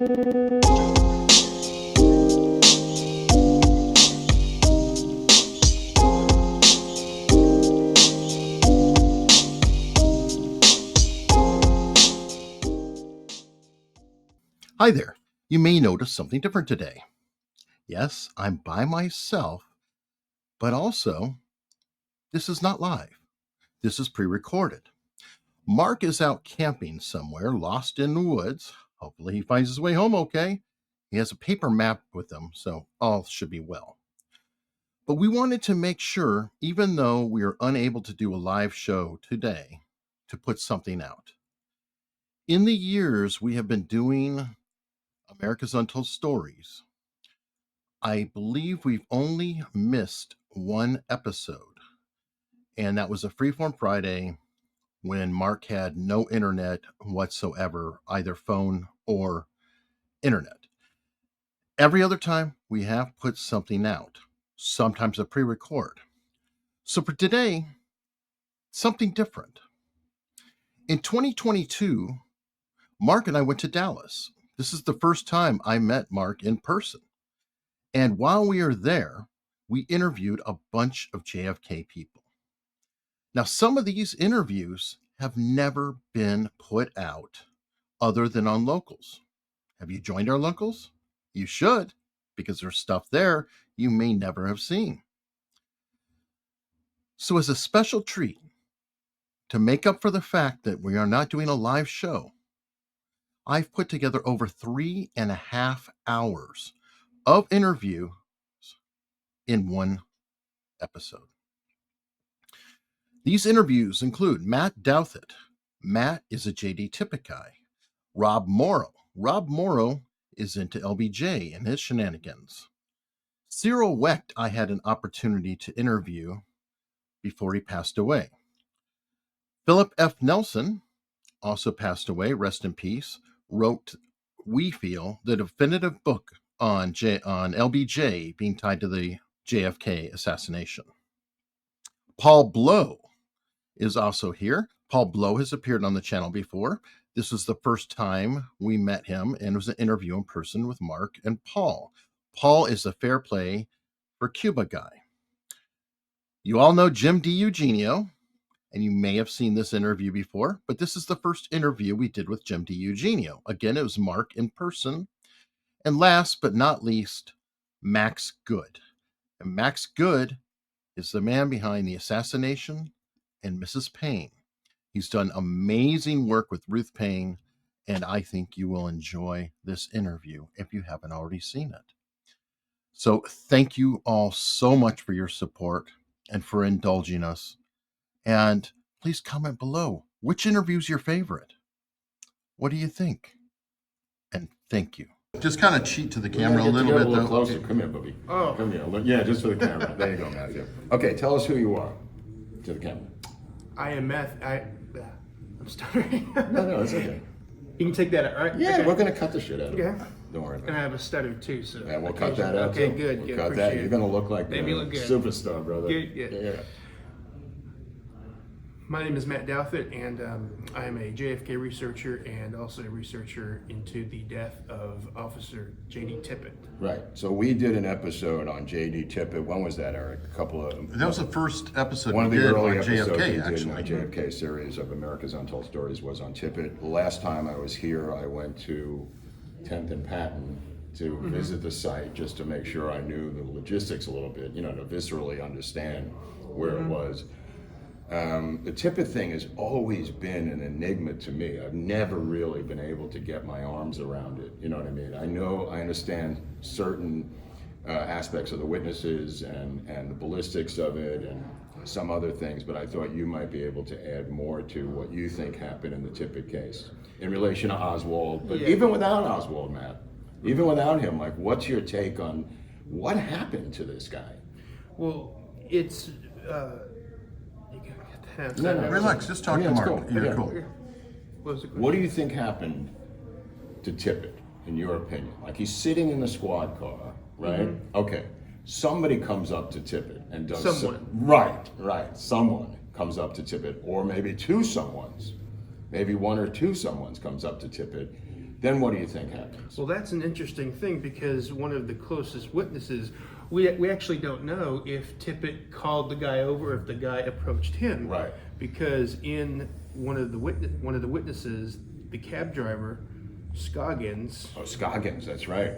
Hi there. You may notice something different today. Yes, I'm by myself, but also, this is not live. This is pre-recorded. Mark is out camping somewhere, lost in the woods. Hopefully he finds his way home okay. He has a paper map with him, so all should be well. But we wanted to make sure, even though we are unable to do a live show today, to put something out. In the years we have been doing America's Untold Stories, I believe we've only missed one episode, and that was a Freeform Friday when Mark had no internet whatsoever, either phone or internet. Every other time, we have put something out, sometimes a pre-record. So for today, something different. In 2022, Mark and I went to Dallas. This is the first time I met Mark in person. And while we were there, we interviewed a bunch of JFK people. Now, some of these interviews have never been put out other than on Locals. Have you joined our Locals? You should, because there's stuff there you may never have seen. So as a special treat, to make up for the fact that we are not doing a live show, I've put together over 3.5 hours of interviews in one episode. These interviews include Matt Douthit. Matt is a J.D. Tippett guy. Rob Morrow. Rob Morrow is into LBJ and his shenanigans. Cyril Wecht I had an opportunity to interview before he passed away. Phillip F. Nelson also passed away, rest in peace, wrote, we feel, the definitive book on LBJ being tied to the JFK assassination. Paul Bleau is also here. Paul Bleau has appeared on the channel before. This was the first time we met him, and it was an interview in person with Mark and Paul. Paul is a fair play for Cuba guy. You all know Jim DiEugenio, and you may have seen this interview before, but this is the first interview we did with Jim DiEugenio. Again, it was Mark in person. And last but not least, Max Good. And Max Good is the man behind the Assassination and Mrs. Payne. He's done amazing work with Ruth Payne, and I think you will enjoy this interview if you haven't already seen it. So thank you all so much for your support and for indulging us. And please comment below, which interview is your favorite? What do you think? And thank you. Just kind of cheat to the camera a little bit, though. Closer. Come here, Bubby. Oh. Come here. Yeah, just for the camera. There you go, Matthew. Okay, tell us who you are to the camera. I am I'm stuttering. No, it's okay. You can take that out, right? Yeah, okay. we're going to cut the shit out of it. Okay. Don't worry about it. And I have a stutter too, so. Yeah, we'll cut that out Okay, too. good. We'll good. cut that. You're going to look like a superstar, brother. Good. Yeah. My name is Matt Douthit, and I am a JFK researcher and also a researcher into the death of Officer J.D. Tippett. Right. So we did an episode on J.D. Tippett. When was that, Eric? That was the first episode one of we the did early on episodes JFK, we did actually. in my JFK series of America's Untold Stories was on Tippett. The last time I was here, I went to 10th and Patton to visit the site just to make sure I knew the logistics a little bit, to viscerally understand where it was. The Tippett thing has always been an enigma to me. I've never really been able to get my arms around it. You know what I mean? I understand certain aspects of the witnesses and the ballistics of it and some other things, but I thought you might be able to add more to what you think happened in the Tippett case in relation to Oswald. But even without Oswald, Matt, even without him, like, what's your take on what happened to this guy? Well, it's No, relax. Just talk to Mark. Cool. You're cool. What do you think happened to Tippett, in your opinion? Like, he's sitting in the squad car, right? Okay. Somebody comes up to Tippett and does someone. Right. Someone comes up to Tippett, or maybe two someones, maybe one or two someones comes up to Tippett Then what do you think happens? Well, that's an interesting thing because one of the closest witnesses, we actually don't know if Tippett called the guy over, or if the guy approached him. Right. Because in one of the witnesses, the cab driver, Scoggins. Oh, Scoggins, that's right.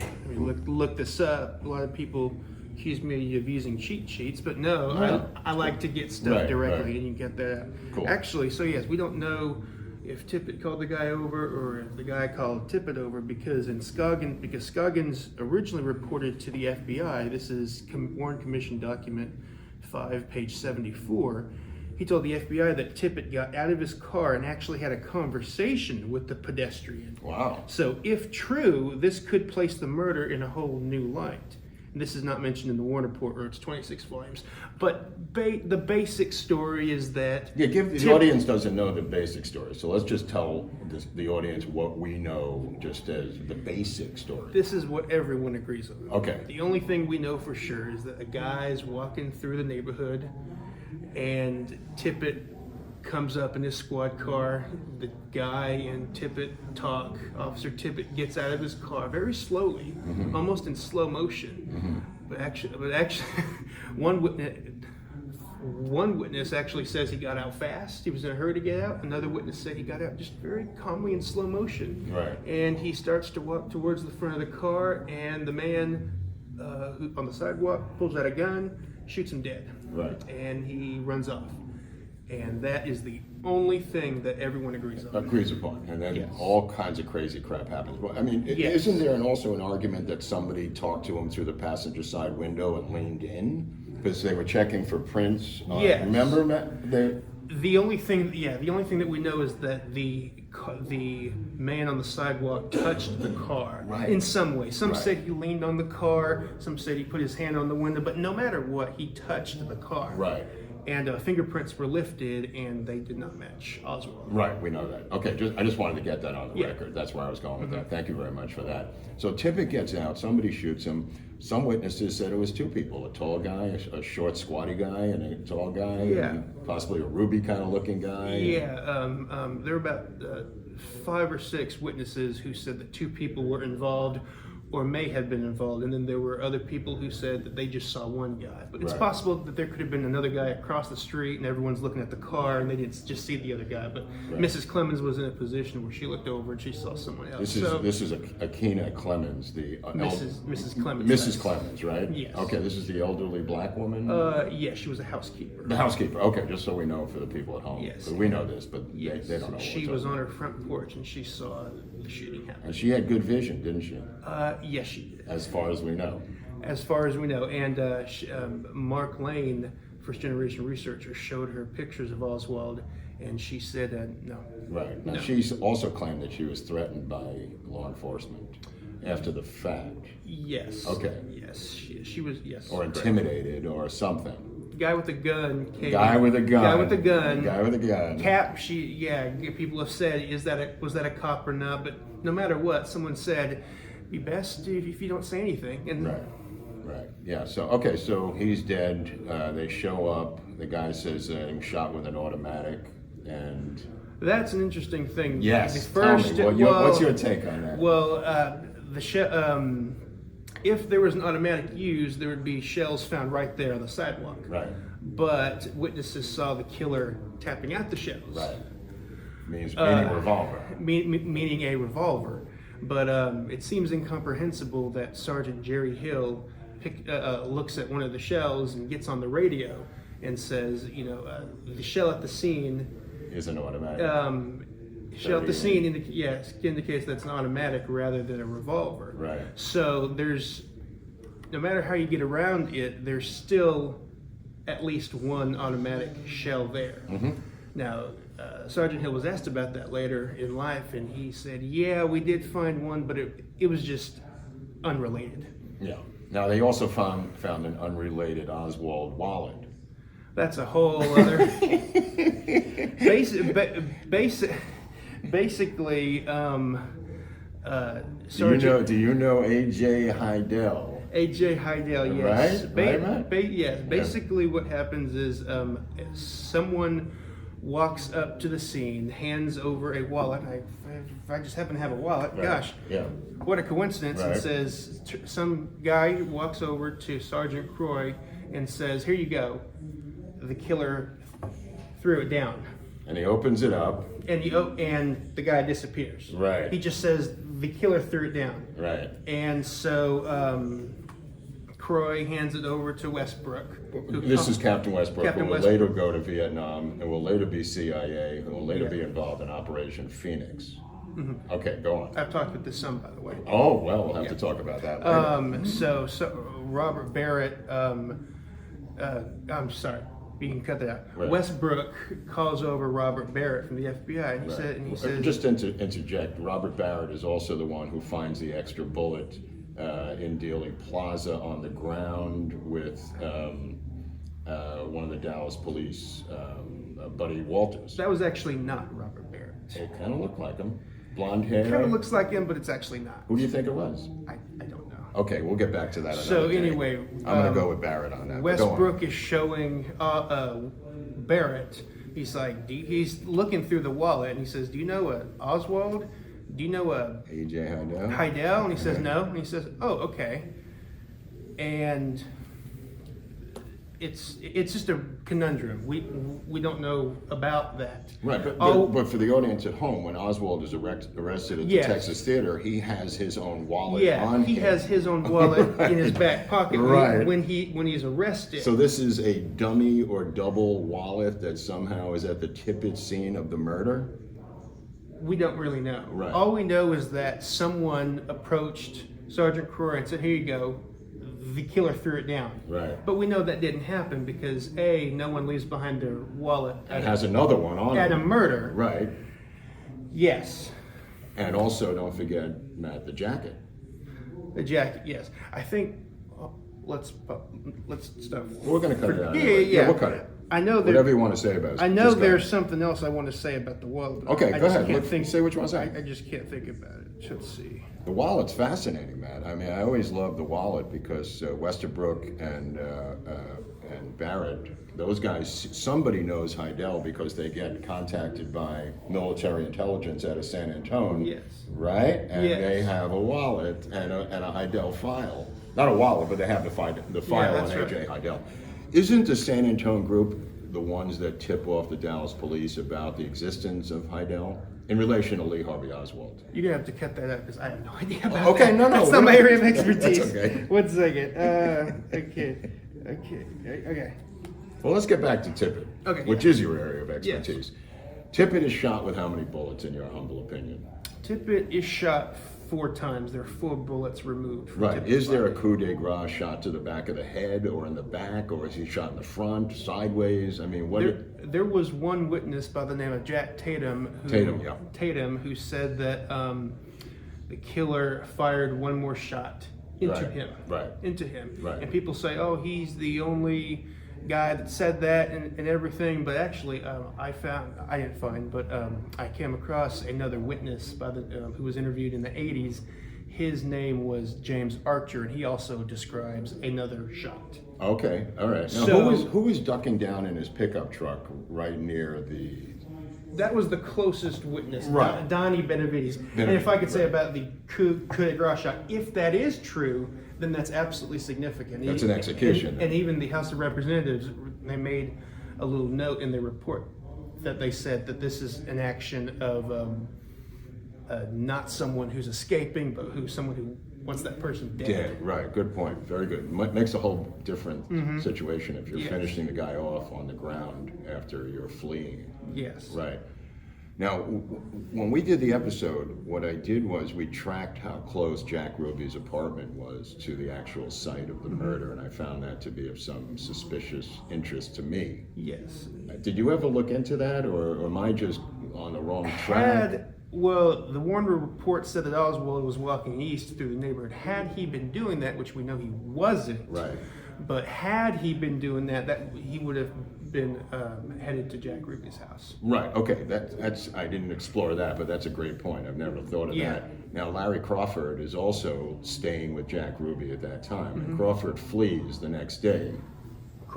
I mean, look this up. A lot of people accuse me of using cheat sheets, but no, No. I like to get stuff Right, directly, right. and you get that. Cool. Actually, so yes, we don't know if Tippett called the guy over or if the guy called Tippett over because Scoggins originally reported to the FBI. This is Warren Commission document 5, page 74. He told the FBI that Tippett got out of his car and actually had a conversation with the pedestrian. Wow. So, if true, this could place the murder in a whole new light. And this is not mentioned in the Warren Report, or it's 26 volumes. But the basic story is that... Yeah, the audience doesn't know the basic story, so let's just tell the audience what we know just as the basic story. This is what everyone agrees on. Okay. The only thing we know for sure is that a guy's walking through the neighborhood, and Tippett comes up in his squad car. The guy and Tippett talk. Officer Tippett gets out of his car very slowly, almost in slow motion. But actually, one witness actually says he got out fast. He was in a hurry to get out. Another witness said he got out just very calmly in slow motion. Right. And he starts to walk towards the front of the car, and the man who on the sidewalk pulls out a gun, shoots him dead. Right. And he runs off. And that is the only thing that everyone agrees on. Agrees upon, and then Yes. all kinds of crazy crap happens. Well, I mean, Yes. isn't there also an argument that somebody talked to him through the passenger side window and leaned in because they were checking for prints? Yes. Remember, Matt? The only thing that we know is that the man on the sidewalk touched the car Right. in some way. Some Right. said he leaned on the car. Some said he put his hand on the window. But no matter what, he touched the car. Right. And fingerprints were lifted, and they did not match Oswald. Right, we know that. Okay, I just wanted to get that on the Yeah. record. That's where I was going with that. Thank you very much for that. So Tippett gets out, somebody shoots him. Some witnesses said it was two people, a tall guy, a short squatty guy, and a tall guy, Yeah. and possibly a Ruby kind of looking guy. Yeah, there were about 5 or 6 witnesses who said that 2 people were involved or may have been involved, and then there were other people who said that they just saw one guy. But it's Right. possible that there could have been another guy across the street and everyone's looking at the car and they didn't just see the other guy. But Right. Mrs. Clemens was in a position where she looked over and she saw someone else. This is Akina Clemens, the Mrs. Clemens. Mrs. Clemens, right? Yes. Okay, this is the elderly black woman. Yeah, she was a housekeeper. The housekeeper. Okay, just so we know for the people at home. Yes. 'Cause we know this, but Yes, they don't know. she what's was up. on her front porch and she saw the shooting happen. And she had good vision, didn't she? Yes, she did. As far as we know. As far as we know. And Mark Lane, first generation researcher, showed her pictures of Oswald, and she said no. Right. Now, No. she's also claimed that she was threatened by law enforcement after the fact, Yes. Okay. Yes, she was, yes. or correct. intimidated, or something. Guy with a gun came. Guy with a gun. Guy with a gun. Guy with a gun. Cap, people have said, was that a cop or not? But no matter what, someone said, be best if you don't say anything. And Right. Right. Yeah. So he's dead. They show up. The guy says he was shot with an automatic, and that's an interesting thing. yes. The first, Tell me, what's your take on that? Well, if there was an automatic used, there would be shells found right there on the sidewalk. Right. But witnesses saw the killer tapping out the shells. Right. Meaning revolver. Meaning a revolver. But it seems incomprehensible that Sergeant Jerry Hill looks at one of the shells and gets on the radio and says, the shell at the scene Is an automatic. shell at the scene indicates that's an automatic rather than a revolver. Right. So no matter how you get around it, there's still at least one automatic shell there. Mm-hmm. Now, Sergeant Hill was asked about that later in life, and he said, yeah, we did find one, but it was just unrelated. Yeah. Now they also found an unrelated Oswald wallet. That's a whole other... Basically, Sergeant... Do you know A.J. Heidel? A.J. Heidel, yes. Right, Matt? Yes. Basically, what happens is someone walks up to the scene, hands over a wallet. If I just happen to have a wallet, Right. gosh, Yeah. what a coincidence! Right. And says some guy walks over to Sergeant Croy and says, "Here you go." The killer threw it down, And he opens it up. and the guy disappears. Right. He just says the killer threw it down. Right. And so Croy hands it over to Westbrook. This is Captain Westbrook, Captain who will Westbrook. later go to Vietnam and will later be CIA, who will later be involved in Operation Phoenix. Okay, go on. I've talked with this some, by the way. Oh, well, we'll have to talk about that later. So Robert Barrett, I'm sorry, you can cut that out. Right. Westbrook calls over Robert Barrett from the FBI, and he says, Just to interject, Robert Barrett is also the one who finds the extra bullet in Dealey Plaza on the ground with one of the Dallas police, Buddy Walters. that was actually not Robert Barrett. It kind of looked like him. Blonde hair. Kind of looks like him, but it's actually not. Who do you think it was? I don't know. Okay, we'll get back to that another So day. anyway, I'm going to go with Barrett on that. Go on. Westbrook is showing Barrett. He's like, he's looking through the wallet, and he says, "Do you know a Oswald? Do you know a A.J. Heidel? Heidel?" And he says, "No." And he says, "Oh, okay." And it's just a conundrum. We don't know about that. Right, but for the audience at home, when Oswald is arrested at the Yes. Texas Theater, he has his own wallet Yeah, on he him. has his own wallet in his back pocket Right. when he's arrested. So this is a dummy or double wallet that somehow is at the Tippit scene of the murder? We don't really know. Right. All we know is that someone approached Sergeant Croy and said, "Here you go." The killer threw it down. Right. But we know that didn't happen because no one leaves behind their wallet And has another one on at a it. murder. Right. Yes. And also, don't forget, Matt, the jacket. The jacket, yes. I think, let's stop. We're going to cut it out. Yeah, anyway. yeah. We'll cut it. I know Whatever you want to say about it. I know just go there's ahead. something else I want to say about the wallet. but Okay, I go just ahead. can't Look, think- say what you want to say. I just can't think about it. Let's see. The wallet's fascinating, Matt. I mean, I always loved the wallet because Westerbrook and Barrett, those guys, somebody knows Heidel because they get contacted by military intelligence out of San Antonio. Yes. Right? And Yes. they have a wallet and a Heidel file. Not a wallet, but they have the file that's on right. A.J. Heidel. Isn't the San Antonio group the ones that tip off the Dallas police about the existence of Heidel in relation to Lee Harvey Oswald? You're gonna have to cut that out because I have no idea about Okay, that. no, That's we're not my not- area of expertise. That's okay. 1 second. Okay. Well, let's get back to Tippit, Okay. which is your area of expertise. Tippit is shot with how many bullets, in your humble opinion? Tippit is shot 4 times. There are 4 bullets removed. From Right. Tippit's Is there a body. coup de grace shot to the back of the head, or in the back, or is he shot in the front, sideways? I mean, what? There was one witness by the name of Jack Tatum. Tatum, who said that the killer fired one more shot into Right, him. right. Into him. Right. And people say, "Oh, he's the only guy that said that and everything." But actually, I came across another witness by the who was interviewed in the 80s. His name was James Archer, and he also describes another shot. Okay, all right. Now, So- who was ducking down in his pickup truck right near the? That was the closest witness, Right. Donnie Benavides. And if I could say about the coup de grace shot, if that is true, then that's absolutely significant. That's an execution. And even the House of Representatives, they made a little note in their report that they said that this is an action of not someone who's escaping, but someone who wants that person dead. Dead, right. Good point. Very good. Makes a whole different situation if you're Yes. finishing the guy off on the ground after you're fleeing. Yes. Right. Now, when we did the episode, what I did was we tracked how close Jack Ruby's apartment was to the actual site of the murder, and I found that to be of some suspicious interest to me. Yes. Did you ever look into that, or am I just on the wrong track? Well, the Warner report said that Oswald was walking east through the neighborhood. Had he been doing that, which we know he wasn't, Right. but had he been doing that he would have been headed to Jack Ruby's house. Right. Okay. That's I didn't explore that, but that's a great point. I've never thought of Yeah. that. Now, Larry Crawford is also staying with Jack Ruby at that time, and Crawford flees the next day.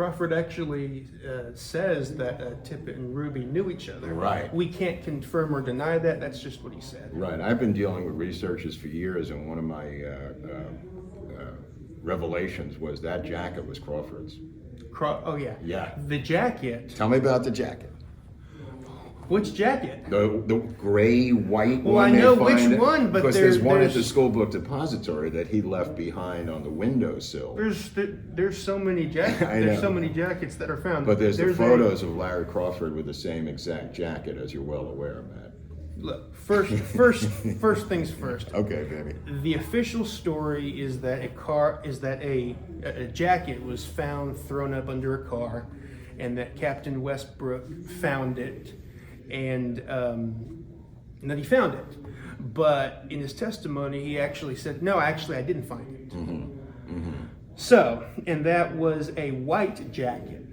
Crawford actually says that Tippit and Ruby knew each other. Right. We can't confirm or deny that. That's just what he said. Right. I've been dealing with researchers for years, and one of my revelations was that jacket was Crawford's. Oh yeah. Yeah. The jacket. Tell me about the jacket. Which jacket? The gray white one. Well, I know which one, but because there's one at there's the school book depository that he left behind on the windowsill. there's so many jackets. I There's know. so many jackets that are found. But there's the a- photos of Larry Crawford with the same exact jacket, as you're well aware, Matt. Look, first things first. Okay, baby. The official story is that a jacket was found thrown up under a car, and that Captain Westbrook found it, and that he found it. But in his testimony, he actually said, "No, actually, I didn't find it." So, and that was a white jacket,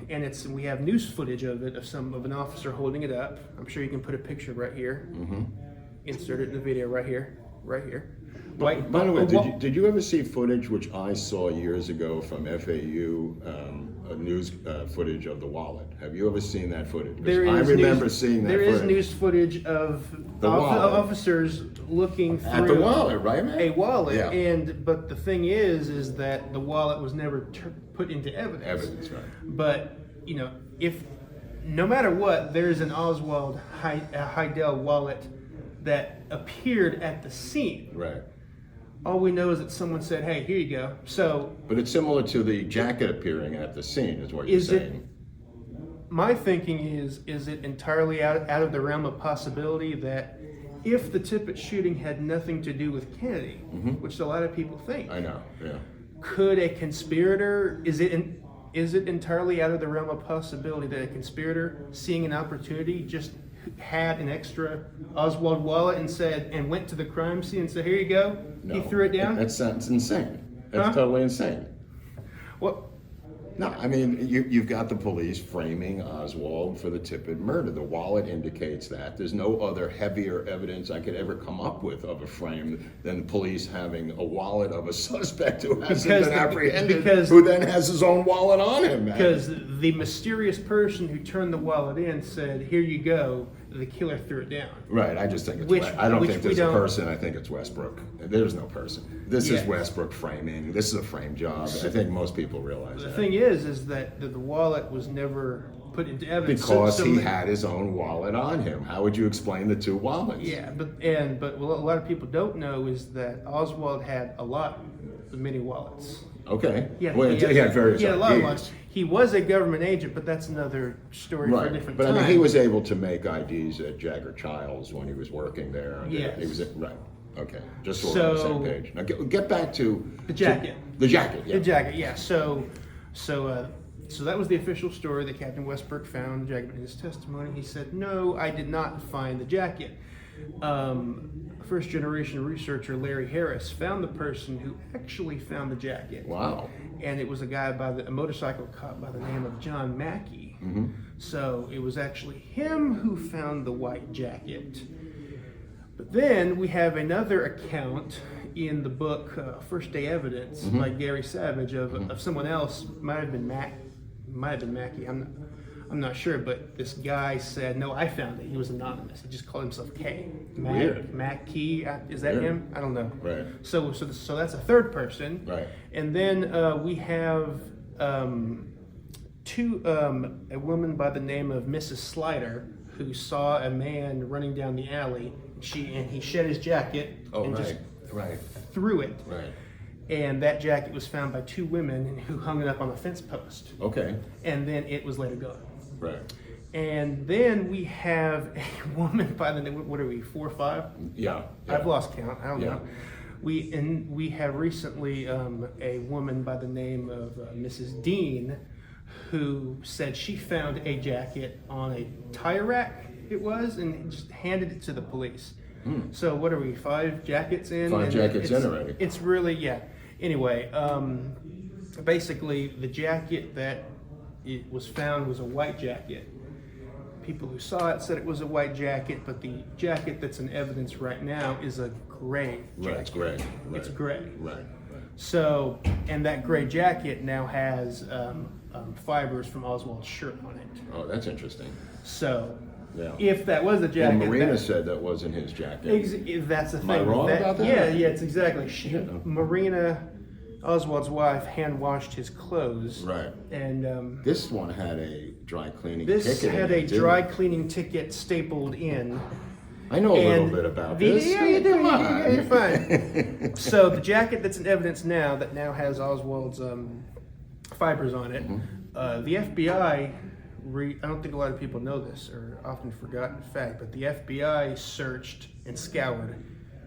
and we have news footage of it of an officer holding it up. I'm sure you can put a picture right here. Insert it in the video right here, right here. White. By the way, did you ever see footage which I saw years ago from FAU, news footage of the wallet? Have you ever seen that footage? 'Cause I remember seeing that There footage. is news footage of The wallet. officers looking through At the wallet, right, man? a wallet, Yeah. but the thing is that the wallet was never put into evidence. Evidence, right. But if no matter what, there's an Oswald Heidel wallet that appeared at the scene. Right. All we know is that someone said, "Hey, here you go." So But it's similar to the jacket appearing at the scene, is what you're Is it- saying. my thinking is it entirely out of the realm of possibility that if the Tippit shooting had nothing to do with Kennedy, which a lot of people think, I know, yeah. could a conspirator, is it entirely out of the realm of possibility that a conspirator, seeing an opportunity, just had an extra Oswald wallet and went to the crime scene and said, "Here you go"? No. He threw it down? That's insane. That's Huh? totally insane. Well, No, I mean, you've got the police framing Oswald for the Tippit murder. The wallet indicates that. There's no other heavier evidence I could ever come up with of a frame than the police having a wallet of a suspect who hasn't been apprehended, who then has his own wallet on him, man. because the mysterious person who turned the wallet in said, "Here you go," the killer threw it down. Right, I just think it's I don't think there's a person, I think it's Westbrook. There's no person. This is Yeah. Westbrook framing. This is a frame job. I think most people realize The that. thing is that the wallet was never put into evidence. Because So he ma- had his own wallet on him. How would you explain the two wallets? Yeah, but what a lot of people don't know is that Oswald had many wallets. Okay. Yeah, Well, he had various He had a lot of IDs. wallets. He was a government agent, but that's another story for a Right, different but time. I mean, he was able to make IDs at Jagger Childs when he was working there. And Yes. He was right. Okay, just so we're on the same So- page. Now get back to The jacket. The jacket, yeah. The jacket, yeah. So that was the official story that Captain Westbrook found the jacket in his testimony. He said, "No, I did not find the jacket." First generation researcher Larry Harris found the person who actually found the jacket. Wow. And it was a motorcycle cop by the name of John Mackey. So it was actually him who found the white jacket. But then we have another account in the book First Day Evidence by Gary Savage of someone else. Might have been Mackey. I'm not sure, but this guy said, "No, I found it." He was anonymous. He just called himself K. Weird. Mackey. Is that Weird. him? I don't know. Right. So that's a third person. Right. And then we have a woman by the name of Mrs. Slider who saw a man running down the alley. He shed his jacket and just Right. threw it. Right. And that jacket was found by two women who hung it up on a fence post. Okay. And then it was later gone. Right. And then we have a woman by the name, what are we, 4 or 5? Yeah. I've lost count. I don't Yeah. know. We have recently a woman by the name of Mrs. Dean, who said she found a jacket on a tire rack. It was, and just handed it to the police. So what are we? 5 jackets in? 5 And jackets in already. It's really Anyway, basically the jacket that it was found was a white jacket. People who saw it said it was a white jacket, but the jacket that's in evidence right now is a gray jacket. Right. It's gray. Right. It's gray. Right. Right. So, and that gray jacket now has fibers from Oswald's shirt on it. Oh, that's interesting. So, Yeah. if that was the Well, jacket, Marina said that wasn't his jacket. that's the thing. Am I wrong about that? Yeah, it's exactly. Marina, Oswald's wife, hand washed his clothes. Right. And This one had a dry cleaning this ticket. had in a it, didn't dry it? cleaning ticket stapled in. I know a little And bit about this. Yeah, you do. Come on. Yeah, you're fine. So the jacket that's in evidence now, that now has Oswald's fibers on it, the FBI. I don't think a lot of people know this, or often forgotten fact, but the FBI searched and scoured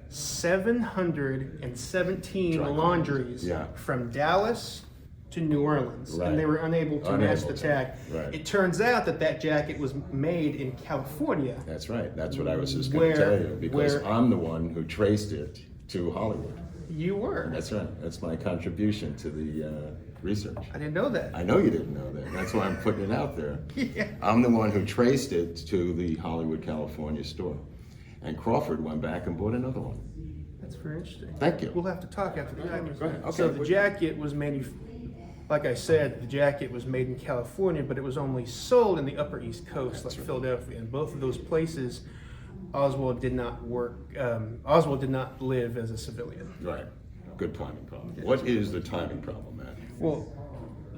717 Dry laundries Yeah. from Dallas to New Orleans, Right. and they were unable to match the tag. Right. It turns out that jacket was made in California. That's right. That's what I was just going to tell you, because I'm the one who traced it to Hollywood. You were. That's right. That's my contribution to the research. I didn't know that. I know you didn't know that. That's why I'm putting it out there. Yeah. I'm the one who traced it to the Hollywood, California store. And Crawford went back and bought another one. That's very interesting. Thank you. We'll have to talk after the jacket. Go ahead. So Okay. the jacket was like I said, the jacket was made in California, but it was only sold in the Upper East Coast, like Philadelphia. And both of those places, Oswald did not work. Oswald did not live as a civilian. Right. Good timing problem. What is the timing problem, Matt? Well,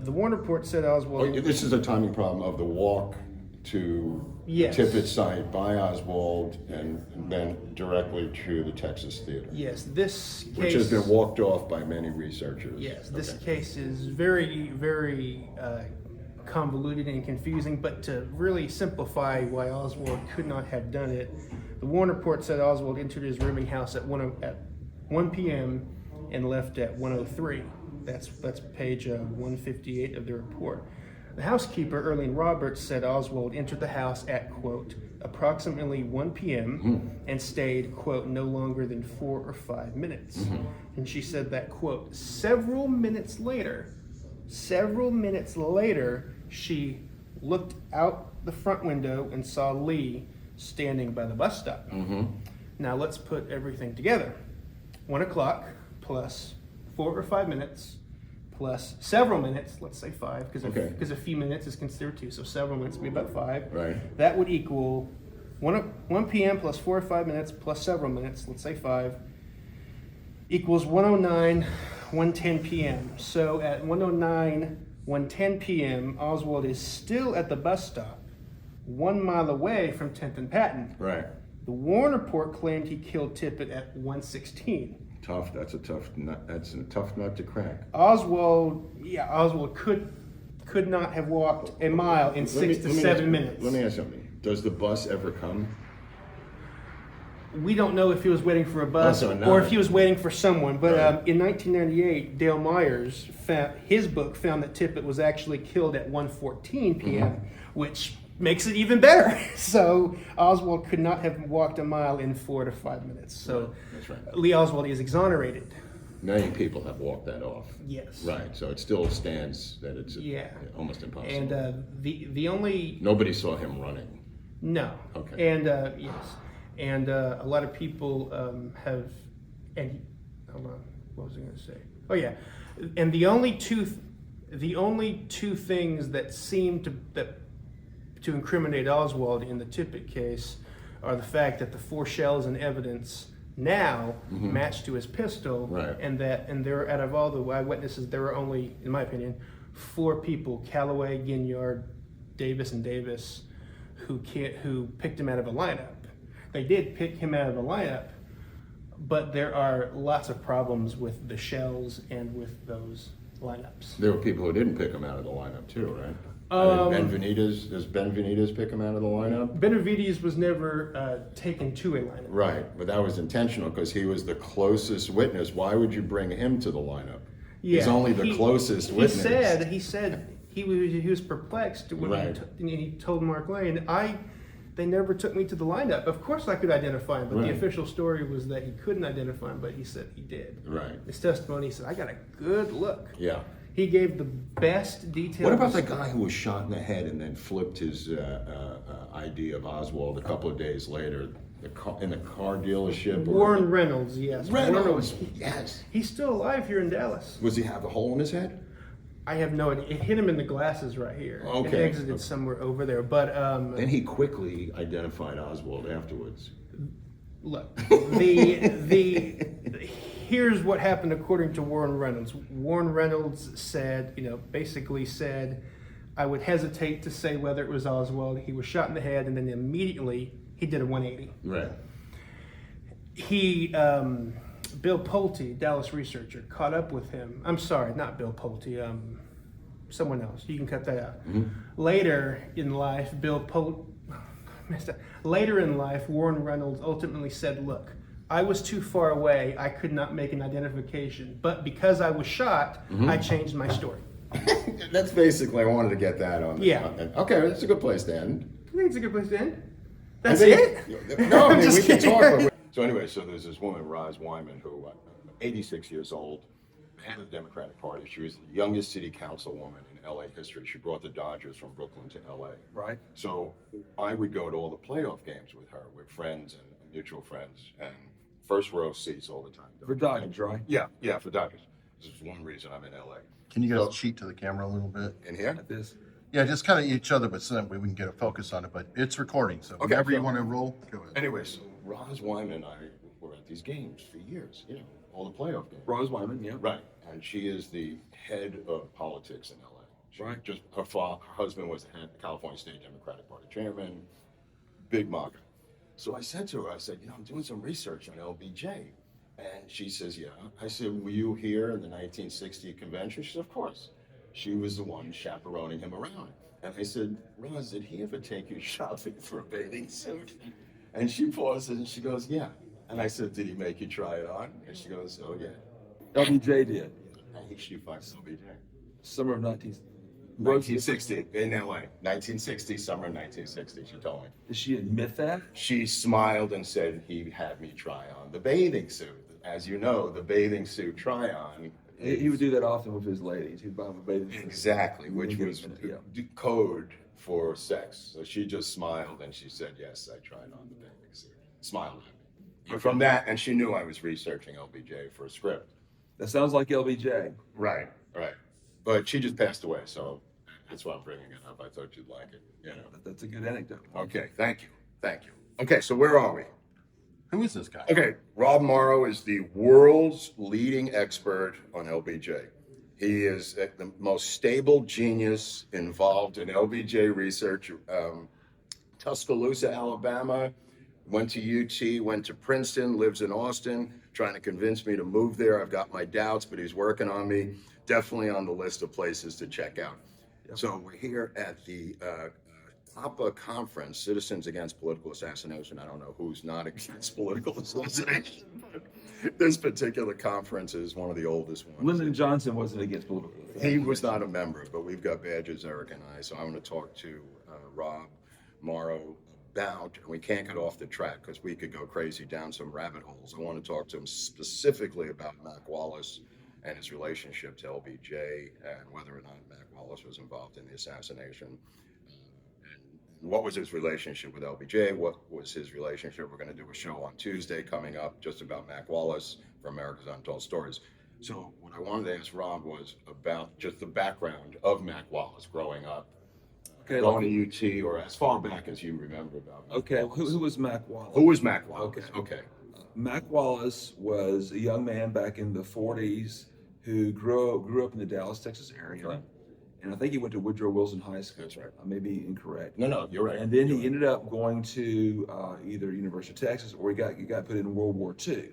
the Warner Report said Oswald. Oh, this is a timing problem of the walk to Yes. Tippit site by Oswald and then directly to the Texas Theater, Yes, this case. which has been walked off by many researchers. Yes, this Okay. case is very, very convoluted and confusing, but to really simplify why Oswald could not have done it, the Warner Report said Oswald entered his rooming house at 1 p.m. and left at 1:03. That's page 158 of the report. The housekeeper, Erlene Roberts, said Oswald entered the house at, quote, approximately 1 p.m. and stayed, quote, no longer than 4 or 5 minutes. And she said that, quote, several minutes later, she looked out the front window and saw Lee standing by the bus stop. Now let's put everything together. 1 o'clock plus 4 or 5 minutes plus several minutes, let's say 5, because a few minutes is considered 2, so several minutes would be about 5. Right. That would equal 1 p.m. plus 4 or 5 minutes plus several minutes, let's say 5, equals 1:09, 1:10 p.m. So at 1:09, 1:10 p.m., Oswald is still at the bus stop, 1 mile away from 10th and Patton. Right. The Warner Report claimed he killed Tippit at 1:16. Tough. That's a tough nut. That's a tough nut to crack. Oswald could not have walked a mile in 6 to 7 minutes. Let me ask something. Does the bus ever come? We don't know if he was waiting for a bus or if he was waiting for someone. But in 1998, Dale Myers his book found that Tippit was actually killed at 1:14 p.m., which makes it even better. So Oswald could not have walked a mile in 4 to 5 minutes. So That's right. Lee Oswald is exonerated. Many people have walked that off. Yes. Right. So it still stands that it's almost impossible. And the only Nobody saw him running. no. Okay. And yes, and a lot of people have. And hold on, what was I going to say? Oh yeah, and the only two things that seem to incriminate Oswald in the Tippit case are the fact that the 4 shells in evidence now match to his pistol, Right. and there, out of all the eyewitnesses, there were only, in my opinion, 4 people: Calloway, Ginyard, Davis, and Davis, who picked him out of a lineup. They did pick him out of a lineup, but there are lots of problems with the shells and with those lineups. There were people who didn't pick him out of the lineup too, right? Does Benavides pick him out of the lineup? Benavides was never taken to a lineup. Right, but that was intentional because he was the closest witness. Why would you bring him to the lineup? He's only the closest witness. He said he was perplexed when Right. he told Mark Lane, they never took me to the lineup. Of course I could identify him, but the Right. official story was that he couldn't identify him, but he said he did. Right. His testimony, he said, I got a good look. Yeah. He gave the best details. What about the guy who was shot in the head and then flipped his ID of Oswald a couple of days later? in the car dealership. Warren Reynolds, yes. Reynolds, yes. He's still alive here in Dallas. Was he have a hole in his head? I have no idea. It hit him in the glasses right here. Okay. It exited somewhere over there. But Then he quickly identified Oswald afterwards. look, here's what happened according to Warren Reynolds. Warren Reynolds said, basically said, I would hesitate to say whether it was Oswald. He was shot in the head, and then immediately he did a 180. Right. Bill Pulte, Dallas researcher, caught up with him. I'm sorry, not Bill Pulte. Someone else. You can cut that out. Mm-hmm. Later in life, Later in life, Warren Reynolds ultimately said, "Look, I was too far away. I could not make an identification. But because I was shot, I changed my story." That's basically, I wanted to get that on. Yeah. Okay, that's a good place to end. I think it's a good place to end. That's I it? think, no, I mean, Just we can kidding. talk. But so anyway, so there's this woman, Roz Wyman, who 86 years old, head of the Democratic Party. She was the youngest city councilwoman in LA history. She brought the Dodgers from Brooklyn to LA. Right. So I would go to all the playoff games with her, with friends and mutual friends, and first row seats all the time. For Dodgers, right? Yeah, for Dodgers. This is one reason I'm in LA. Can you guys cheat to the camera a little bit? In here? Like this. Yeah, just kind of each other, but so that way we can get a focus on it. But it's recording, so Okay, whenever you so- want to roll, go ahead. Anyway, so Roz Wyman and I were at these games for years, all the playoff games. Rose Wyman, yeah. Right, and she is the head of politics in LA. Right. Just her husband was the California State Democratic Party chairman, big MAGA. So I said to her, I'm doing some research on LBJ. And she says, yeah. I said, were you here in the 1960 convention? She said, of course. She was the one chaperoning him around. And I said, Roz, did he ever take you shopping for a bathing suit? And she pauses and she goes, yeah. And I said, did he make you try it on? And she goes, oh yeah. LBJ did. And she finds LBJ. Summer of 1960 in LA. 1960, summer of 1960, she told me. Did she admit that? She smiled and said he had me try on the bathing suit. As you know, the bathing suit try on. He would do that often with his ladies. He'd buy them a bathing suit. Exactly, which was Yeah. code for sex. So she just smiled and she said, yes, I tried on the bathing suit. Smiled at me. But from that, and she knew I was researching LBJ for a script. That sounds like LBJ. Right. But she just passed away, so that's why I'm bringing it up. I thought you'd like it, That's a good anecdote. Okay, thank you. Okay, so where are we? Who is this guy? Okay, Rob Morrow is the world's leading expert on LBJ. He is the most stable genius involved in LBJ research. Tuscaloosa, Alabama, went to UT, went to Princeton, lives in Austin, trying to convince me to move there. I've got my doubts, but he's working on me. Definitely on the list of places to check out. Yep. So we're here at the CAPA conference, Citizens Against Political Assassination. I don't know who's not against political assassination, but this particular conference is one of the oldest ones. Lyndon Johnson wasn't against political assassination. He was not a member, but we've got badges, Eric and I. So I'm going to talk to Rob Morrow about, and we can't get off the track because we could go crazy down some rabbit holes. I want to talk to him specifically about Mac Wallace and his relationship to LBJ and whether or not Mac Wallace was involved in the assassination. And what was his relationship with LBJ? What was his relationship? We're going to do a show on Tuesday coming up just about Mac Wallace for America's Untold Stories. So what I wanted to ask Rob was about just the background of Mac Wallace growing up, going to UT, or as far back as you remember about Mac Okay, Wallace. who was Mac Wallace? Who was Mac Wallace? Okay. Mac Wallace was a young man back in the 40s who grew up in the Dallas, Texas area. Right. And I think he went to Woodrow Wilson High School. That's right. I may be incorrect. No, you're right. And then he ended up going to either University of Texas or he got put in World War II.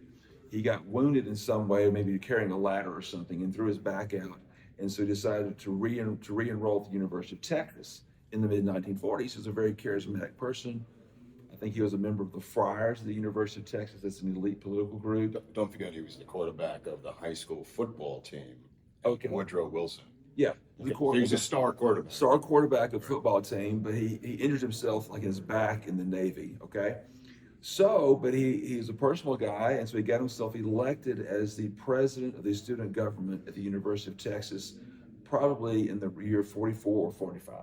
He got wounded in some way, maybe carrying a ladder or something, and threw his back out. And so he decided to re-enroll at the University of Texas in the mid-1940s. He was a very charismatic person. I think he was a member of the Friars of the University of Texas. That's an elite political group. Don't forget he was the quarterback of the high school football team. Okay. Woodrow Wilson. Yeah. He was a star quarterback. Star quarterback of the football team, but he injured himself like his back in the Navy, okay? So, but he's a personal guy, and so he got himself elected as the president of the student government at the University of Texas, probably in the year 44 or 45.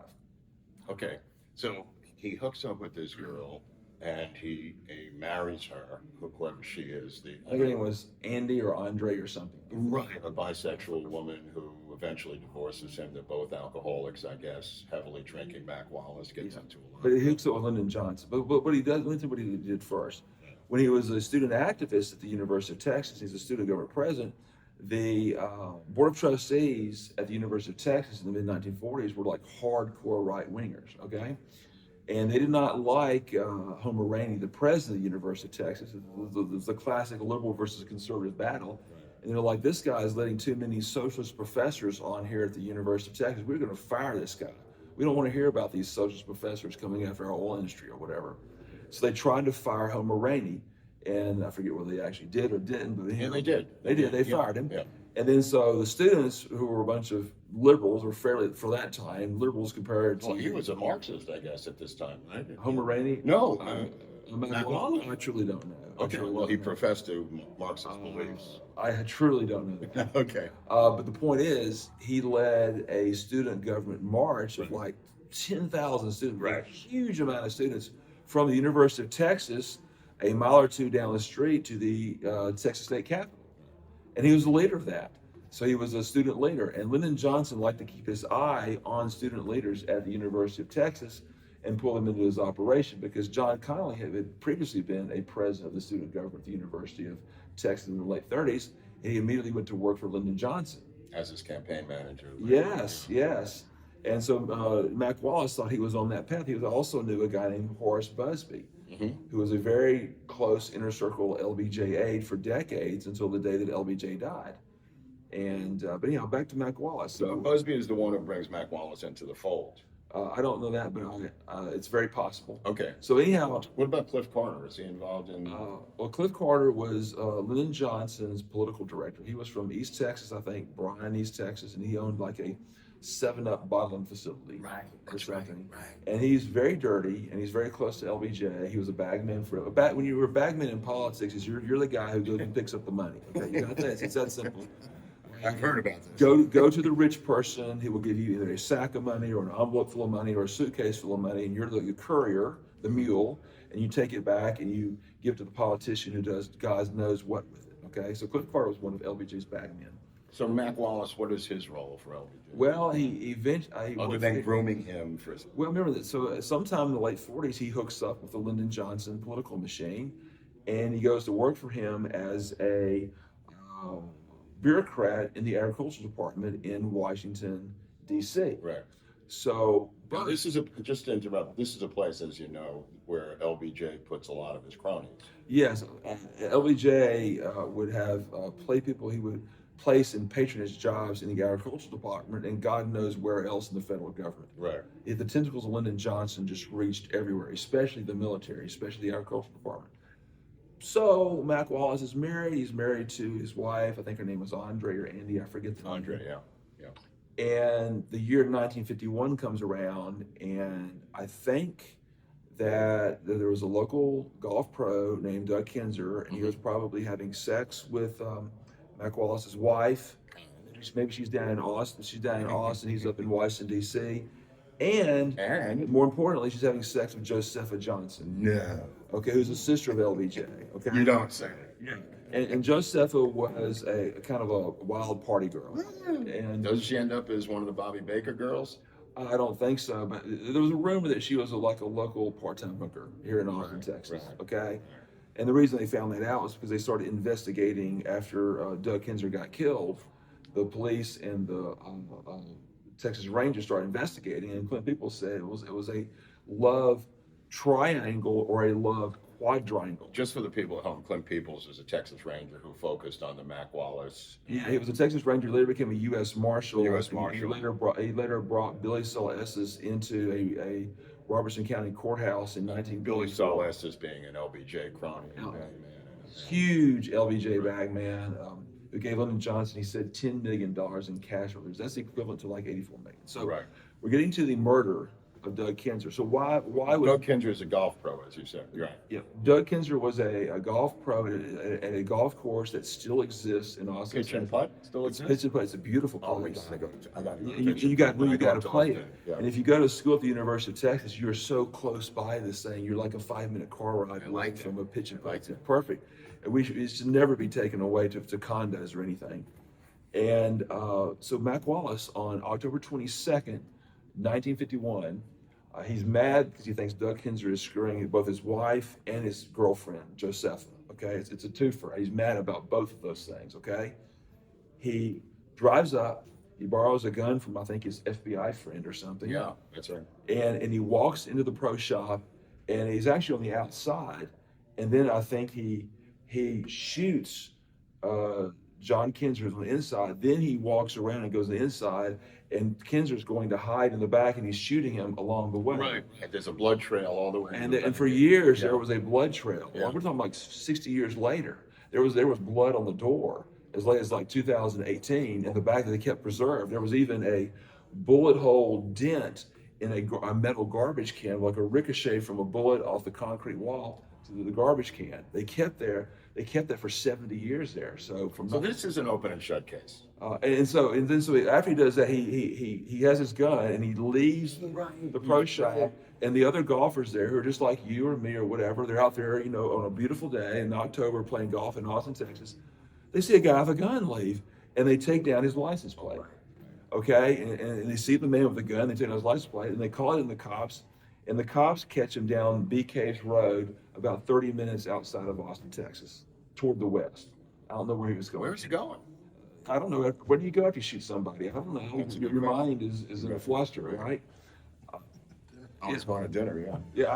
Okay, so he hooks up with this girl, and he marries her, whoever she is, I think her name was Andy or Andre or something. a bisexual woman who eventually divorces him. They're both alcoholics, I guess, heavily drinking. Mac Wallace gets into a lot. But he hooks up with Lyndon Johnson. But what he does, let me tell you what he did first. When he was a student activist at the University of Texas, he's a student government president. The Board of Trustees at the University of Texas in the mid-1940s were like hardcore right-wingers, okay? And they did not like Homer Rainey, the president of the University of Texas. It was the classic liberal versus conservative battle. And they're like, this guy is letting too many socialist professors on here at the University of Texas. We're going to fire this guy. We don't want to hear about these socialist professors coming after our oil industry or whatever. So they tried to fire Homer Rainey, and I forget whether they actually did or didn't. But Yeah, they did. They did. They fired him. Yeah. And then so the students, who were a bunch of liberals, were fairly, for that time, liberals compared to Well, he was a Marxist, I guess, at this time, right? Homer Rainey. No, Mac Wallace? I truly don't know. Okay, well, he professed to Marxist beliefs. I truly don't know that. Okay. But the point is, he led a student government march of like 10,000 students, Right. a huge amount of students from the University of Texas, a mile or two down the street to the Texas State Capitol. And he was the leader of that. So he was a student leader. And Lyndon Johnson liked to keep his eye on student leaders at the University of Texas and pull them into his operation, because John Connally had previously been a president of the student government at the University of Texas in the late 30s. And he immediately went to work for Lyndon Johnson. As his campaign manager. Yes, yes. And so Mac Wallace thought he was on that path. He also knew a guy named Horace Busby, who was a very close inner circle LBJ aide for decades until the day that LBJ died. And but anyhow, back to Mac Wallace. So Busby is the one who brings Mac Wallace into the fold. I don't know that, but it's very possible. Okay. So anyhow, What about Cliff Carter? Is he involved in? well, Cliff Carter was Lyndon Johnson's political director. He was from East Texas, I think, Bryan, East Texas, and he owned like a 7-Up bottling facility. Right, or that's right, something. right. And he's very dirty, and he's very close to LBJ. He was a bagman for when you were a bagman in politics, you're the guy who goes and picks up the money. Okay, you got that? It's that simple. I've heard about this. Go to the rich person. He will give you either a sack of money or an envelope full of money or a suitcase full of money, and you're the courier, the mule, and you take it back and you give it to the politician who does God knows what with it. Okay, so Cliff Carter was one of LBJ's bagmen. So Mac Wallace, what is his role for LBJ? Well, he eventually, Other than grooming him for. well, remember that. So sometime in the late 40s, he hooks up with the Lyndon Johnson political machine, and he goes to work for him as a bureaucrat in the agricultural department in Washington, D.C. Right. So, Well, this is just to interrupt. This is a place, as you know, where LBJ puts a lot of his cronies. yes, LBJ would have play people he would place in patronage jobs in the agricultural department, and God knows where else in the federal government. Right. The tentacles of Lyndon Johnson just reached everywhere, especially the military, especially the agricultural department. So Mac Wallace is married. He's married to his wife. I think her name was Andre or Andy. I forget the name. Andre, yeah. And the year 1951 comes around, and I think that there was a local golf pro named Doug Kinzer, and he was probably having sex with Mac Wallace's wife. Maybe she's down in Austin. She's down in Austin. He's up in Washington, D.C. And more importantly, she's having sex with Josepha Johnson. No. Okay, who's a sister of LBJ. Okay. You don't say. Yeah. And Josepha was a kind of a wild party girl. And Does she end up as one of the Bobby Baker girls? I don't think so, but there was a rumor that she was like a local part-time hooker here in Austin, Texas. right. Okay. And the reason they found that out was because they started investigating after Doug Kinzer got killed. The police and the Texas Rangers started investigating, and Clint Peoples said it was a love triangle or a love quadrangle. Just for the people at home, Clint Peoples is a Texas Ranger who focused on the Mac Wallace. Yeah, he was a Texas Ranger. Later became a U.S. Marshal. U.S. Marshal. He later brought Billy Estes into a Robertson County courthouse in 19. Billy Estes being an LBJ crony. Yeah. Man. Huge LBJ bagman. Who gave Lyndon Johnson, he said, $10 million in cash orders. That's equivalent to like $84 million. So Right. we're getting to the murder of Doug Kinzer. So why was Doug Kinzer is a golf pro, as you said. You're right. yeah, Doug Kinzer was a golf pro at a golf course that still exists in Austin. Pitch and putt still It's exists? pitch and putt. It's a beautiful Oh, course. I got You got to play it. Yeah. And if you go to school at the University of Texas, you're so close by this thing. You're like a 5-minute car ride away like from a pitch and putt. like It's perfect. And it should never be taken away to condos or anything. And so Mac Wallace on October 22nd, 1951, he's mad because he thinks Doug Kinzer is screwing both his wife and his girlfriend, Josepha. Okay, it's a twofer. He's mad about both of those things. Okay, he drives up. He borrows a gun from I think his FBI friend or something. Yeah, that's right. And he walks into the pro shop, and he's actually on the outside. And then I think he shoots John Kinzer on the inside. Then he walks around and goes to the inside, and Kinzer's going to hide in the back, and he's shooting him along the way. Right. There's a blood trail all the way. And for years Yeah. there was a blood trail. Yeah. We're talking like 60 years later. There was blood on the door as late as like 2018 in the back that they kept preserved. There was even a bullet hole dent in a metal garbage can, like a ricochet from a bullet off the concrete wall to the garbage can. They kept that for 70 years there. So So this is an open and shut case. and so after he does that, he has his gun and he leaves the pro shop, and the other golfers there who are just like you or me or whatever, they're out there, on a beautiful day in October playing golf in Austin, Texas. They see a guy with a gun leave, and they take down his license plate. Okay, and they see the man with the gun, they take down his license plate, and they call it in the cops, and the cops catch him down B Caves Road about 30 minutes outside of Austin, Texas, toward the west. I don't know where he was going. Where's he going? I don't know. Where do you go after you shoot somebody? I don't know. That's a Your good mind is in a fluster, right? I was going to dinner, yeah. Yeah,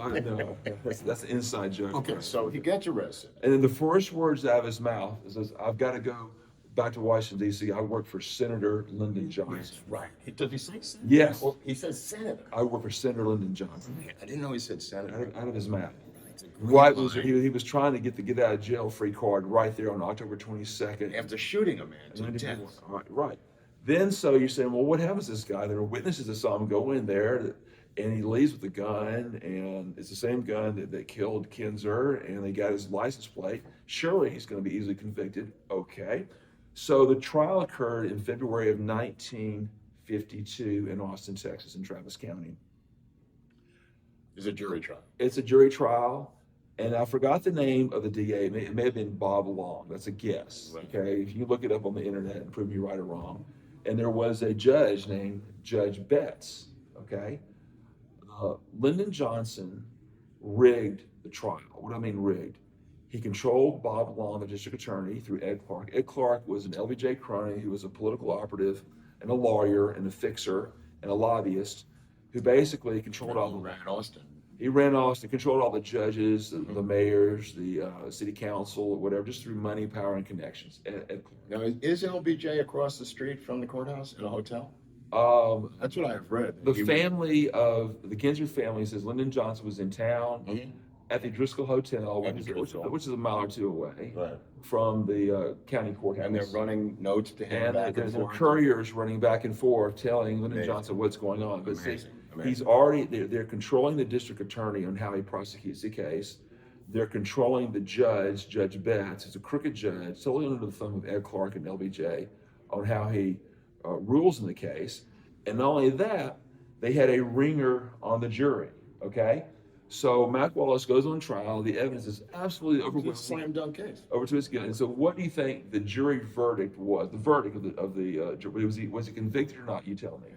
I know. That's an inside joke. Okay, so he gets arrested. And then the first words out of his mouth is, "I've got to go back to Washington, D.C. I work for Senator Lyndon Johnson." Right. Does he say senator? Yes. Well, he says senator. I work for Senator Lyndon Johnson. I didn't know he said senator. Out of his mouth. It's a great Right, line. he was trying to get the get out of jail free card right there on October 22nd. After shooting a man to death. Right. Then so you're saying, well, what happens to this guy? There are witnesses that saw him go in there, and he leaves with the gun, and it's the same gun that killed Kinzer, and they got his license plate. Surely he's going to be easily convicted. Okay. So the trial occurred in February of 1952 in Austin, Texas, in Travis County. It's a jury trial. It's a jury trial, and I forgot the name of the DA. It may have been Bob Long. That's a guess. Right. Okay, if you look it up on the internet and prove me right or wrong. And there was a judge named Judge Betts. Okay, Lyndon Johnson rigged the trial. What do I mean rigged? He controlled Bob Long, the district attorney, through Ed Clark. Ed Clark was an LBJ crony who was a political operative and a lawyer and a fixer and a lobbyist who basically controlled all the Ran Austin. He ran Austin, controlled all the judges, the mayors, the city council, or whatever, just through money, power, and connections. Now, is LBJ across the street from the courthouse in a hotel? That's what I've read. The family of the Kinzer family says Lyndon Johnson was in town at the Driscoll Hotel, At the Driscoll. which is a mile or two away Right. from the county courthouse. And they're running notes to him And back there's and forth. couriers running back and forth telling Lyndon Amazing. Johnson what's going on. But see, Amazing. he's already, they're controlling the district attorney on how he prosecutes the case. They're controlling the judge, Judge Betts, who's a crooked judge, totally under the thumb of Ed Clark and LBJ, on how he rules in the case. And not only that, they had a ringer on the jury, okay? So Mac Wallace goes on trial. The evidence is absolutely It's a overwhelming. slam dunk case. Over to his gun. And so, what do you think the jury verdict was? The verdict of the jury, was he convicted or not? You tell me.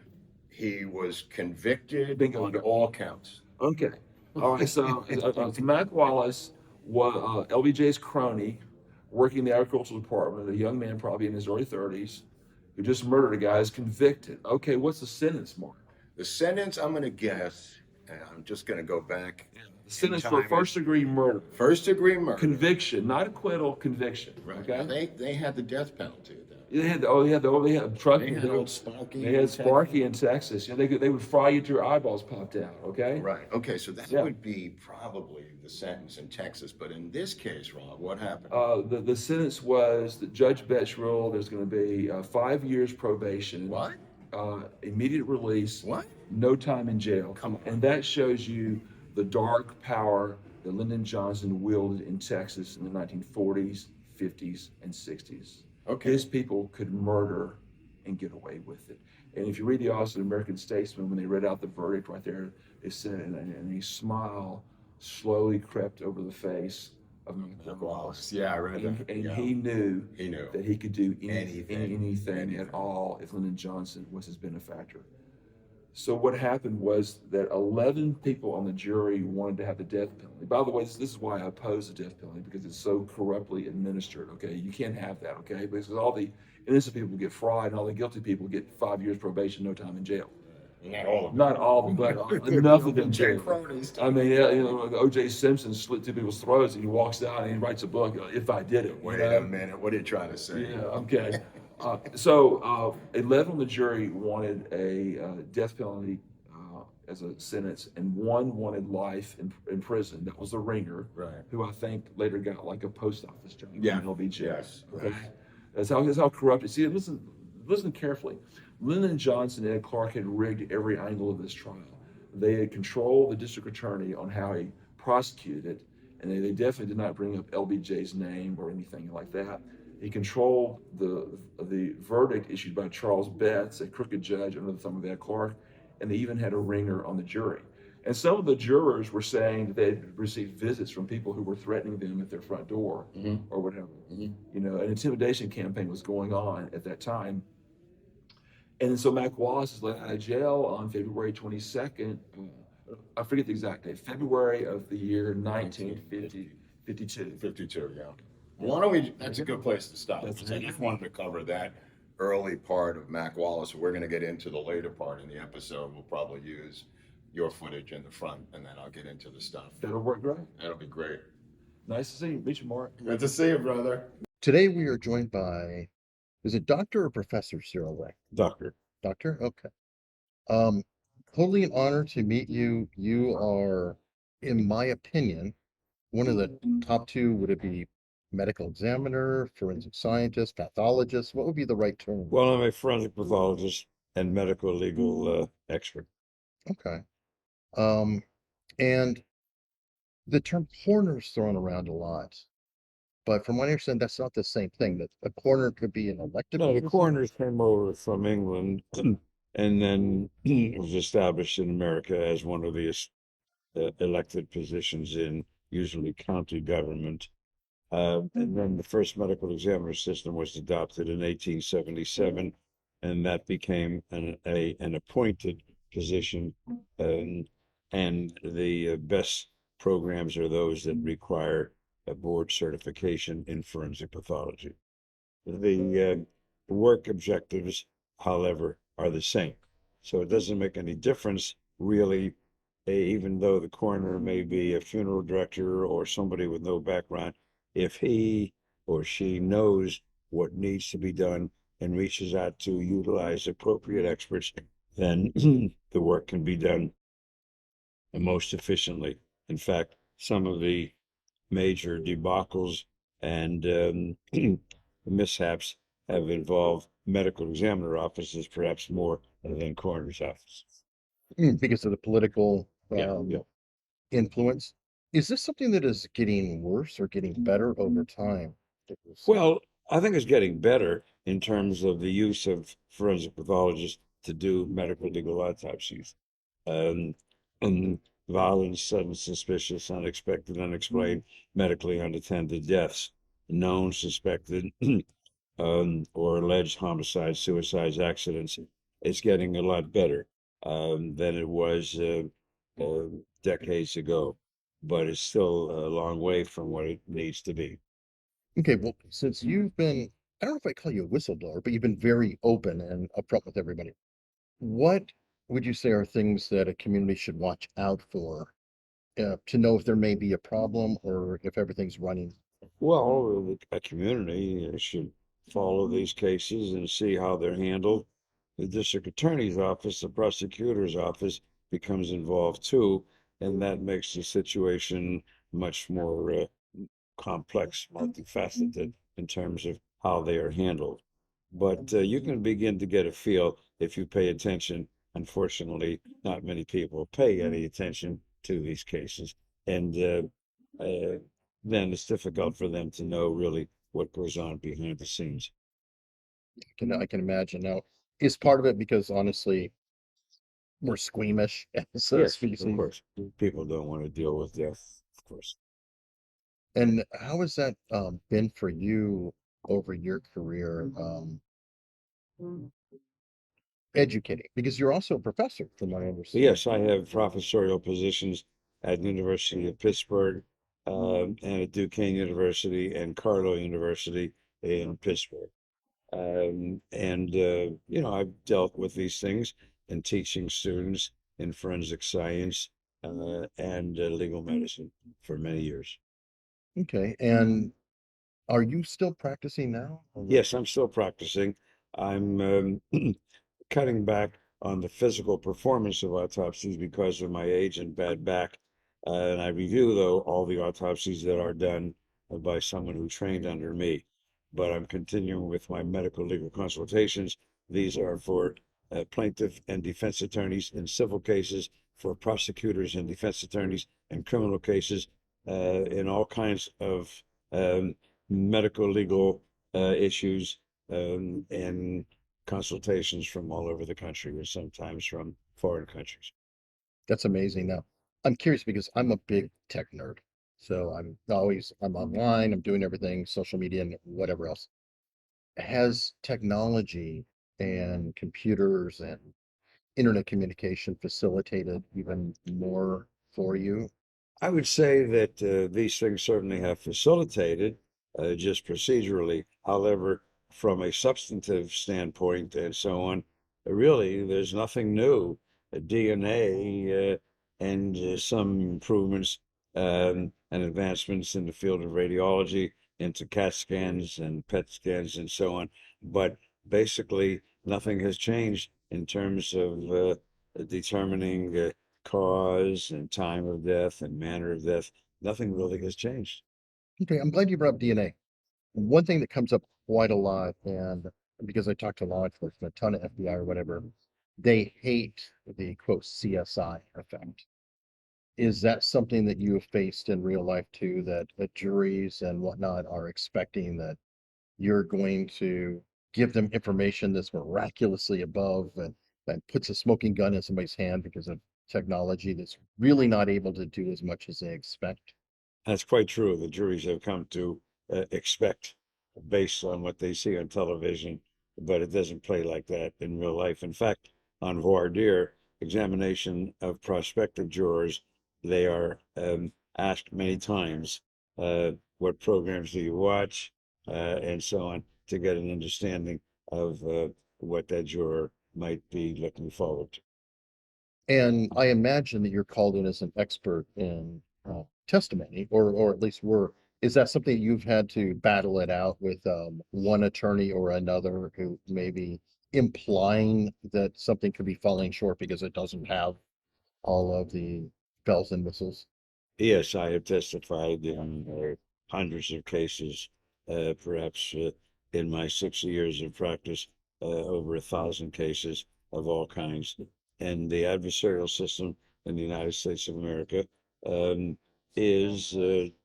He was convicted Bingo. on all counts. Okay. All right. So Mac Wallace was LBJ's crony, working in the agricultural department. A young man, probably in his early 30s, who just murdered a guy, is convicted. Okay. What's the sentence, Mark? The sentence, I'm going to guess, and I'm just going to go back. The sentence for first-degree murder. First degree murder. Conviction, not acquittal. Conviction. Right. Okay. They had the death penalty at that. They had truck. They had old Sparky. They had Sparky in Texas. You know, they would fry you till your eyeballs popped out. Okay. Right. Okay. So that Yeah. would be probably the sentence in Texas. But in this case, Rob, what happened? The sentence was that Judge Betts ruled there's going to be 5 years probation. What? immediate release, What? no time in jail. Come on. And that shows you the dark power that Lyndon Johnson wielded in Texas in the 1940s, 50s, and 60s. Okay. His people could murder and get away with it. And if you read the Austin American Statesman, when they read out the verdict right there, they said, and a smile slowly crept over the face of Mac Wallace. Yeah, I read that. And Yeah. he knew knew that he could do Anything. anything at all if Lyndon Johnson was his benefactor. So what happened was that 11 people on the jury wanted to have the death penalty. By the way, this is why I oppose the death penalty, because it's so corruptly administered, okay? You can't have that, okay? Because all the innocent people get fried and all the guilty people get 5 years probation, no time in jail. Not all of them. Not all of them, but enough of them Jay to. cronies. I mean, yeah, you know, O.J. Simpson slit two people's throats and he walks out and he writes a book, If I Did It. Wait a minute. What are you trying to say? Yeah, okay. So 11 on the jury wanted a death penalty as a sentence, and one wanted life in prison. That was the ringer, Right. who I think later got like a post office job. Yeah. in LBJ. Yes. Okay. That's how corrupt. See, listen carefully. Lyndon Johnson and Ed Clark had rigged every angle of this trial. They had controlled the district attorney on how he prosecuted it, and they definitely did not bring up LBJ's name or anything like that. He controlled the verdict issued by Charles Betts, a crooked judge under the thumb of Ed Clark, and they even had a ringer on the jury. And some of the jurors were saying that they'd received visits from people who were threatening them at their front door or whatever. You know, an intimidation campaign was going on at that time. And so Mac Wallace is let out of jail on February 22nd. I forget the exact date, February of the year 1952. 52, yeah. Why don't we, that's a good place to stop. I just wanted to cover that early part of Mac Wallace. We're going to get into the later part in the episode. We'll probably use your footage in the front, and then I'll get into the stuff. That'll work great. That'll be great. Nice to see you. Meet you, Mark. Good to see you, brother. Today we are joined by, is it Dr. or Professor Cyril Wecht? Doctor. Doctor? Okay. Totally an honor to meet you. You are, in my opinion, one of the top two. Would it be medical examiner, forensic scientist, pathologist? What would be the right term? Well, I'm a forensic pathologist and medical legal expert. Okay. And the term coroner is thrown around a lot, but from what I understand, that's not the same thing. That a coroner could be an elected No, the position? coroners came over from England and then was established in America as one of the elected positions in usually county government. And then the first medical examiner system was adopted in 1877, and that became an appointed position. And the best programs are those that require a board certification in forensic pathology. The work objectives, however, are the same. So it doesn't make any difference, really, even though the coroner may be a funeral director or somebody with no background. If he or she knows what needs to be done and reaches out to utilize appropriate experts, then the work can be done most efficiently. In fact, some of the major debacles and mishaps have involved medical examiner offices, perhaps more than coroner's office. Because of the political Yeah. influence. Is this something that is getting worse or getting better over time? Well, I think it's getting better in terms of the use of forensic pathologists to do medical legal autopsies. And violent, sudden, suspicious, unexpected, unexplained, medically unattended deaths, known, suspected, or alleged homicides, suicides, accidents. It's getting a lot better than it was decades ago, but it's still a long way from what it needs to be. Okay, well, since you've been, I don't know if I call you a whistleblower, but you've been very open and upfront with everybody. What would you say are things that a community should watch out for to know if there may be a problem or if everything's running? Well, a community should follow these cases and see how they're handled. The district attorney's office, the prosecutor's office becomes involved too, and that makes the situation much more complex, multifaceted in terms of how they are handled. But you can begin to get a feel if you pay attention. Unfortunately, not many people pay any attention to these cases, and then it's difficult for them to know really what goes on behind the scenes. I can imagine. Now, is part of it because honestly we're squeamish as a Yes, of species? course. People don't want to deal with death, of course. And how has that been for you over your career, educating? Because you're also a professor, from what I understand. Yes, I have professorial positions at the University of Pittsburgh, and at Duquesne University and Carlow University in Pittsburgh. And I've dealt with these things in teaching students in forensic science and legal medicine for many years. Okay. And are you still practicing now? Yes, I'm still practicing. I'm cutting back on the physical performance of autopsies because of my age and bad back. And I review, though, all the autopsies that are done by someone who trained under me. But I'm continuing with my medical legal consultations. These are for plaintiff and defense attorneys in civil cases, for prosecutors and defense attorneys in criminal cases, in all kinds of um, medical legal issues, and consultations from all over the country or sometimes from foreign countries. That's amazing. Now, I'm curious because I'm a big tech nerd. So I'm online, I'm doing everything, social media and whatever else. Has technology and computers and internet communication facilitated even more for you? I would say that these things certainly have facilitated just procedurally. However, from a substantive standpoint and so on, really, there's nothing new. DNA and some improvements and advancements in the field of radiology into CAT scans and PET scans and so on. But basically, nothing has changed in terms of determining cause and time of death and manner of death. Nothing really has changed. Okay, I'm glad you brought up DNA. One thing that comes up quite a lot, and because I talk to law enforcement, a ton of FBI or whatever, they hate the quote CSI effect. Is that something that you have faced in real life too, that juries and whatnot are expecting that you're going to give them information that's miraculously above and that puts a smoking gun in somebody's hand because of technology that's really not able to do as much as they expect? That's quite true. The juries have come to expect based on what they see on television, but it doesn't play like that in real life. In fact, on voir dire examination of prospective jurors, they are asked many times, what programs do you watch, and so on, to get an understanding of what that juror might be looking forward to. And I imagine that you're called in as an expert in testimony, or at least were. Is that something you've had to battle it out with one attorney or another who may be implying that something could be falling short because it doesn't have all of the bells and whistles? Yes, I have testified in hundreds of cases, perhaps in my 60 years of practice, over 1,000 cases of all kinds. And the adversarial system in the United States of America um, is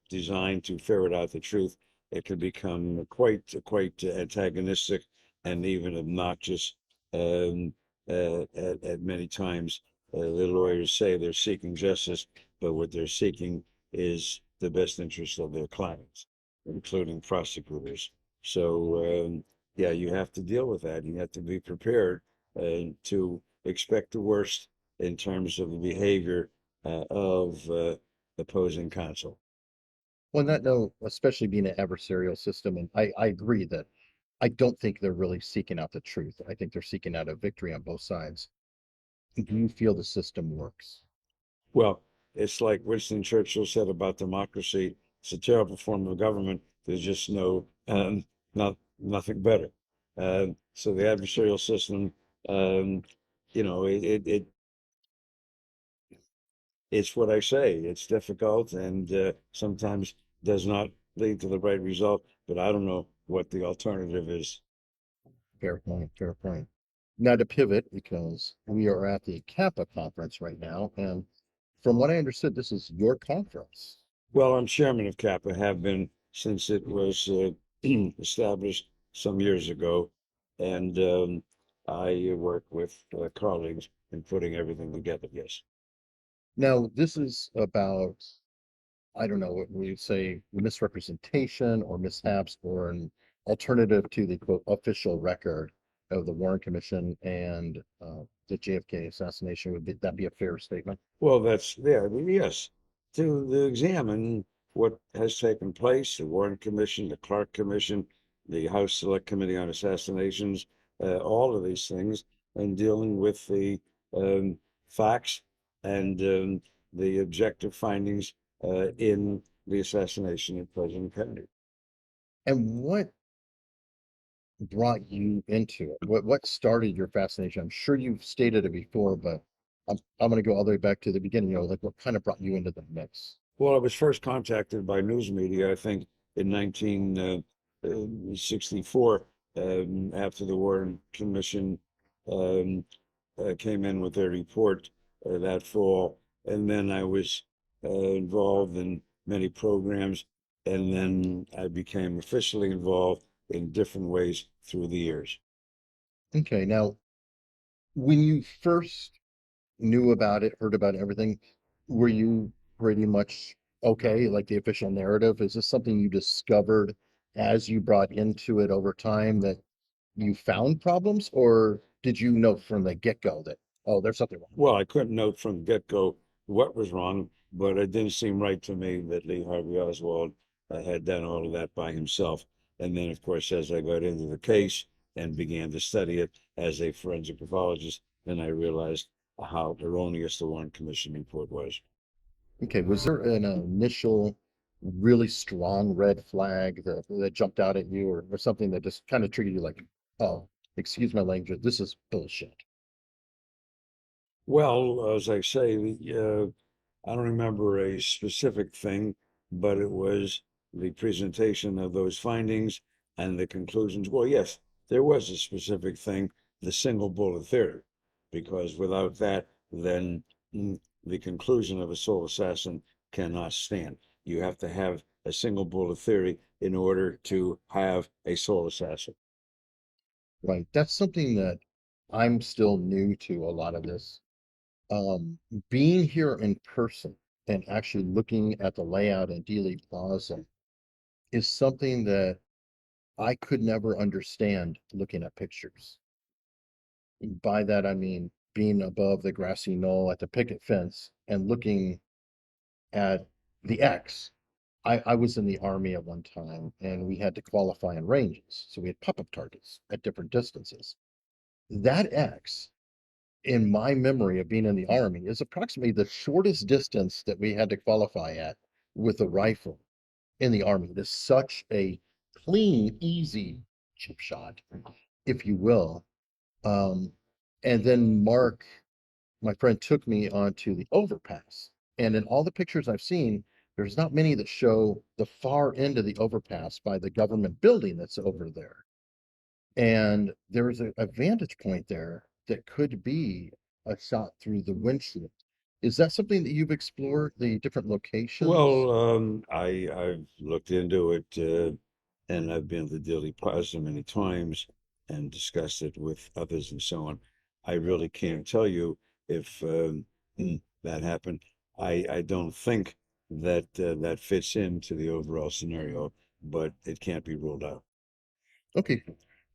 designed to ferret out the truth. It can become quite antagonistic and even obnoxious at many times. The lawyers say they're seeking justice, but what they're seeking is the best interest of their clients, including prosecutors. So, yeah, you have to deal with that. You have to be prepared to expect the worst in terms of the behavior of opposing counsel. Well, on that note, especially being an adversarial system, and I agree that I don't think they're really seeking out the truth. I think they're seeking out a victory on both sides. Do you feel the system works? Well, it's like Winston Churchill said about democracy. It's a terrible form of government. There's just nothing better. So the adversarial system, um, it's what I say. It's difficult and sometimes does not lead to the right result. But I don't know what the alternative is. Fair point, fair point. Now to pivot, because we are at the Kappa conference right now, and from what I understood, this is your conference. Well, I'm chairman of Kappa, have been since it was established some years ago, and I work with colleagues in putting everything together. Yes. Now, this is about, I don't know, what we say misrepresentation or mishaps or an alternative to the quote official record of the Warren Commission and the JFK assassination. Would that be a fair statement? Well, that's there. Yes, to examine what has taken place, the Warren Commission, the Clark Commission, the House Select Committee on Assassinations, all of these things, and dealing with the facts and the objective findings in the assassination of President Kennedy. And what brought you into it? What started your fascination? I'm sure you've stated it before, but I'm going to go all the way back to the beginning. Like what kind of brought you into the mix? Well, I was first contacted by news media, I think, in 1964, after the Warren Commission um, came in with their report that fall. And then I was involved in many programs, and then I became officially involved in different ways through the years. Okay, now when you first knew about it, heard about everything, were you pretty much okay, like the official narrative? Is this something you discovered as you brought into it over time that you found problems, or did you know from the get-go that, oh, there's something wrong? Well, I couldn't note from the get-go what was wrong, but it didn't seem right to me that Lee Harvey Oswald had done all of that by himself. And then, of course, as I got into the case and began to study it as a forensic pathologist, then I realized how erroneous the Warren Commission report was. Okay, was there an initial really strong red flag that jumped out at you, or something that just kind of triggered you like, oh, excuse my language, this is bullshit? Well, as I say, I don't remember a specific thing, but it was the presentation of those findings and the conclusions. Well, yes, there was a specific thing, the single bullet theory, because without that, then the conclusion of a sole assassin cannot stand. You have to have a single bullet theory in order to have a sole assassin. Right. That's something that I'm still new to a lot of this. Um, Being here in person and actually looking at the layout in Dealey Plaza is something that I could never understand looking at pictures. By that, I mean being above the grassy knoll at the picket fence and looking at the X. I was in the army at one time and we had to qualify in ranges. So we had pop-up targets at different distances. That X, in my memory of being in the army, is approximately the shortest distance that we had to qualify at with a rifle in the army. It is such a clean, easy chip shot, if you will. Um, and then Mark, my friend, took me onto the overpass. And in all the pictures I've seen, there's not many that show the far end of the overpass by the government building that's over there. And there's a vantage point there that could be a shot through the windshield. Is that something that you've explored, the different locations? Well, I've looked into it, and I've been to Dealey Plaza many times and discussed it with others and so on. I really can't tell you if that happened. I don't think that that fits into the overall scenario, but it can't be ruled out. Okay.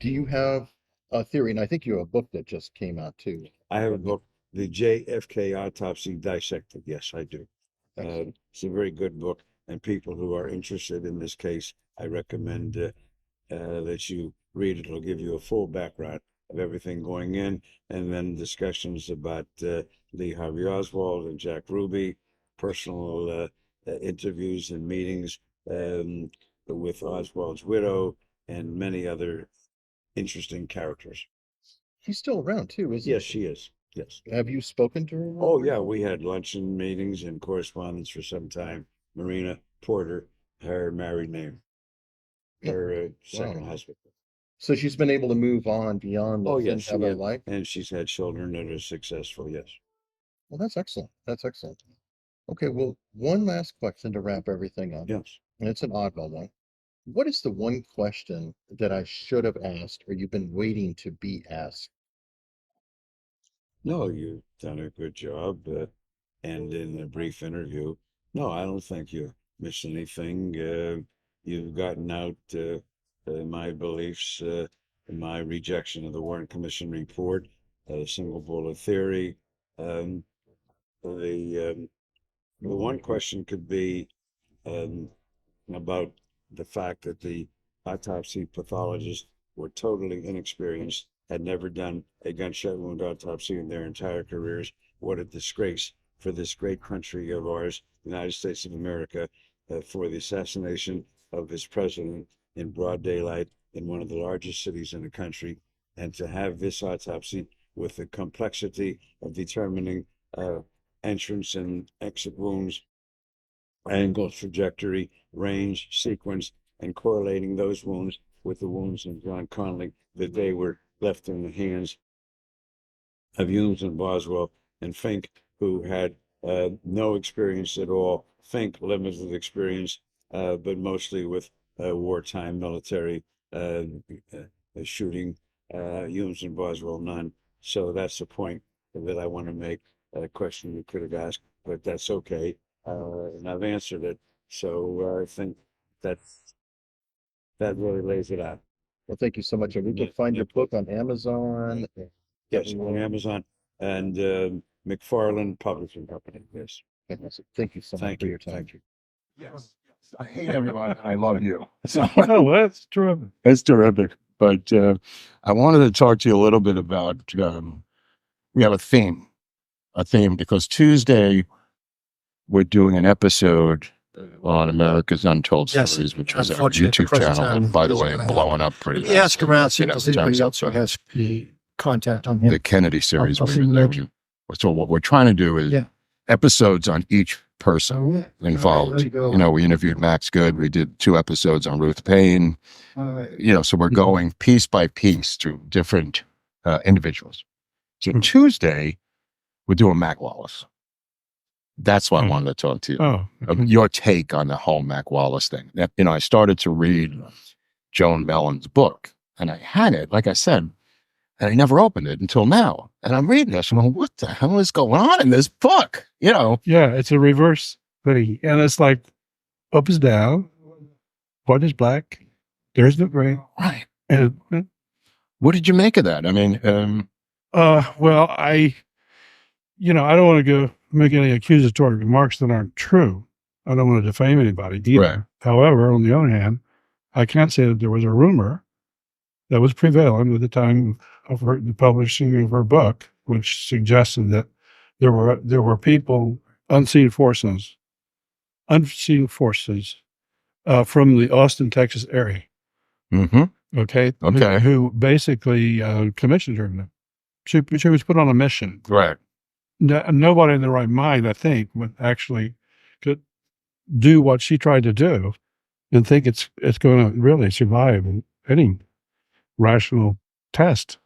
Do you have a theory? And I think you have a book that just came out too. I have a Correct me. book, the JFK Autopsy Dissected. Yes, I do. Excellent. It's a very good book, and people who are interested in this case, I recommend that you read it. It'll give you a full background of everything going in, and then discussions about Lee Harvey Oswald and Jack Ruby, personal interviews and meetings with Oswald's widow, and many other interesting characters. She's still around too, isn't Yes, she? she is. Yes. Have you spoken to her? Oh, yeah, we had luncheon meetings and correspondence for some time. Marina Porter, her married name, Yeah. her Wow. second husband. So she's been able to move on beyond Oh, the yes, things of her life. and she's had children that are successful. Yes. Well, that's excellent. That's excellent. Okay, well, one last question to wrap everything up, Yes. and it's an oddball one. What is the one question that I should have asked or you've been waiting to be asked? No, you've done a good job. And in a brief interview, no, I don't think you missed anything. You've gotten out my beliefs, my rejection of the Warren Commission report, the single bullet theory. Um, the one question could be about the fact that the autopsy pathologists were totally inexperienced, had never done a gunshot wound autopsy in their entire careers. What a disgrace for this great country of ours, the United States of America, for the assassination of its president in broad daylight in one of the largest cities in the country, and to have this autopsy with the complexity of determining entrance and exit wounds, angle, trajectory, range, sequence, and correlating those wounds with the wounds in John Connolly, that they were left in the hands of Humes and Boswell and Fink, who had no experience at all. Fink, limited experience, but mostly with wartime military shooting. Humes and Boswell, none. So that's the point that I want to make. A question you could have asked, but that's okay. And I've answered it. So I think that really lays it out. Well, thank you so much. And we can find your book on Amazon. Yes, on Amazon and McFarland Publishing Company. Yes. Fantastic. Thank you so much for your time. Thank you. Yes. I hate everyone. And I love you. So Oh, that's terrific. it's terrific. But I wanted to talk to you a little bit about, we have a theme because Tuesday we're doing an episode on America's Untold Yes, Stories, which is our unfortunately, YouTube the present channel, time by the is way, gonna blowing up pretty Let me ask around, see You know, if anybody terms else of, has the contact on him. the Kennedy series. I'll see you later. So what we're trying to do is Yeah. episodes on each person involved. You know, we interviewed Max Good. We did 2 episodes on Ruth Payne. So we're going piece by piece through different individuals. So Tuesday, we're doing Mac Wallace. That's why I wanted to talk to you. Oh, Your take on the whole Mac Wallace thing. I started to read Joan Mellon's book, and I had it, like I said, and I never opened it until now. And I'm reading this, and I'm like, what the hell is going on in this book? yeah, it's a reverse thing. And it's like up is down, white is black, there's the gray. Right. And What did you make of that? I mean, well, I don't want to go make any accusatory remarks that aren't true. I don't want to defame anybody either. Right. However, on the other hand, I can't say that there was a rumor that was prevalent at the time of the publishing of her book, which suggested that there were people, unseen forces, from the Austin, Texas area. Okay. Who basically commissioned her. She was put on a mission. right. Nobody in their right mind, I think, would actually could do what she tried to do and think it's going to really survive in any rational test.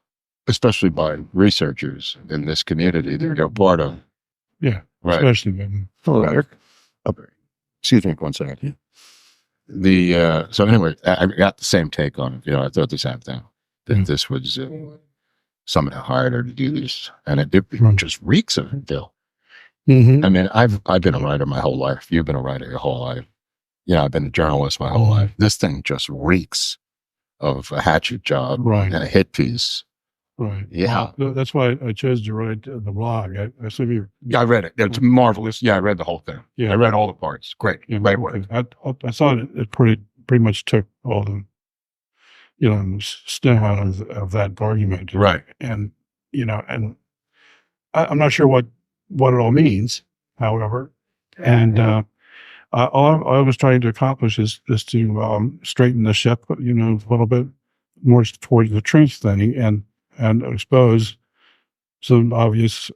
Especially by researchers in this community that you're part of. Yeah, Right. especially when. Hello, Eric. Excuse me 1 second. So anyway, I got the same take on it. I thought the same thing. That this was someone who hired her to do this, and it just reeks of it, Bill. Mm-hmm. I mean, I've been a writer my whole life. You've been a writer your whole life. I've been a journalist my whole life. This thing just reeks of a hatchet job Right. and a hit piece. Right. Yeah. Well, that's why I chose to write the blog. I assume you. Yeah, I read it. It's marvelous. Yeah, I read the whole thing. Yeah. I read all the parts. Great. Great work. I thought it pretty much took all the, stem out of that argument. Right. And, and I'm not sure what it all means, however. And all I was trying to accomplish is to straighten the ship, a little bit more towards the truth thing and expose some obvious,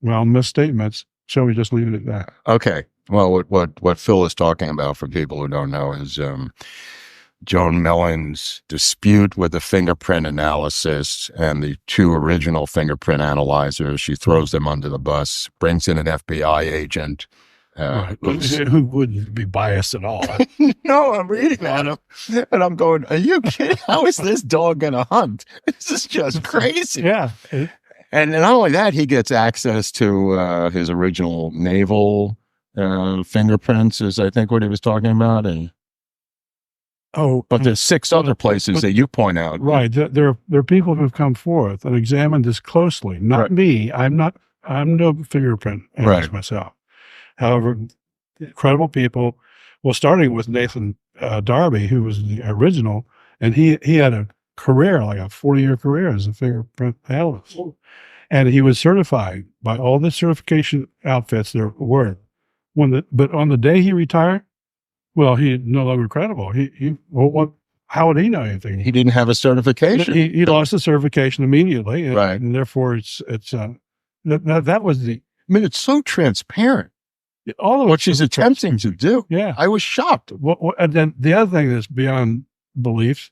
misstatements. Shall we just leave it at that? Okay. Well, what Phil is talking about, for people who don't know, is Joan Millen's dispute with the fingerprint analysis and the two original fingerprint analyzers. She throws them under the bus, brings in an FBI agent. Right. Who wouldn't be biased at all? No, I'm reading at him and I'm going, are you kidding? How is this dog going to hunt? This is just crazy. Yeah. And not only that, he gets access to his original naval fingerprints, is I think what he was talking about. And but there's 6 other places that you point out. Right. There are people who've come forth and examined this closely. Not me. I'm no fingerprint analyst myself. However, credible people, well, starting with Nathan Darby, who was the original, and he had a career, like a 40-year career as a fingerprint analyst. And he was certified by all the certification outfits there were. But on the day he retired, well, he no longer credible. How would he know anything? He didn't have a certification. He lost the certification immediately, and, Right. and therefore that was the. I mean, it's so transparent. All of What she's attempting to do. Yeah. I was shocked. And then the other thing that's beyond belief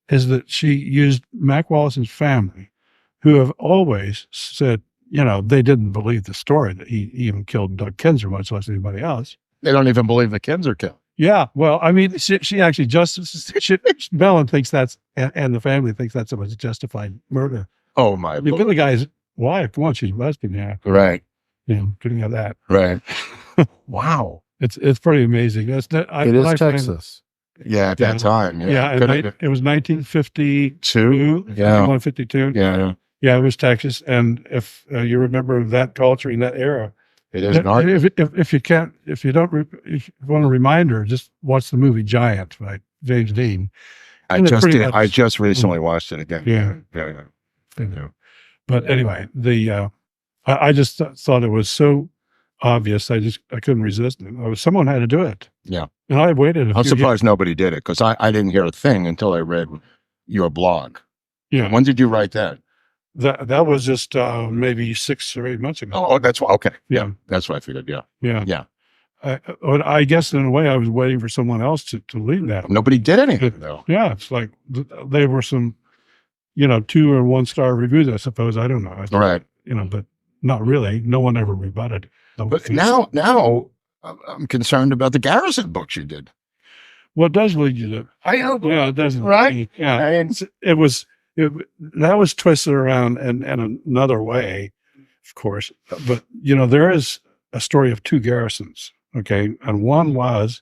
is that she used Mac Wallace's family, who have always said, they didn't believe the story that he even killed Doug Kinzer, much less anybody else. They don't even believe the Kinzer kill. Yeah. Well, I mean, she actually Mellon thinks and the family thinks that's a justified murder. Oh, my I mean, Lord. the guy's wife, she's Muslim, yeah. Right. Couldn't have that. Right. Wow. It's pretty amazing. It is Texas. Yeah, at that time. Yeah, it was 1952. Two. Yeah. 1952. Yeah. Yeah, it was Texas. And if you remember that culture in that era, It is not. if you want a reminder, just watch the movie Giant by James Dean. I just recently watched it again. Yeah. But anyway, I just thought it was so obvious. I couldn't resist it. Someone had to do it. Yeah. And I waited. I'm surprised nobody did it because I didn't hear a thing until I read your blog. Yeah. When did you write that? That was just maybe 6 or 8 months ago. Oh, that's why. Okay. Yeah. That's what I figured. Yeah. Yeah. Yeah. I guess in a way I was waiting for someone else to lead that. Nobody did anything though. Yeah. It's like they were some, 2 or 1-star reviews, I suppose. I don't know. Right. But not really. No one ever rebutted. But now I'm concerned about the Garrison books you did. Well, it does lead you to. I hope. Yeah, it doesn't. Right? Yeah. That was twisted around in another way, of course. But, there is a story of 2 Garrisons. Okay. And one was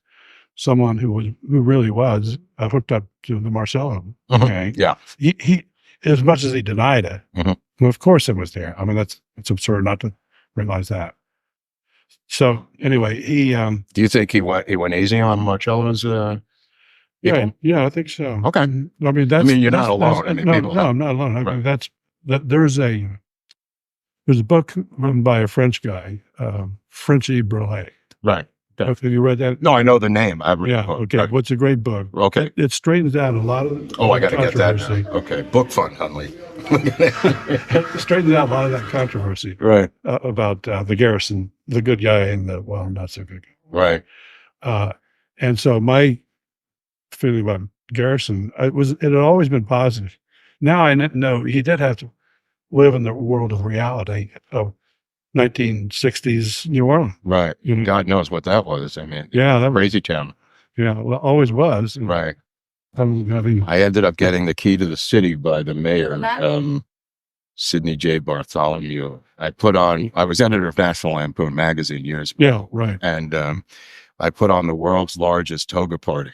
someone who really was hooked up to the Marcello. Okay. Yeah. He as much as he denied it, well, of course it was there. I mean, it's absurd not to realize that. So anyway, he, do you think he went easy on Marcello's, yeah, I think so. Okay. I mean, you're not alone. I'm not alone. I mean, there's a book written by a French guy, Frenchy Brelet. Right. Have you read that? No, I know the name. I've read Yeah. the book. Okay. Right. What's a great book. Okay. It straightens out a lot of. I got to get that controversy. now. Okay. Book fun, Hunley. It straightens out a lot of that controversy Right. about the Garrison, the good guy and the not so good guy. Right. And so my feeling about Garrison, it had always been positive. Now I know he did have to live in the world of reality of 1960s New Orleans. Right. God knows what that was. I mean, Yeah, that was, crazy town. well, always was. And Right. having I ended up getting the key to the city by the mayor, Sidney J. Bartholomew. I was editor of National Lampoon magazine years ago. Yeah, right. And I put on the world's largest toga party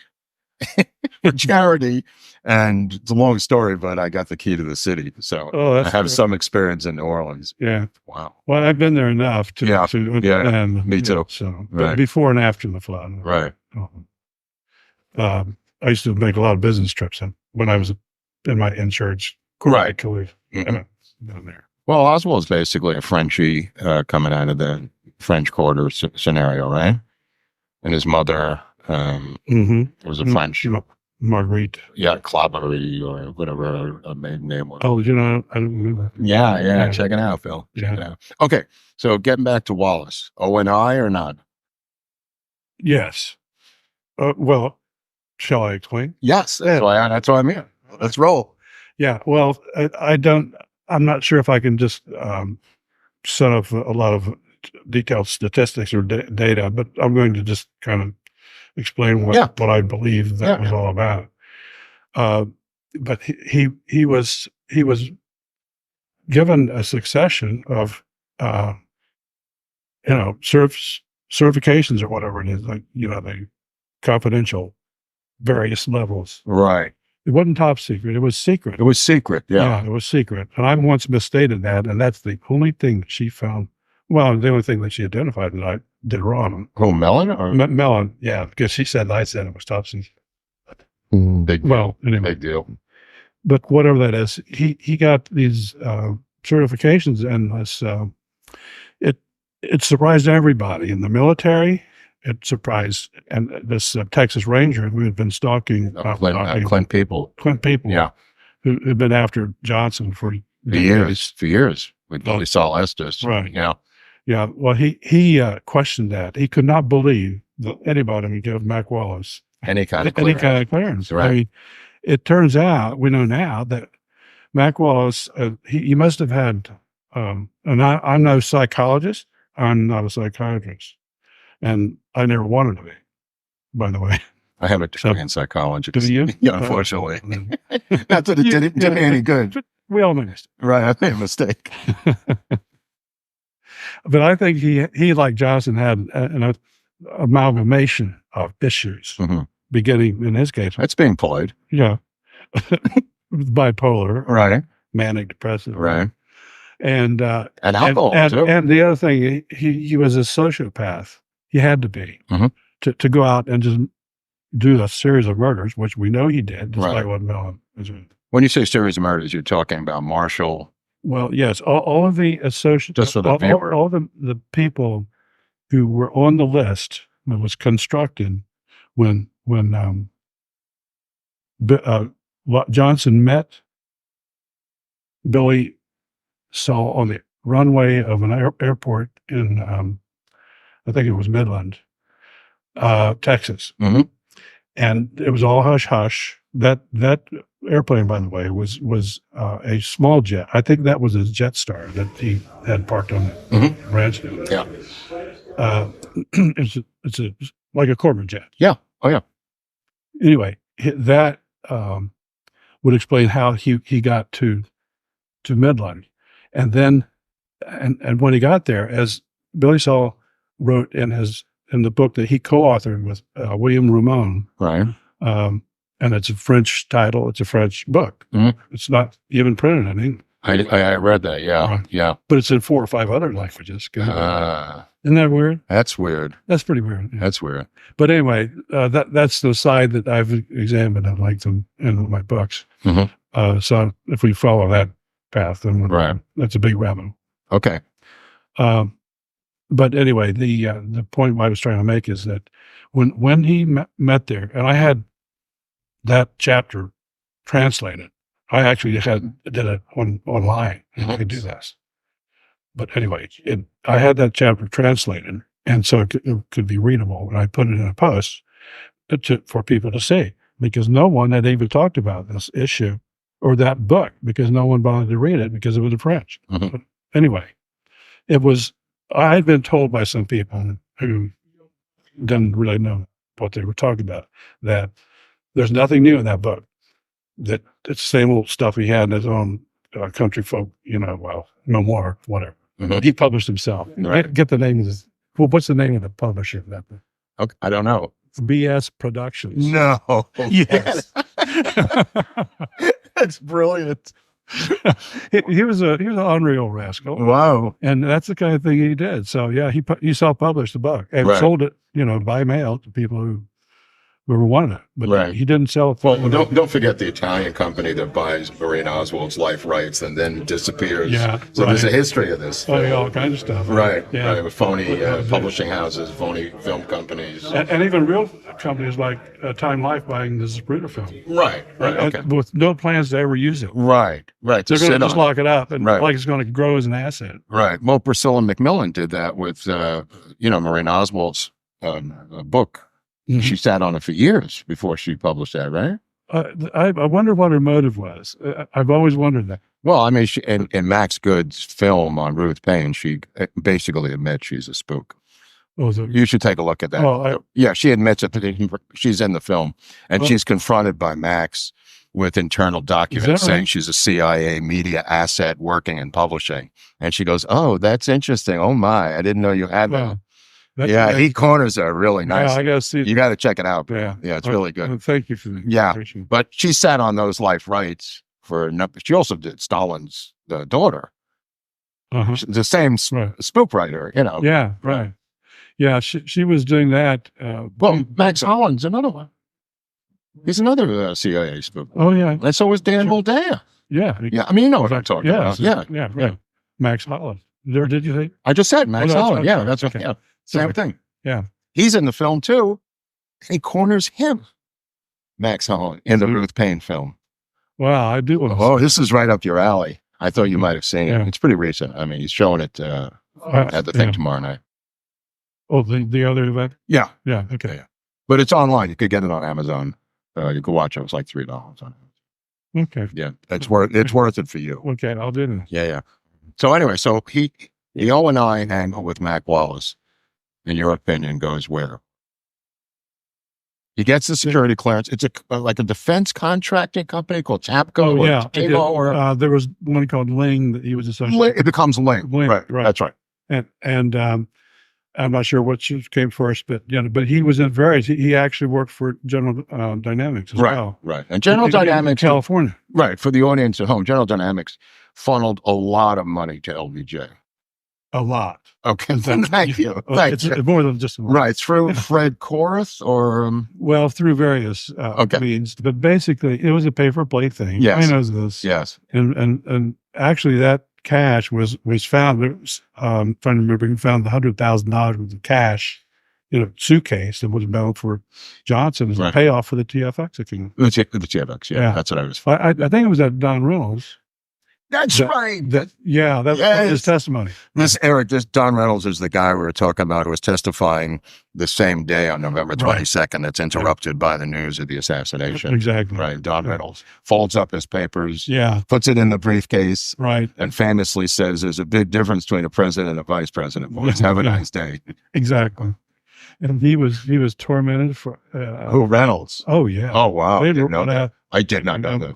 for charity. And it's a long story, but I got the key to the city. So I have some experience in New Orleans. Yeah. Wow. Well, I've been there enough to understand. Me too. So, Right. but before and after the flood. Right. I used to make a lot of business trips when I was in my insurance. Right. Down there. Well, Oswald's basically a Frenchie coming out of the French Quarter scenario, right? And his mother was a French. Marguerite. Yeah, Claverie or whatever her maiden name was. Oh, I don't remember. Yeah. Check it out, Phil. Check it out. Okay, so getting back to Wallace. O&I or not? Yes. Well, Shall I explain? Yes, that's what I mean. Let's roll. Yeah. Well, I'm not sure if I can just set up a lot of detailed statistics or data, but I'm going to just kind of explain what I believe that was all about. But he was given a succession of certifications or whatever it is, like the confidential various levels. Right. It wasn't top secret. It was secret. It was secret. Yeah. It was secret. And I once misstated that, and that's the only thing that she found. Well, the only thing that she identified that I did wrong. Oh, Mellon? Or? Mellon, yeah, because she said I said it was top secret. Big deal. Well, anyway. Big deal. But whatever that is, he got these certifications, and it surprised everybody in the military. It surprised, and this Texas Ranger who had been stalking Clint People. Yeah. Who had been after Johnson for years with Billy Saul Estes. Right. Yeah. Yeah. Well, he questioned that. He could not believe that anybody would give Mac Wallace any kind of clearance. Right. I mean, it turns out, we know now that Mac Wallace, he must have had, and I'm no psychologist, I'm not a psychiatrist, and I never wanted to be, by the way. I have a degree in psychology. Do you? Yeah, unfortunately. Not that it did me any good. We all made mistakes. Right, I made a mistake. But I think he like Johnson, had an amalgamation of issues, beginning in his case. That's being polite. Yeah. Bipolar. Right. Manic depressive. Right. And alcohol, too. And the other thing, he was a sociopath. He had to be. To go out and just do a series of murders, which we know he did, despite what Mellon was doing. When you say series of murders, you're talking about Marshall. Well, yes, all of the associates, just for the all the people who were on the list that was constructed when Johnson met Billy Saul on the runway of an airport in, I think it was Midland, Texas. And it was all hush hush. That airplane, by the way, was a small jet. I think that was his Jetstar that he had parked on the ranch. Yeah. It's like a Corporate jet. Yeah. Oh yeah. Anyway, that would explain how he got to Midland, and then and when he got there, as Billy Saul wrote in the book that he co-authored with William Ramon, right? And it's a French title. It's a French book. It's not even printed in English. I read that. Yeah, right. Yeah. But it's in 4 or 5 other languages. Isn't that weird? That's weird. That's pretty weird. Yeah. That's weird. But anyway, that's the side that I've examined. I like them in my books. So if we follow that path, then that's a big rabbit hole. Okay. But anyway, the point I was trying to make is that when he met there, and I had that chapter translated. I actually did it online. I could do this. But anyway, I had that chapter translated, and so it could be readable. And I put it in a post for people to see, because no one had even talked about this issue or that book, because no one bothered to read it because it was in French. But anyway, I had been told by some people who didn't really know what they were talking about, that there's nothing new in that book, that it's the same old stuff he had in his own country folk, memoir, whatever. He published himself. Right. Get the name of this. Well, what's the name of the publisher of that book? Okay, I don't know. BS Productions. No. Yes. That's brilliant. He was an unreal rascal. Wow. And that's the kind of thing he did. So yeah, he self-published the book and sold it, by mail to people who wanted it. But he didn't sell it. Well, don't forget the Italian company that buys Maureen Oswald's life rights and then disappears. Yeah. So there's a history of this. All kinds of stuff. Right. Yeah. Right. With phony publishing houses, phony film companies. And even real companies like Time Life buying the Zapruder film. Right. Okay. With no plans to ever use it. Right. They're going to just lock it up and like it's going to grow as an asset. Right. Well, Priscilla McMillan did that with, Maureen Oswald's book. Mhm. She sat on it for years before she published that, right? I wonder what her motive was. I've always wondered that. Well, I mean, in Max Good's film on Ruth Paine, she basically admits she's a spook. Oh, You should take a look at that. Oh, Yeah, she admits it. She's in the film, and Oh. she's confronted by Max with internal documents that saying right? she's a CIA media asset working in publishing. And she goes, "Oh, that's interesting. Oh my, I didn't know you had that." Well, Yeah, he corners are really nice. I gotta see. You got to check it out. Yeah, Yeah, it's really good. Well, thank you for the Yeah. information. But she sat on those life rights for. She also did Stalin's daughter, Uh-huh. the same Right. spook writer. You know. Yeah, right. Yeah, she was doing that. Well, Max Holland's another one. He's another CIA spook. Oh yeah, And so was Dan Boldea. yeah, Yeah, I mean, you know what I'm talking yeah, about. Yeah, yeah, right. Max Holland. Did you think? I just said Max Oh, no, Holland. that's Yeah, right. that's Okay. yeah, same Sorry. thing. Yeah. He's in the film too. He corners him, Max Holland, in the Mhm. Ruth Paine film. Wow, I do want to. Oh, this is right up your alley. I thought you might have seen Yeah. it. It's pretty recent. I mean, he's showing it at the thing tomorrow night. Oh, the other event. Yeah, Yeah. Okay. but it's online. You could get it on Amazon. You could watch it. It's like $3 on it. Okay. Yeah, it's worth it for you. Okay. I'll do that. Yeah, yeah. So anyway, so the O&I angle with Mac Wallace, in your opinion, goes where? He gets the security clearance. It's like a defense contracting company called TAPCO. Oh or yeah. TAMO or There was one called Ling that he was associated. it becomes Ling. Ling, Right, right. that's right. And I'm not sure what came first, but but he was in various. He actually worked for General Dynamics as Right, well. right. And General In Dynamics, California. right, for the audience at home, General Dynamics funneled a lot of money to LBJ. A lot. Okay, thank you. Oh, Thank it's you. more than just a lot. Right, through Fred Korath or Well, through various Okay. means, but basically it was a pay for play thing. Yes. I know this. yes, And actually that cash was found. It was, trying to remember, he found $100,000 worth of cash in a suitcase that was bound for Johnson as a Right. payoff for the TFX account. the TFX. Yeah, Yeah. that's what I was. I think it was at Don Reynolds. That's That- right. That's Yes. his testimony. This Don Reynolds is the guy we were talking about who was testifying the same day on November Right. 22nd. That's interrupted by the news of the assassination. Exactly. Right. Don Yeah. Reynolds folds up his papers, Yeah. puts it in the briefcase, Right. and famously says there's a big difference between a president and a vice president. Boys, have a Yeah. nice day. Exactly. And he was tormented for. Who, Reynolds? Oh yeah. Oh, wow. I They didn't were know that. on I did not know that.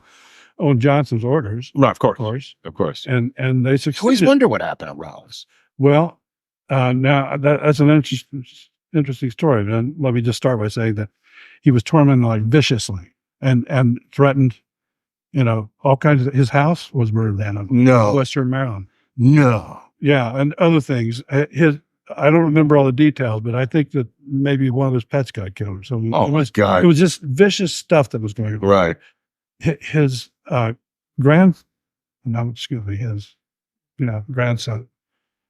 Johnson's orders, No, of of course, Of course. and they I always succeeded. wonder what happened to Reynolds. Well, now that's an interesting story. And let me just start by saying that he was tormented like viciously and threatened. All kinds of. His house was burned down in No. Western Maryland. No. Yeah, and other things. I don't remember all the details, but I think that maybe one of his pets got killed or something. Oh, my God. It was just vicious stuff that was going on. Right. His grandson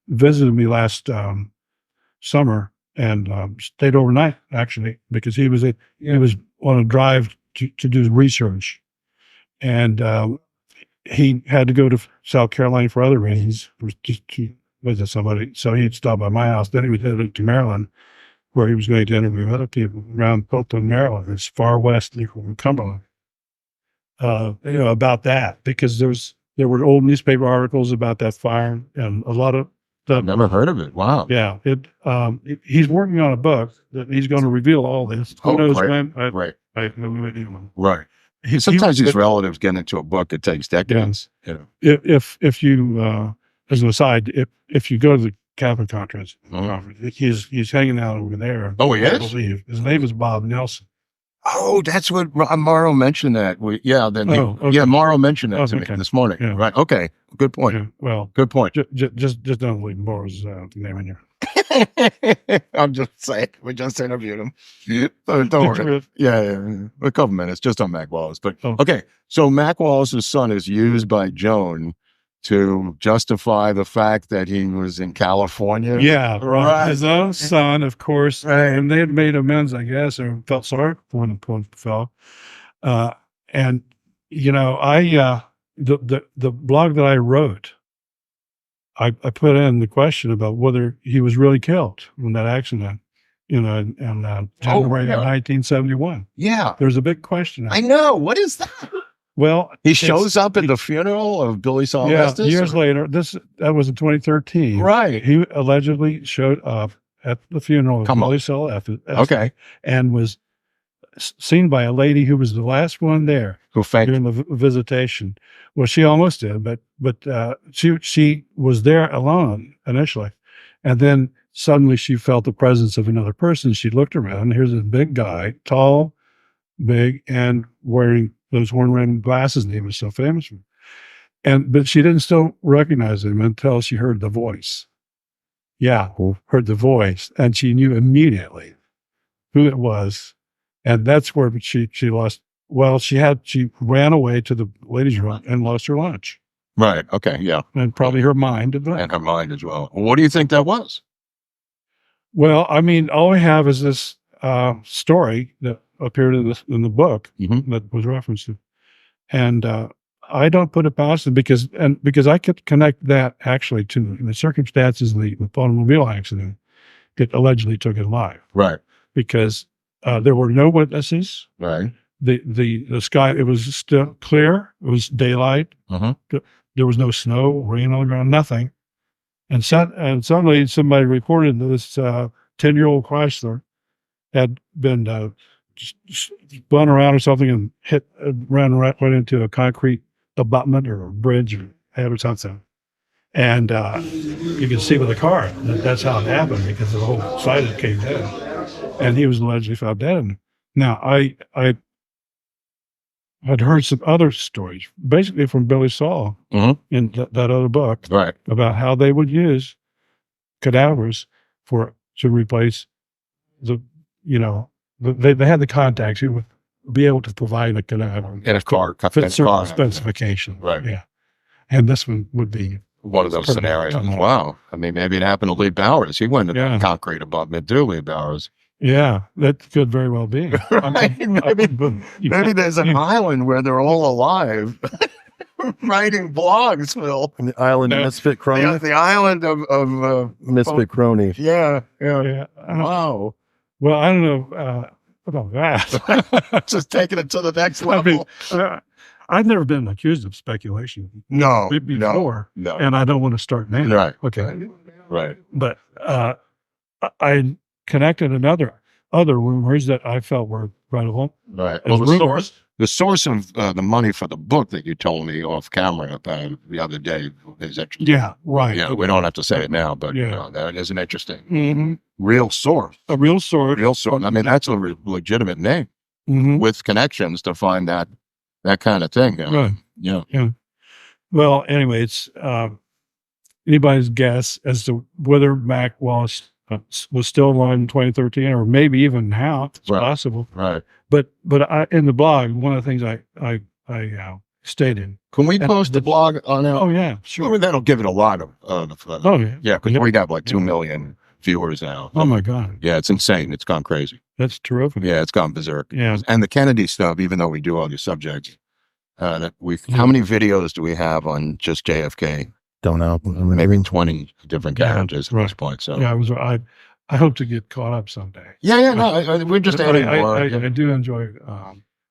visited me last summer and stayed overnight actually because he was on a drive to do research, and he had to go to South Carolina for other reasons, just to visit somebody. So he'd stop by my house. Then he was headed to Maryland, where he was going to interview other people around Fulton, Maryland. It's far west from Cumberland. About that, because there were old newspaper articles about that fire and a lot of I've never heard of it. Wow. yeah. He's working on a book that he's going to reveal all this. Who Oh, knows great. when? Right. I have no idea. Right. He- Sometimes he- these relatives get into a book, it takes decades. if you as an aside, if you go to the Catholic conference, he's hanging out over there. Oh, he I is? believe. His name is Bob Nelson. Oh, that's what Morrow mentioned that. Okay. Morrow mentioned that Oh, to me okay. this morning. Yeah. Right. Okay. Good point. Yeah, well, Good point. just don't leave Morrow's name in here. I'm just saying. We just interviewed him. Don't worry. Yeah. A couple minutes just on Mac Wallace. But Oh. okay. So Mac Wallace's son is used by Joan to justify the fact that he was in California. Yeah, Right. His own son, of course, and they had made amends, I guess, or felt sorry for the poor fellow. And the blog that I wrote, I put in the question about whether he was really killed in that accident, in January yeah. of 1971. Yeah. There's a big question. I know. What is that? Well, He shows up at the funeral of Billy Saul yeah, Estes? years later. That was in 2013. Right. He allegedly showed up at the funeral of Come on. Billy Saul Estes. Okay. And was seen by a lady who was the last one there Who faked? during the visitation. Well, she almost did, but she was there alone initially, and then suddenly she felt the presence of another person. She looked around. And here's a big guy, tall, big, and wearing those horn-rimmed glasses that he was so famous for. But she didn't still recognize him until she heard the voice. Yeah, heard the voice, and she knew immediately who it was. And that's where she lost. Well, she ran away to the ladies' room and lost her lunch. Right. Okay. Yeah. And probably her mind as well. And her mind as well. What do you think that was? Well, I mean, all we have is this story that appeared in the book that was referenced to. And I don't put it past them because I could connect that actually to the circumstances of the automobile accident that allegedly took his life. Right. Because there were no witnesses. Right. The sky, it was still clear. It was daylight. There was no snow, rain on the ground, nothing. And suddenly somebody reported that this 10-year-old Chrysler had been spun around or something and ran right into a concrete abutment or a bridge or head or something. And you can see with the car that's how it happened because the whole side had caved in. And he was allegedly found dead. Now, I had heard some other stories, basically from Billy Saul in that other book, right, about how they would use cadavers to replace they had the contacts who would be able to provide a cadaver in a car, fit certain specifications. Right. Yeah. And this one would be one of those scenarios. Wow. I mean, maybe it happened to Lee Bowers. He went to the concrete abutment too, Lee Bowers. Yeah, that could very well be. Right? Maybe there's an island where they're all alive writing blogs, Phil. The island of Misfit Crony? The island of Misfit Crony. Yeah. Wow. Well, I don't know about that. Just taking it to the next level. I've never been accused of speculation. No. Before. No. And I don't want to start now. Right. Okay. Right. But I connected other rumors that I felt were credible. Right. Well, the source of the money for the book that you told me off camera the other day is interesting. Yeah, right. Yeah, we don't have to say it now, but that is an interesting Mm-hmm. real source. A real source. Real source. I mean, that's a legitimate name with connections to find that kind of thing. Right. Yeah. Well, anyway, it's anybody's guess as to whether Mac Wallace was still alive in 2013, or maybe even now. It's possible. Right. But in the blog, one of the things I stated. Can we post the blog on our? Oh yeah, sure. I mean, that'll give it a lot of. Oh yeah. Yeah, because we got like 2 million viewers now. Oh my God. Yeah, it's insane. It's gone crazy. That's terrific. Yeah, it's gone berserk. Yeah. And the Kennedy stuff, even though we do all these subjects, how many videos do we have on just JFK? Don't know. Maybe 20 different characters at this point. So yeah, I hope to get caught up someday. Yeah. No, we're just adding more. I do enjoy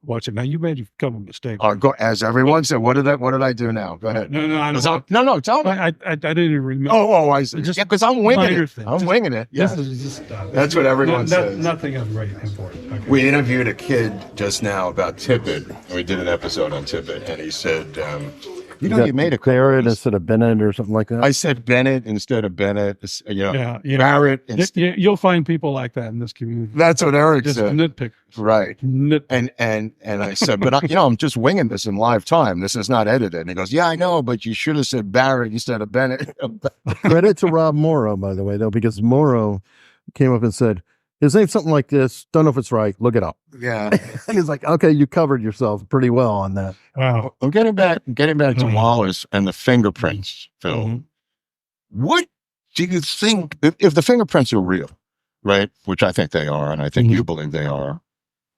watching. Now you made a couple of mistakes. As everyone said, what did I do now? Go ahead. No, tell me. I didn't even remember. I see. Just because I'm winging it. things. I'm winging it. Yeah. This is just That's what everyone says. Nothing of great important. Okay. We interviewed a kid just now about Tippett. We did an episode on Tippett, and he said, you made a Barrett instead of Bennett or something like that. I said Bennett instead of Bennett. Barrett. You'll find people like that in this community. That's what Eric just said. Nitpickers. Right. And I said, but I'm just winging this in live time. This is not edited. And he goes, yeah, I know, but you should have said Barrett instead of Bennett. Credit to Rob Morrow, by the way, though, because Morrow came up and said, his name's something like this. Don't know if it's right. Look it up. Yeah. He's like, okay, you covered yourself pretty well on that. Wow. I'm getting back to Wallace and the fingerprints, Phil. What do you think, if the fingerprints are real, right? Which I think they are, and I think you believe they are.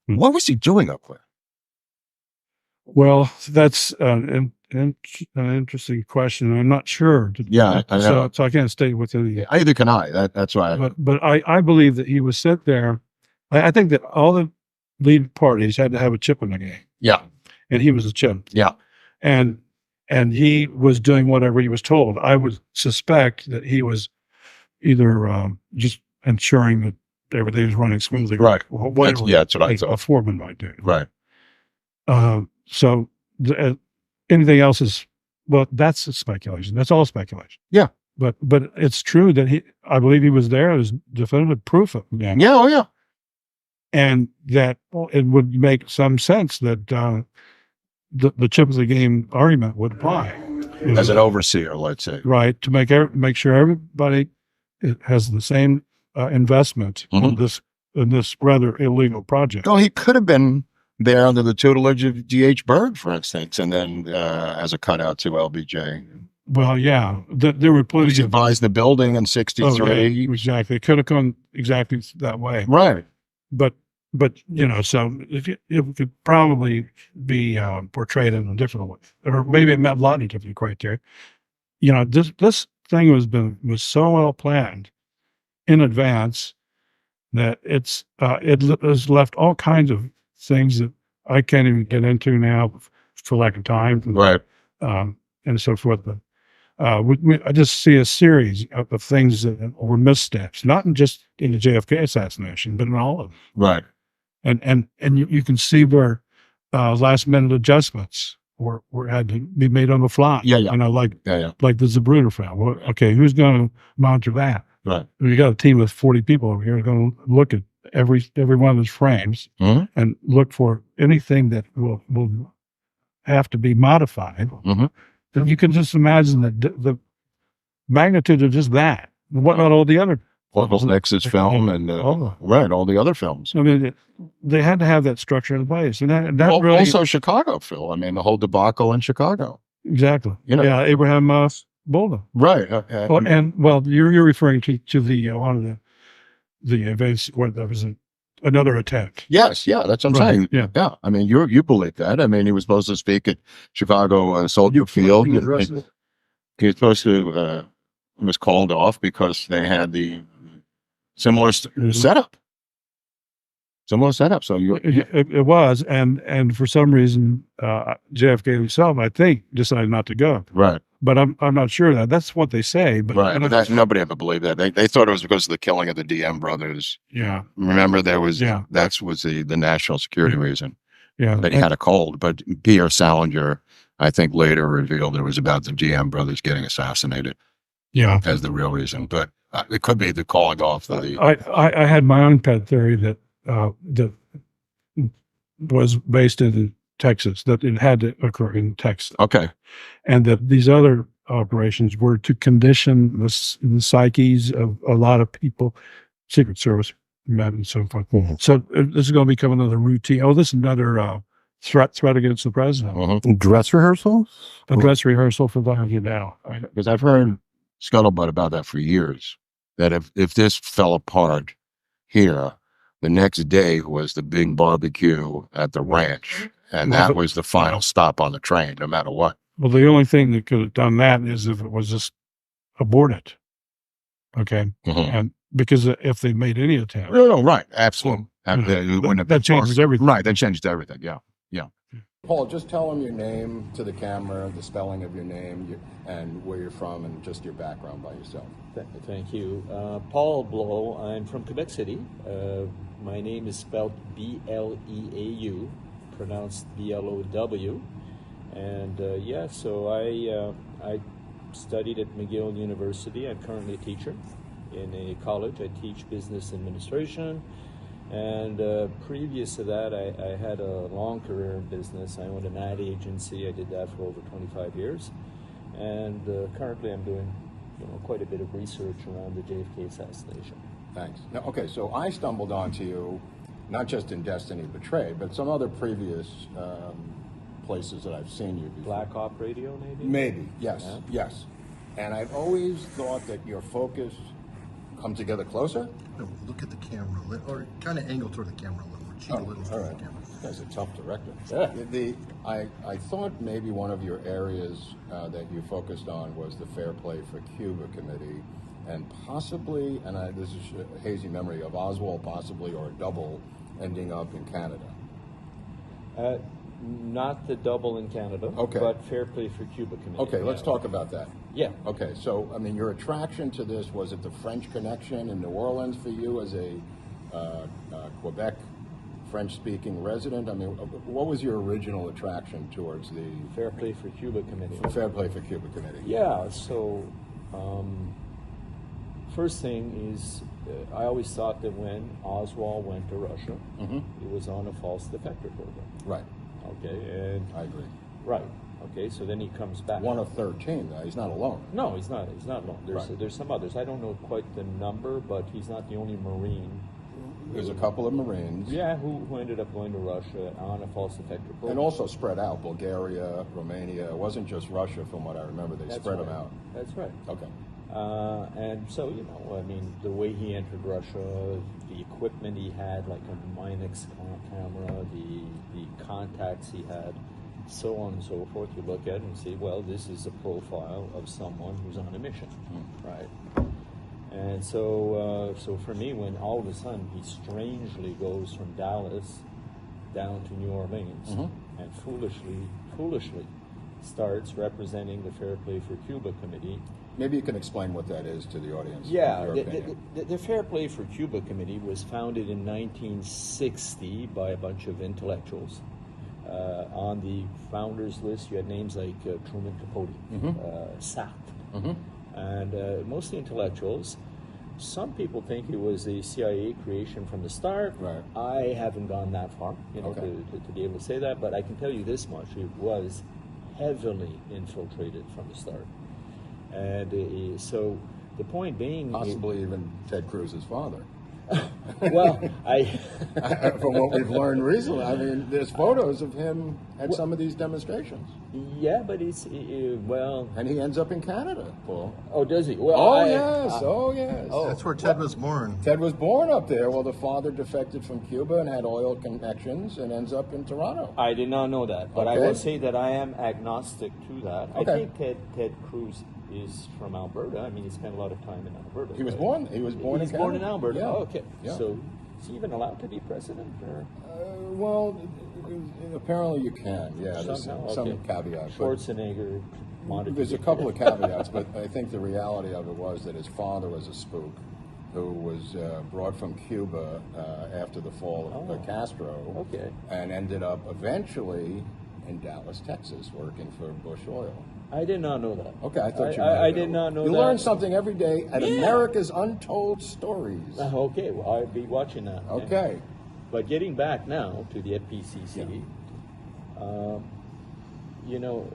What was he doing up there? Well, that's an an interesting question. I'm not sure. Yeah, I know. So I can't state with you. Either can I. That's why. But I believe that he was sent there. I think that all the lead parties had to have a chip in the game, Yeah, and he was a chip. yeah, And he was doing whatever he was told. I would suspect that he was either just ensuring that everything was running smoothly. right. Whatever That's what I a thought. foreman might do. Right. So anything else is, well, that's speculation. That's all speculation. Yeah. But it's true that I believe he was there. There's definitive proof of that. Yeah, oh yeah. And that it would make some sense that the chip of the game argument would apply. As an overseer, let's say. Right. To make sure everybody has the same investment in this rather illegal project. Well, he could have been there under the tutelage of D.H. Berg, for instance, and then as a cutout to LBJ. Well, yeah, there were plenty He of advised the building in '63. Oh, yeah, exactly. It could have gone exactly that way. Right. But so it could probably be portrayed in a different way, or maybe it met a lot of different criteria. This thing was so well planned in advance that it has left all kinds of things that I can't even get into now for lack of time. Right. And so forth. But I just see a series of things that were missteps, not just in the JFK assassination, but in all of them. Right. And you can see where last minute adjustments were had to be made on the fly. Yeah, yeah. Like Yeah. the Zapruder file. Well, okay, who's going to monitor that? Right. We got a team of 40 people over here going to look at every one of those frames and look for anything that will have to be modified. Then you can just imagine the magnitude of just that. What about all the other? Nexus film and right, all the other films. I mean, they had to have that structure in place, and that really also Chicago, Phil. I mean, the whole debacle in Chicago. Exactly. Abraham Bolden. Right. You're referring to the one of the events where there was another attack. Yes, yeah, that's what I'm saying. Yeah. I mean, you believe that. I mean, he was supposed to speak at Chicago Soldier Field. He was supposed to. Was called off because they had the similar setup. Similar setup. So it was, and for some reason, JFK himself, I think, decided not to go. Right. But I'm not sure that that's what they say. But right. Nobody ever believed that. They thought it was because of the killing of the DM brothers. Yeah. Remember, that was the national security reason. Yeah. That he had a cold. But Pierre Salinger, I think, later revealed it was about the DM brothers getting assassinated. Yeah. As the real reason, but it could be the calling off of the. I had my own pet theory that was based in Texas, that it had to occur in Texas. Okay. And that these other operations were to condition the psyches of a lot of people, Secret Service men and so forth. So this is going to become another routine. Oh, this is another threat against the president. Dress rehearsal? A dress rehearsal for you now. Because I've heard scuttlebutt about that for years, that if this fell apart here, the next day was the big barbecue at the ranch, and that was the final stop on the train, no matter what. Well, the only thing that could have done that is if it was just aborted. Okay. And because if they made any attempt. No, right. Absolutely. That changes everything. Right. That changed everything. Yeah. Paul, just tell them your name to the camera, the spelling of your name, and where you're from, and just your background by yourself. Thank you. Paul Bleau. I'm from Quebec City. My name is spelled Bleau, pronounced Blow. And so I studied at McGill University. I'm currently a teacher in a college. I teach business administration. And previous to that, I had a long career in business. I owned an ad agency. I did that for over 25 years. And currently I'm doing quite a bit of research around the JFK assassination. Thanks. Now, okay, so I stumbled onto you, not just in Destiny Betrayed, but some other previous places that I've seen you before. Black Op Radio, maybe? Maybe, yes. And I've always thought that your focus come together closer. No, look at the camera, or kind of angle toward the camera a little more. cheat a little. All right. That's a tough director. I thought maybe one of your areas that you focused on was the Fair Play for Cuba Committee, and possibly, this is a hazy memory of Oswald possibly, or a double ending up in Canada. Not the double in Canada, Okay. but Fair Play for Cuba Committee. Okay, let's talk about that. Yeah. Okay, so, I mean, your attraction to this, was it the French connection in New Orleans for you as a Quebec French-speaking resident? I mean, what was your original attraction towards the Fair Play for Cuba Committee. Fair Play for Cuba Committee? Yeah, so first thing is, I always thought that when Oswald went to Russia, it was on a false defector program. Right, Okay, and I agree. right. Okay, so then he comes back. One of 13, though. He's not alone. No, he's not. He's not alone. Right. There's some others. I don't know quite the number, but he's not the only Marine. There's a couple of Marines. Yeah, who ended up going to Russia on a false defector program. And also spread out, Bulgaria, Romania. It wasn't just Russia, from what I remember. They That's spread right. them out. That's right. Okay. And so, you know, I mean, the way he entered Russia, the equipment he had, like a Minex camera, the contacts he had, so on and so forth, you look at it and say, well, this is a profile of someone who's on a mission, right? And so, so for me, when all of a sudden he strangely goes from Dallas down to New Orleans and foolishly starts representing the Fair Play for Cuba Committee. Maybe you can explain what that is to the audience. Yeah, in your opinion. the Fair Play for Cuba Committee was founded in 1960 by a bunch of intellectuals. On the founders list, you had names like Truman Capote, Sartre, and mostly intellectuals. Some people think it was a CIA creation from the start. Right. I haven't gone that far, you know, Okay. to be able to say that, but I can tell you this much: it was heavily infiltrated from the start. And so the point being, Possibly even Ted Cruz's father. well, From what we've learned recently, I mean, there's photos of him at some of these demonstrations. yeah, but well. And he ends up in Canada, Paul. Oh, does he? Well, Oh, yes. That's where Ted was born. Ted was born up there. Well, the father defected from Cuba and had oil connections and ends up in Toronto. I did not know that, but I Okay. will say that I am agnostic to that. Okay. I think Ted Cruz is from Alberta. I mean, he spent a lot of time in Alberta. He was but- born He's in born in Canada. Alberta. Yeah. Oh, okay. Yeah. So is he even allowed to be president? Or? Well, apparently you can. Yeah, there's Somehow, some okay. caveats. but Schwarzenegger wanted There's to a be couple of caveats, but I think the reality of it was that his father was a spook who was brought from Cuba after the fall of Castro, Okay. and ended up eventually in Dallas, Texas, working for Bush Oil. I did not know that. Okay, I thought you. I did not know you that. You learn something every day at Yeah. America's Untold Stories. Okay, well, I'll be watching that. Okay. But getting back now to the FPCC, you know,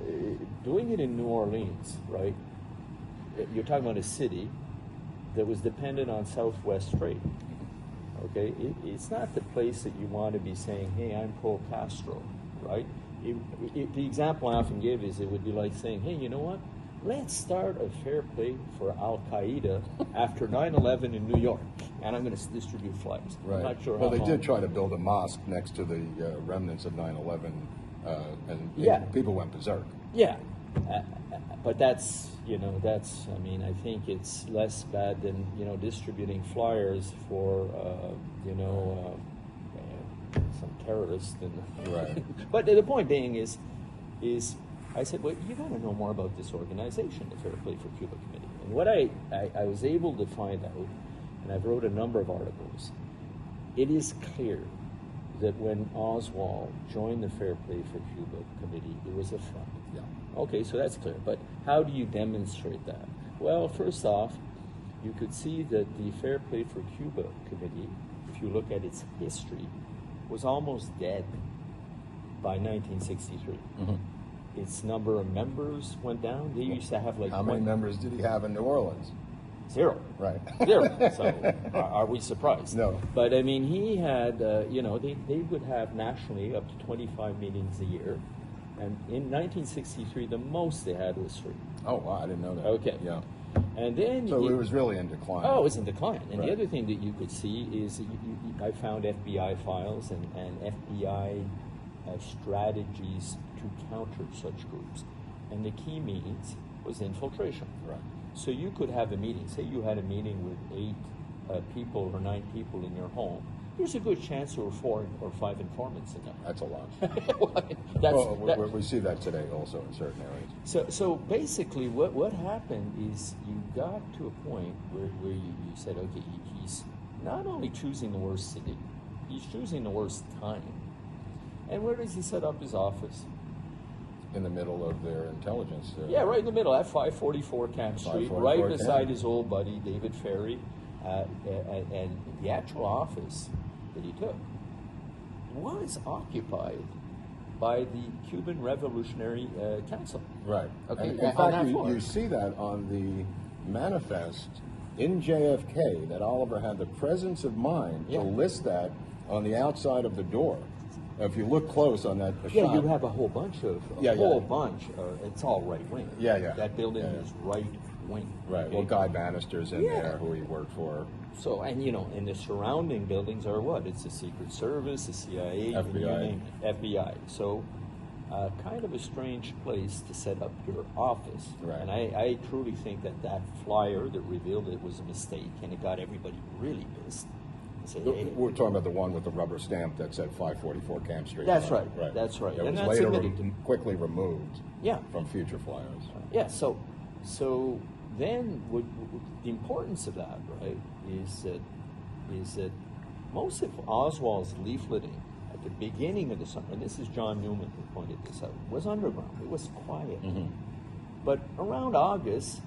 doing it in New Orleans, right? You're talking about a city that was dependent on Southwest trade. Okay, it's not the place that you want to be saying, "Hey, I'm pro Castro," right? The example I often give is it would be like saying, "Hey, you know what? Let's start a fair play for Al Qaeda after 9/11 in New York, and I'm going to distribute flags." Right. I'm not sure. Well, how they long. did try to build a mosque next to the remnants of 9/11, and Yeah. people went berserk. Yeah, but that's, you know, that's, I mean, I think it's less bad than, you know, distributing flyers for, you know, some terrorist. And Right. But the point being is I said, well, you got to know more about this organization, the Fair Play for Cuba Committee. And what I was able to find out, and I've wrote a number of articles, it is clear that when Oswald joined the Fair Play for Cuba Committee, it was a front. Yeah. Okay, so that's clear. But how do you demonstrate that? Well, first off, you could see that the Fair Play for Cuba Committee, if you look at its history, was almost dead by 1963. Its number of members went down. They used to have like How many members did he have in New Orleans? Zero. Right. Zero. So are we surprised? No. But I mean, he had, you know, they would have nationally up to 25 meetings a year. And in 1963, the most they had was 3. Oh, wow, I didn't know that. Okay. Yeah. And then So it was really in decline. Oh, it was in decline. And Right. the other thing that you could see is I found FBI files and FBI strategies to counter such groups. And the key means was infiltration. Right. So you could have a meeting. Say you had a meeting with 8 people or 9 people in your home. There's a good chance there were 4 or 5 informants in there. That's a lot. Well, we see that today also in certain areas. So basically, what happened is you got to a point where you said, okay, he's not only choosing the worst city, he's choosing the worst time. And where does he set up his office? In the middle of their intelligence. Yeah, right in the middle, at 544 Camp Street, 544 right Camp. beside his old buddy, David Ferry. And the actual office that he took was occupied by the Cuban Revolutionary Council. Right. Okay, In on fact, that floor. you see that on the manifest in JFK, that Oliver had the presence of mind Yeah. to list that on the outside of the door. If you look close on that Yeah, shot, you have a whole bunch of, it's all right wing. Yeah, yeah. That building Yeah, yeah. is right wing. right. okay? Well, Guy Bannister's in Yeah. there, who he worked for. So, and and the surrounding buildings are what? It's the Secret Service, the CIA, FBI. you name it, FBI. So, kind of a strange place to set up your office. Right. And I truly think that flyer that revealed it was a mistake, and it got everybody really pissed. And said, hey, We're talking about the one with the rubber stamp that said 544 Camp Street. That's right. That's right. It And was that's later admitted. quickly removed Yeah. from future flyers. Yeah, so then the importance of that, right, is that most of Oswald's leafleting at the beginning of the summer, and this is John Newman who pointed this out, was underground. It was quiet. Mm-hmm. But around August,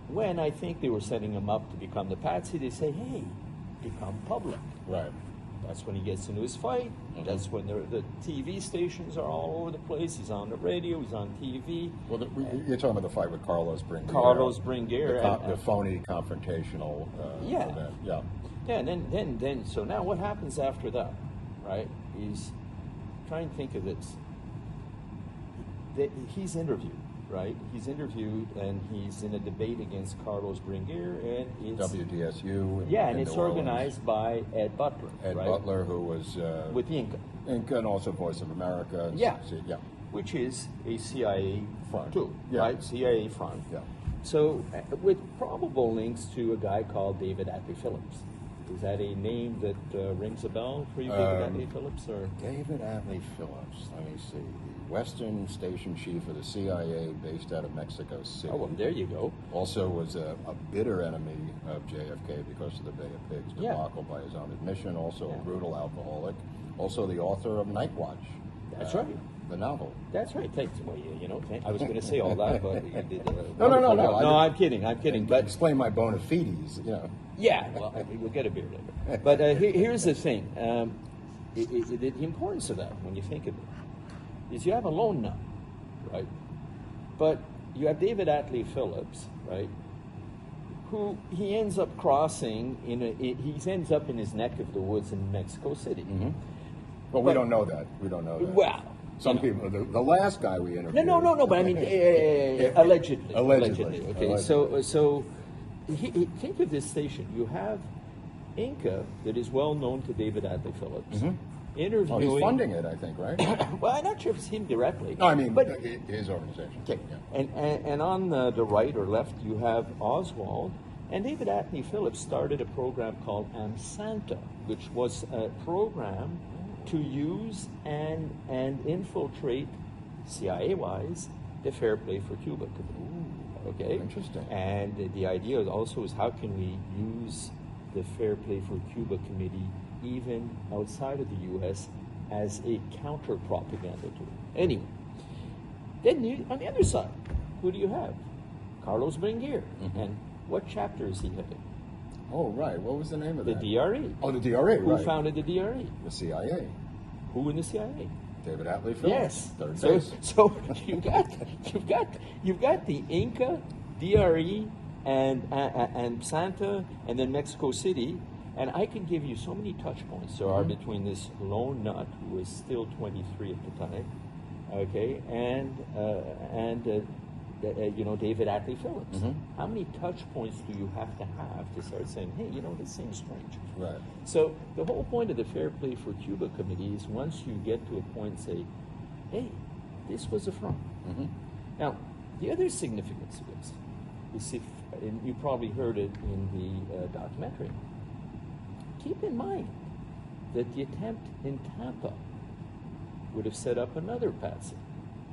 when I think they were setting him up to become the patsy, they say, hey, become public. Right. That's when he gets into his fight. Mm-hmm. That's when the TV stations are all over the place. He's on the radio. He's on TV. Well, you're talking about the fight with Carlos Bringuier. Carlos Bringuier. The phony confrontational Yeah. event. Yeah. Yeah, and then, so now what happens after that, right, is, try and think of this. He's interviewed, right? He's interviewed, and he's in a debate against Carlos Bringuier, and it's... WDSU. Yeah, and in it's New Orleans. organized by Ed Butler, Ed right? Butler, who was... With the Inca. and also Voice of America. Yeah. Yeah. Which is a CIA Front. too, Yeah. right? CIA front. Yeah. So, with probable links to a guy called David Atlee Phillips. Is that a name that rings a bell for you, David Atlee Phillips? Or David Atlee Phillips, let me see. The Western Station Chief of the CIA based out of Mexico City. oh, well, there you go. Also was a bitter enemy of JFK because of the Bay of Pigs Yeah. debacle by his own admission. Also Yeah. a brutal alcoholic. Also the author of Night Watch. That's right. The novel. That's right. Thanks. Well, I was going to say all that, but you did. No. No, I'm kidding. I'm kidding. But Explain my bona fides, you know. yeah, well, we'll get a beer later. But here's the thing: the importance of that, when you think of it, is you have a lone nut, right? But you have David Atlee Phillips, right? Who he ends up crossing he ends up in his neck of the woods in Mexico City. Mm-hmm. But we don't know that. We don't know that. Well, Some people, the last guy we interviewed. No. But I mean, allegedly. Allegedly. Okay. Allegedly. So think of this station. You have Inca that is well known to David Atlee Phillips. Mm-hmm. Interviewing. Oh, he's funding it, I think, right? Well, I'm not sure if it's him directly. No, I mean, but his organization. okay. Yeah. And on the right or left, you have Oswald. And David Atlee Phillips started a program called Santa, which was a program to use and infiltrate, CIA-wise, the Fair Play for Cuba committee. Okay? Interesting. And the idea also is how can we use the Fair Play for Cuba committee even outside of the U.S. as a counter-propaganda tool. Anyway, then on the other side, who do you have? Carlos Bringuier. Mm-hmm. And what chapter is he heading? Oh, right. What was the name of The that? DRE. Oh, the DRE, Who right. founded the DRE? The CIA. Who in the CIA? David Atlee Phillips. Yes. Third So, base. so you've got the Inca, DRE, and Santa, and then Mexico City, and I can give you so many touch points there are between this lone nut who is still 23 at the time, okay, and David Atlee Phillips. How many touch points do you have to start saying, hey, this seems strange? Right. So the whole point of the Fair Play for Cuba Committee is once you get to a point, say, hey, this was a fraud. Now, the other significance of this is and you probably heard it in the documentary, keep in mind that the attempt in Tampa would have set up another patsy,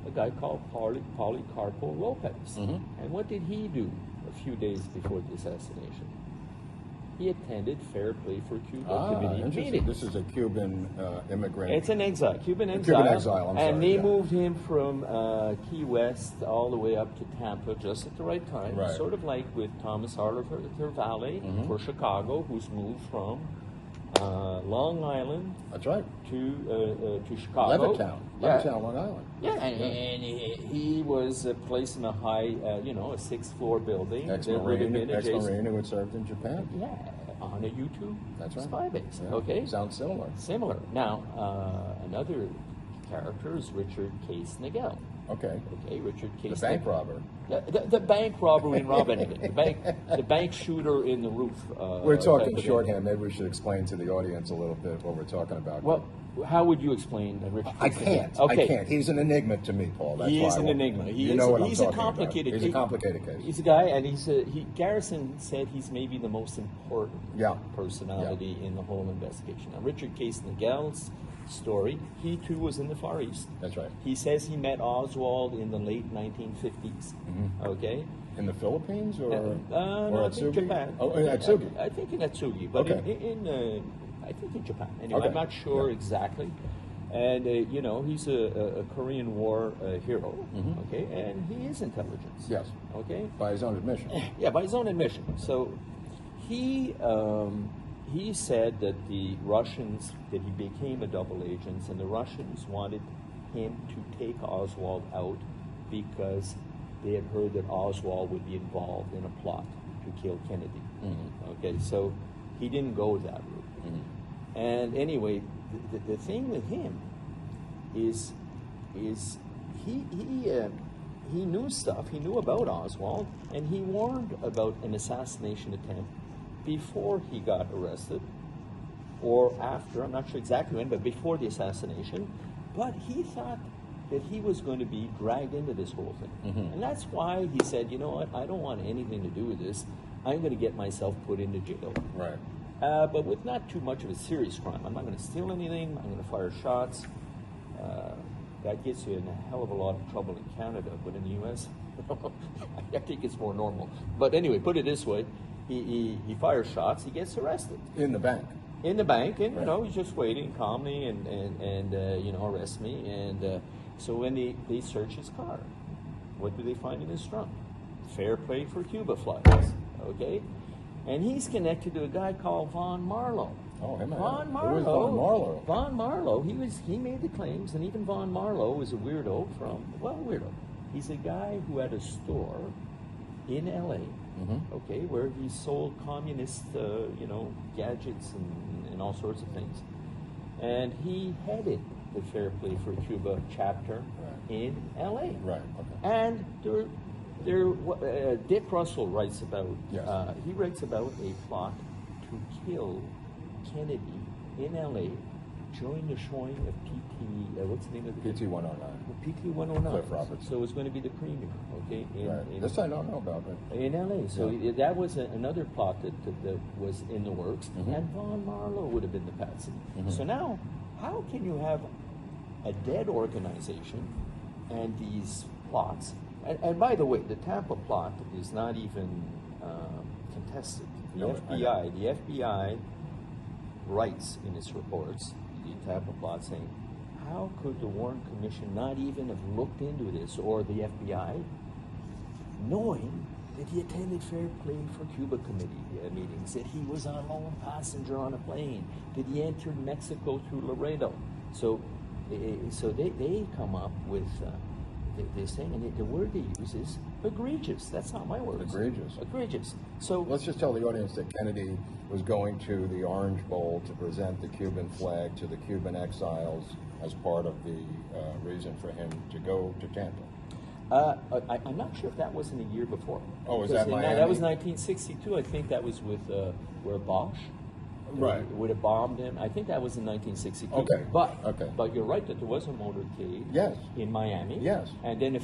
a guy called Policarpo Lopez. And what did he do a few days before the assassination? He attended Fair Play for Cuba Committee meetings. This is a Cuban immigrant. It's an exile, Cuban exile. Cuban exile, I'm sorry, and they moved him from Key West all the way up to Tampa just at the right time. Right. Sort of like with Thomas Harliver Valle for Chicago, who's moved from Long Island. That's right. To Chicago. Levittown, Long Island. Yeah, and he was placed in a high, a 6th floor building. Ex-Marine who had served in Japan. Yeah, on a U-2 That's right. spy base. Yeah. Okay. Sounds similar. Similar. Now, another character is Richard Case Nagel. Okay. Okay, Richard Case. The bank robber. The bank robber in Robinson. the bank shooter in the roof. We're talking shorthand. Maybe we should explain to the audience a little bit what we're talking about. Well, how would you explain Richard Case? I can't. Okay. I can't. He's an enigma to me, Paul. That's He why is I an want- enigma. He's a complicated case. He's a complicated case. He's a guy, and Garrison said he's maybe the most important personality in the whole investigation. Now, Richard Case Nagel's story, he too was in the Far East. That's right. He says he met Oswald in the late 1950s. Okay. In the Philippines or No, I at think Sugi? Japan. Oh, at Sugi. I think in Atsugi, but Okay. I think in Japan. Anyway, Okay. I'm not sure exactly. And he's a Korean War hero. Okay, and he is intelligence. Yes. Okay. By his own admission. Yeah, by his own admission. So he said that the Russians, that he became a double agent, and the Russians wanted him to take Oswald out because they had heard that Oswald would be involved in a plot to kill Kennedy. Okay, so he didn't go that route. And anyway, the thing with him is he knew stuff. He knew about Oswald, and he warned about an assassination attempt before he got arrested, or after. I'm not sure exactly when, but before the assassination. But he thought that he was going to be dragged into this whole thing, and that's why he said, "You know what? I don't want anything to do with this. I'm going to get myself put into jail." Right. But with not too much of a serious crime. I'm not going to steal anything. I'm going to fire shots. That gets you in a hell of a lot of trouble in Canada, but in the U.S., I think it's more normal. But anyway, put it this way: he fires shots. He gets arrested In the bank. in the bank, and he's just waiting calmly and arrest me. And so when they search his car, what do they find in his trunk? Fair Play for Cuba flags. Okay. And he's connected to a guy called Von Marlowe. Oh, him. Von Marlowe. Who is Von Marlowe? Von Marlowe. He made the claims, and even Von Marlowe was a weirdo weirdo. He's a guy who had a store in L.A. Okay, where he sold communist, gadgets and all sorts of things. And he headed the Fair Play for Cuba chapter in L.A. Right. Okay. And Dick Russell writes about. Yes. He writes about a plot to kill Kennedy in L.A. during the showing of what's the name of the PT 109. PT 109. Cliff Roberts. So it's going to be the premier. Okay. This I don't know about, but In L.A. So that was another plot that was in the works, and Von Marlowe would have been the patsy. So now, how can you have a dead organization and these plots? And by the way, the Tampa plot is not even contested. The FBI writes in its reports, the Tampa plot, saying, how could the Warren Commission not even have looked into this, or the FBI, knowing that he attended Fair Play for Cuba Committee meetings, that he was a lone passenger on a plane, that he entered Mexico through Laredo. So they come up with they're saying, and the word they use is egregious. That's not my word. Egregious. Egregious. So Let's just tell the audience that Kennedy was going to the Orange Bowl to present the Cuban flag to the Cuban exiles as part of the reason for him to go to Tampa. I'm not sure if that wasn't a year before. Oh, was Because that Miami? That was 1962. I think that was with where Bosch Right. would have bombed him. I think that was in 1962. Okay. But you're right that there was a motorcade. Yes. In Miami. Yes. And then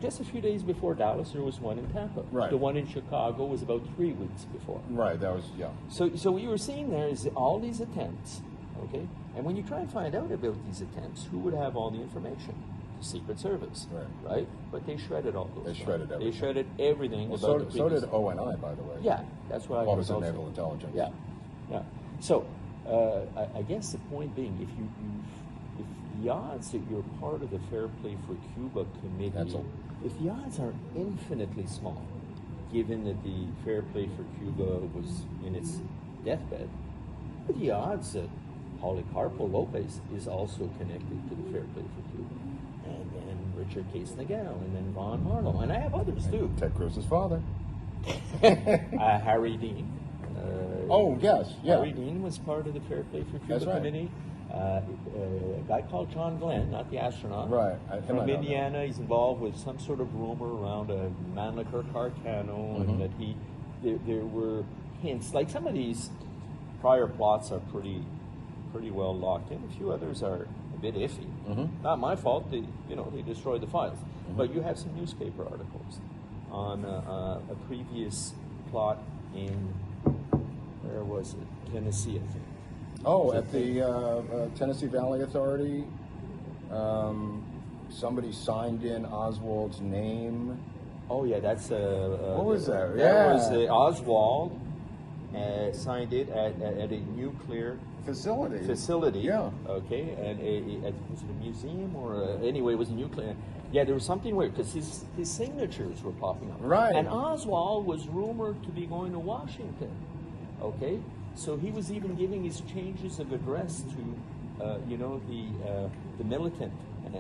just a few days before Dallas, there was one in Tampa. Right. The one in Chicago was about 3 weeks before. Right, that was, yeah. So what you were seeing there is all these attempts, okay? And when you try and find out about these attempts, who would have all the information? The Secret Service, right? But they shredded all those. They shredded everything. They shredded everything. Well, about so did ONI, by the way. Yeah, that's what I was Office of also. Naval Intelligence. Yeah, yeah. So I guess the point being, if the odds that you're part of the Fair Play for Cuba committee, if the odds are infinitely small, given that the Fair Play for Cuba was in its deathbed, what are the odds that Policarpo Lopez is also connected to the Fair Play for Cuba? And then Richard Case Nagel, and then Ron Marlowe, and I have others too. Ted Cruz's father. Harry Dean. Oh, yes, yeah. Harry Dean was part of the Fair Play for Cuba That's right. committee. A guy called John Glenn, not the astronaut. Right. From Indiana, he's involved with some sort of rumor around a Mannlicher Carcano, and that there were hints. Like some of these prior plots are pretty well locked in. A few others are a bit iffy. Not my fault. They destroyed the files. But you have some newspaper articles on a previous plot in, where was it? Tennessee, I think. Oh, at the Tennessee Valley Authority, somebody signed in Oswald's name. Oh yeah, that's what was that? That was Oswald signed it at a nuclear facility. Yeah. Okay, and was it a museum or anyway? It was a nuclear. Yeah, there was something weird because his signatures were popping up. Right. And Oswald was rumored to be going to Washington. Okay, so he was even giving his changes of address to, the militant,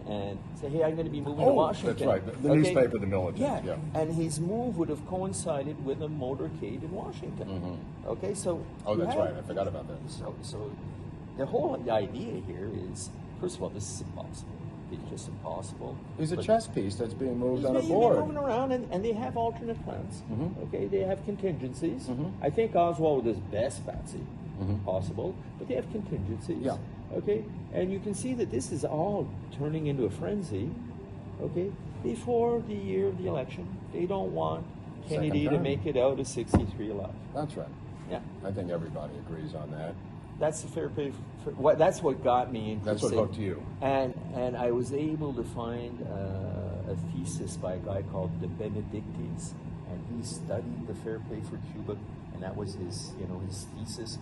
and say, hey, I'm going to be moving to Washington. That's right. The newspaper, the militant. Yeah. And his move would have coincided with a motorcade in Washington. Okay, so. Oh, that's right. I forgot about that. So the whole idea here is, first of all, this is impossible. It's just impossible. He's a chess piece that's being moved on a He's board. moving around, and they have alternate plans. Okay, they have contingencies. I think Oswald was his best Patsy possible, but they have contingencies. Yeah. Okay, and you can see that this is all turning into a frenzy. Okay, before the year of the election, they don't want Kennedy to make it out of 63 alive. That's right. Yeah, I think everybody agrees on that. that's the fair play. That's what got me interested. That's what hooked you. And I was able to find a thesis by a guy called De Benedictis, and he studied the Fair Play for Cuba, and that was his thesis.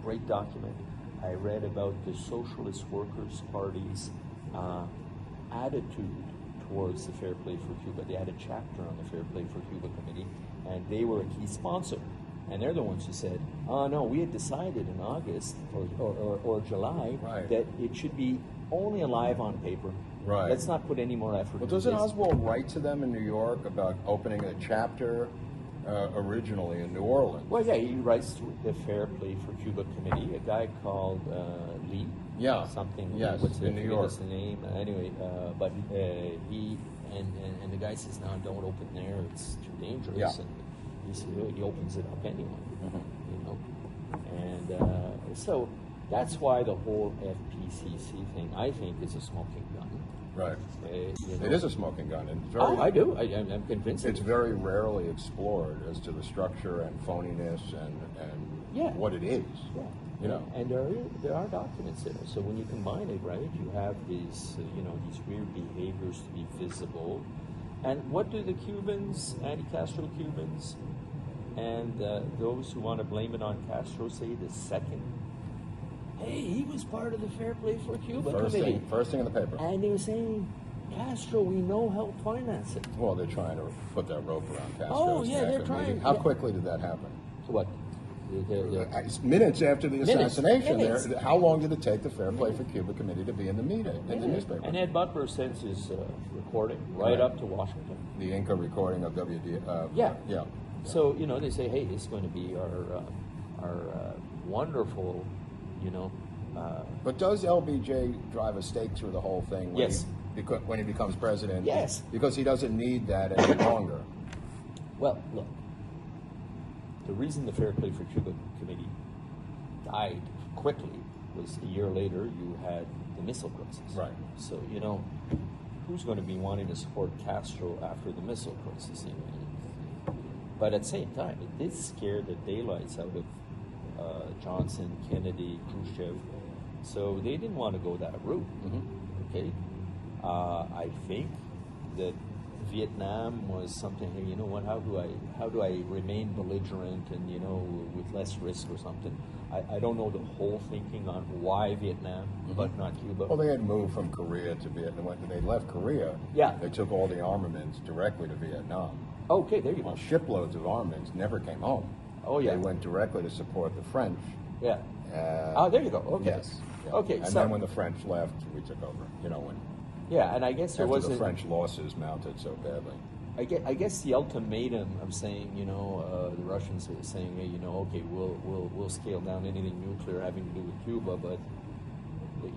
Great document. I read about the Socialist Workers' Party's attitude towards the Fair Play for Cuba. They had a chapter on the Fair Play for Cuba committee, and they were a key sponsor. And they're the ones who said, "Oh no, we had decided in August or July that it should be only alive on paper. Right. Let's not put any more effort." Well, doesn't Oswald write to them in New York about opening a chapter originally in New Orleans? Well, yeah, he writes to the Fair Play for Cuba committee. A guy called Lee. Yeah. Something. Yes. What's in New York. the name? Anyway, but he and the guy says, "No, don't open there. It's too dangerous." Yeah. And he opens it up anyway, and so that's why the whole FPCC thing, I think, is a smoking gun. Right. It is a smoking gun. And it's very, I do. I'm convinced. It's very rarely explored as to the structure and phoniness and what it is. Yeah. You know. And there are documents there. So when you combine it, right, you have these these weird behaviors to be visible. And what do the Cubans, anti-Castro Cubans, and those who want to blame it on Castro say the second? Hey, he was part of the Fair Play for Cuba committee. First thing in the paper. And they were saying, Castro, we know helped finance it. Well, they're trying to put that rope around Castro. Oh, yeah, they're trying. How quickly did that happen? What? Minutes after the Minutes, assassination, minutes. how long did it take the Fair Play for Cuba committee to be in the meeting, in the newspaper? And Ed Butler sends his recording right up to Washington. The Inca recording of WD. Yeah. Yeah. So, you know, they say, hey, this is going to be our wonderful, you know. But does LBJ drive a stake through the whole thing when, Yes. when he becomes president? Yes. Because he doesn't need that any longer. Well, look, the reason the Fair Play for Cuba Committee died quickly was a year later you had the missile crisis. Right. So, you know, who's going to be wanting to support Castro after the missile crisis? You know? But at the same time, it did scare the daylights out of Johnson, Kennedy, Khrushchev. So they didn't want to go that route. Okay. I think that Vietnam was something. Hey, you know what? How do I remain belligerent and, you know, with less risk or something? I don't know the whole thinking on why Vietnam, but not Cuba. Well, they had moved from Korea to Vietnam. When they left Korea, Yeah. they took all the armaments directly to Vietnam. Okay, there you go. Well, shiploads of armaments never came home. Oh, yeah. They went directly to support the French. Yeah. Oh, there you go. Okay. Yes. Yeah. Okay. And so, then when the French left, we took over. You know, when yeah, and I guess there after wasn't. the French losses mounted so badly. I guess the ultimatum of saying, you know, the Russians are saying, hey, you know, okay, we'll scale down anything nuclear having to do with Cuba, but,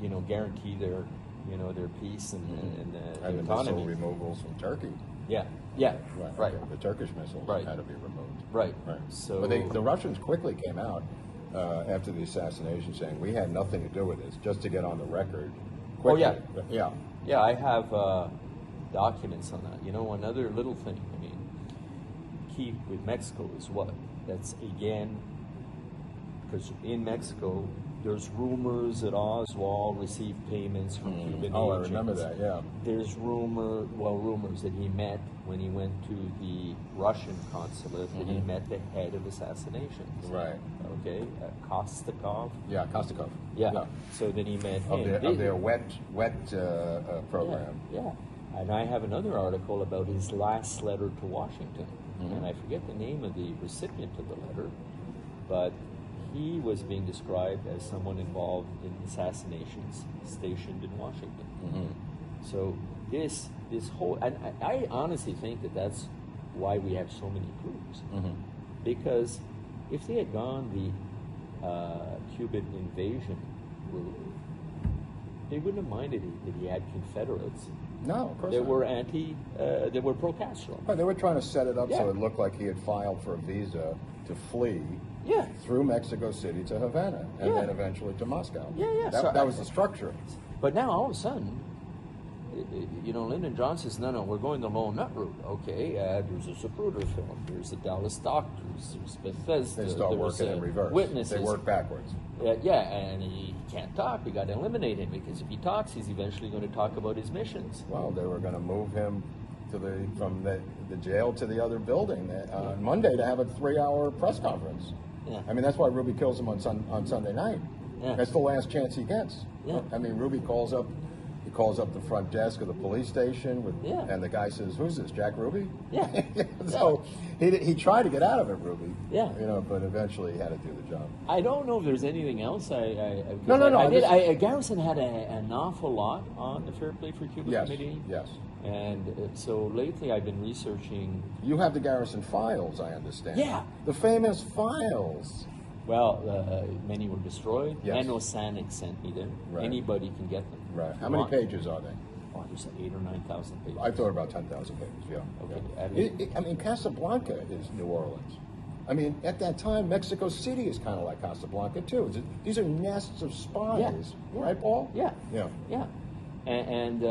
you know, guarantee their, you know, their peace and their And the autonomy. missile removals from Turkey. Yeah. Right. Okay. The Turkish missiles Right. had to be removed. Right. Right. So But the Russians quickly came out after the assassination saying, we had nothing to do with this, just to get on the record. Oh, yeah. Yeah. Yeah, I have documents on that. You know, another little thing, I mean, key with Mexico is what? That's again, because in Mexico, there's rumors that Oswald received payments from Cuban Oh, I agents. remember that, yeah. There's rumors that he met when he went to the Russian consulate, that he met the head of assassinations. Right. Okay, Kostakov. Yeah, Kostakov. Yeah. So then he met him. Of their wet program. Yeah. And I have another article about his last letter to Washington. And I forget the name of the recipient of the letter, but he was being described as someone involved in assassinations stationed in Washington. So this whole, and I honestly think that that's why we have so many clues. Because if they had gone the Cuban invasion route, they wouldn't have minded that he had Confederates No, of course that not. were that were pro-Castro. Right, they were trying to set it up Yeah. so it looked like he had filed for a visa to flee Yeah. through Mexico City to Havana and Yeah. then eventually to Moscow. Yeah. That, So that was the structure. But now all of a sudden, you know, Lyndon Johnson says, no, we're going the lone nut route. Okay, there's a Zapruder film, there's the Dallas Doctors, there's Bethesda. They start there's, working in reverse. Witnesses. They work backwards. Yeah, and he can't talk. We got to eliminate him because if he talks, he's eventually going to talk about his missions. Well, they were going to move him to from the jail to the other building on Monday to have a 3-hour press conference. Yeah. I mean, that's why Ruby kills him on Sunday night. Yeah. That's the last chance he gets. Yeah. I mean, Ruby calls up the front desk of the police station, Yeah. and the guy says, "Who's this, Jack Ruby?" Yeah. So he tried to get out of it, Ruby. Yeah. You know, but eventually he had to do the job. I don't know if there's anything else. No. Garrison had an awful lot on the Fair Play for Cuba Yes. committee. Yes. And so lately I've been researching. You have the Garrison files, I understand. Yeah. The famous files. Well, many were destroyed. Yes. Nanosanic sent me them. Right. Anybody can get them. Right. How many Right. pages are they? Oh, there's 8,000 or 9,000 pages. I thought about 10,000 pages, yeah. Okay. I mean, Casablanca is New Orleans. I mean, at that time, Mexico City is kind of like Casablanca, too. These are nests of spies, Yeah. right, Paul? Yeah. Yeah. Yeah. And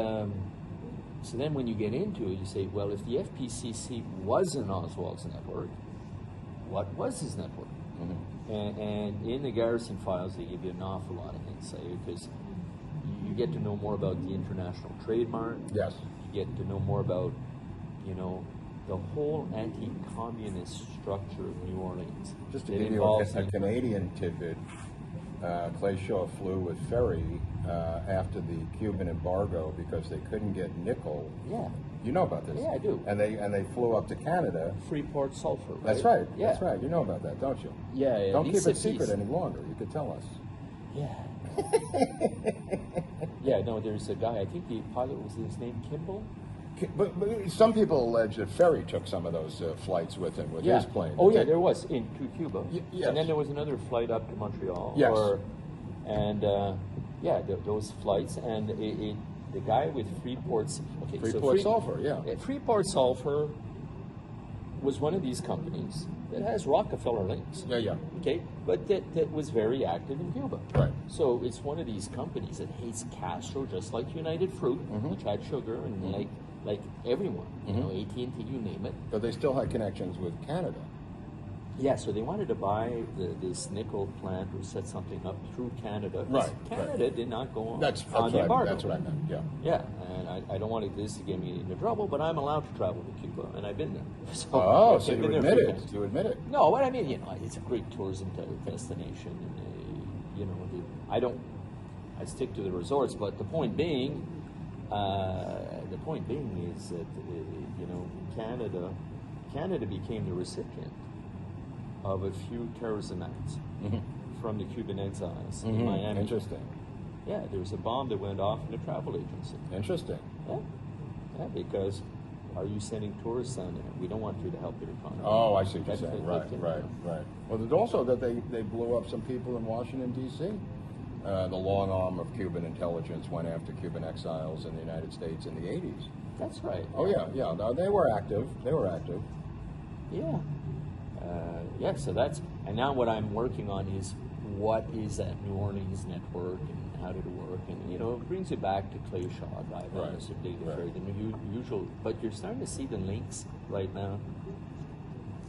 so then when you get into it, you say, well, if the FPCC was in Oswald's network, what was his network? And in the Garrison files, they give you an awful lot of insight because you get to know more about the international trademark. Yes. You get to know more about, you know, the whole anti-communist structure of New Orleans. Just to It give you involves a Canadian tidbit, Clay Shaw flew with ferry after the Cuban embargo because they couldn't get nickel. Yeah. You know about this? Yeah, I do. And they flew up to Canada. Freeport sulfur. Right? That's right. Yeah. That's right. You know about that, don't you? Yeah. Don't keep Lisa it secret Pease. any longer. You could tell us. Yeah. Yeah. No, there's a guy. I think the pilot was his name Kimball. But some people allege that Ferry took some of those flights with him, with his plane. Oh yeah, there was to Cuba. Yes. And then there was another flight up to Montreal. Yes. Those flights and the guy with Freeport's. Okay, Freeport Sulfur, yeah. Freeport Sulfur was one of these companies that has Rockefeller links. Yeah. Okay, but that was very active in Cuba. Right. So it's one of these companies that hates Castro, just like United Fruit, which had sugar, and like everyone, you know, AT&T, you name it. But they still had connections with Canada. Yeah, so they wanted to buy this nickel plant or set something up through Canada. Right. Canada did not go on, That's on the embargo. That's what I meant. Yeah. Yeah, and I don't want this to get me into trouble, but I'm allowed to travel to Cuba, and I've been there. So So I've you been there admit three it. times. You admit it. No, what I mean, you know, it's a great tourism destination, and I stick to the resorts, but the point being is that Canada became the recipient of a few terrorism acts from the Cuban exiles in Miami. Interesting. Yeah, there was a bomb that went off in a travel agency. Interesting. Yeah, because are you sending tourists down there? We don't want you to help your economy. Oh, I see what you're That's saying. the Right. thing. Well, there's also that they blew up some people in Washington, D.C. The long arm of Cuban intelligence went after Cuban exiles in the United States in the 80s. That's right. Oh, yeah. No, they were active. Yeah. So that's, and now what I'm working on is what is that New Orleans network and how did it work? And, it brings you back to Clay Shaw, guy, Right. Mr. David, the usual, but you're starting to see the links right now.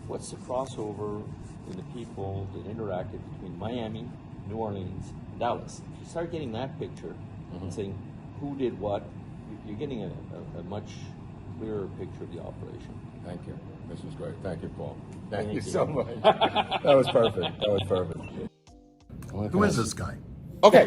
What's the crossover in the people that interacted between Miami, New Orleans, and Dallas? If you start getting that picture and saying who did what, you're getting a much clearer picture of the operation. Thank you. This was great. Thank you, Paul. Thank you you. so much. That was perfect. Who is this guy? Okay,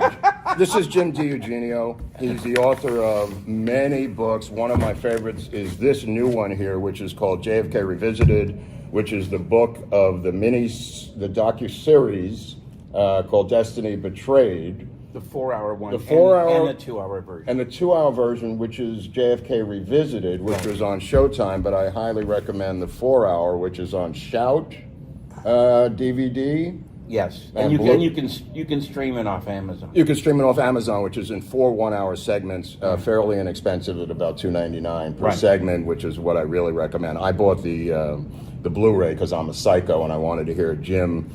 this is Jim DiEugenio. He's the author of many books. One of my favorites is this new one here, which is called JFK Revisited, which is the book of the docu-series called Destiny Betrayed. The 4-hour one, The 4-hour and the 2-hour version. And the 2-hour version, which is JFK Revisited, which was on Showtime, but I highly recommend the 4-hour, which is on Shout DVD. Yes, And and you can stream it off Amazon. You can stream it off Amazon, which is in 4 1-hour segments, fairly inexpensive at about $2.99 per segment, which is what I really recommend. I bought the Blu-ray because I'm a psycho and I wanted to hear Jim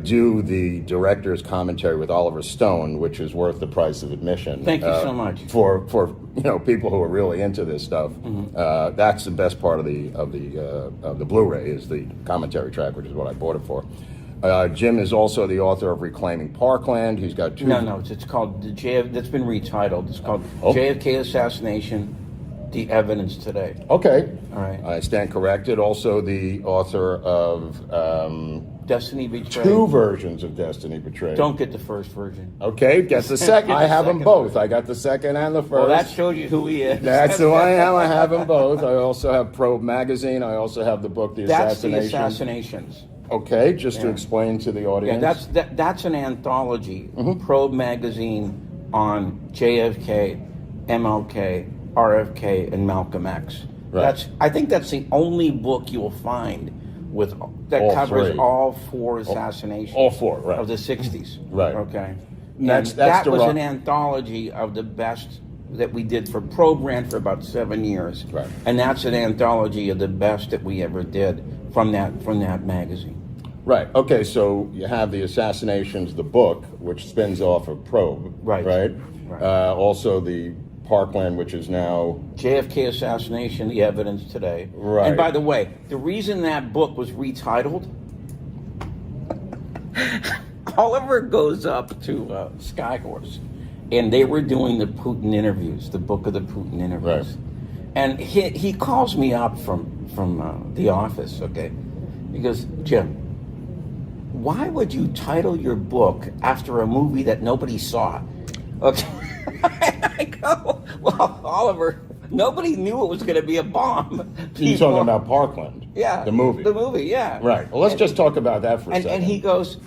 do the director's commentary with Oliver Stone, which is worth the price of admission. Thank you so much. For people who are really into this stuff. That's the best part of the Blu-ray is the commentary track, which is what I bought it for. Jim is also the author of Reclaiming Parkland. He's got 2. No, it's called that's been retitled. It's called JFK Assassination: The Evidence Today. Okay. All right. I stand corrected. Also the author of Destiny Betrayed. 2 versions of Destiny Betrayed. Don't get the first version. Okay, get the second. Get the I have them second both. version. I got the second and the first. Well, that shows you who he is. That's who I am. I have them both. I also have Probe Magazine. I also have the book, The That's the Assassination. Assassinations. Okay, just to explain to the audience. Yeah, that's an anthology. Probe Magazine on JFK, MLK, RFK, and Malcolm X. Right. I think that's the only book you'll find that All covers 3. all 4 assassinations. All 4, right. Of the 60s. Right. Okay. That's that the was rough- an anthology of the best that we did for Probe ran for about 7 years. Right. And that's an anthology of the best that we ever did from that magazine. Right. Okay. So you have the Assassinations, the book, which spins off of Probe. Right. Right. Right. Also the Parkland, which is now JFK Assassination: The Evidence Today. Right. And by the way, the reason that book was retitled, Oliver goes up to Skyhorse, and they were doing the Putin interviews, the book of the Putin interviews. Right. And he calls me up from the office, okay? He goes, Jim, why would you title your book after a movie that nobody saw? Okay. I go, well, Oliver, nobody knew it was going to be a bomb. You're talking about Parkland? Yeah. The movie? The movie, yeah. Right. Well, let's just talk about that for a second. And he goes,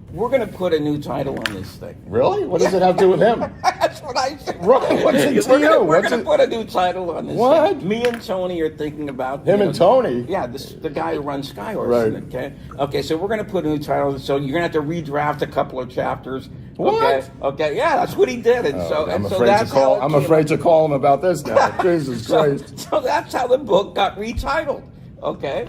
we're going to put a new title on this thing. Really? What does it have to do with him? That's what I said. Right. What's it to you? We're going to put a new title on this What? thing. Me and Tony are thinking about... Him and Tony? Yeah, the guy who runs Skyhorse. Right. Okay. Okay, so we're going to put a new title. So you're going to have to redraft a couple of chapters. What? Okay. Okay. Yeah, that's what he did. And I'm so afraid to call him about this now. Jesus Christ. So that's how the book got retitled. Okay.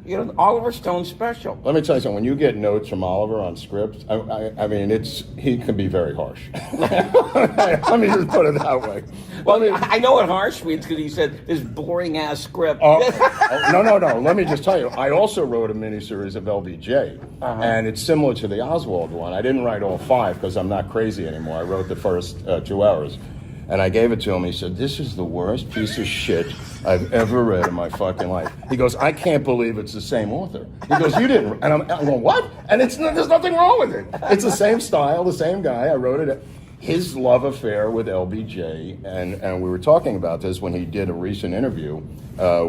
You know, Oliver Stone special. Let me tell you something. When you get notes from Oliver on scripts, I mean, he can be very harsh. Let me just put it that way. Well, I know what harsh means because he said this boring ass script. No. Let me just tell you. I also wrote a miniseries of LBJ, and it's similar to the Oswald one. I didn't write all 5 because I'm not crazy anymore. I wrote the first 2 hours. And I gave it to him. He said, "This is the worst piece of shit I've ever read in my fucking life." He goes, "I can't believe it's the same author." He goes, "You didn't." And I'm going, "What?" And there's nothing wrong with it. It's the same style, the same guy. I wrote it. His love affair with LBJ, and we were talking about this when he did a recent interview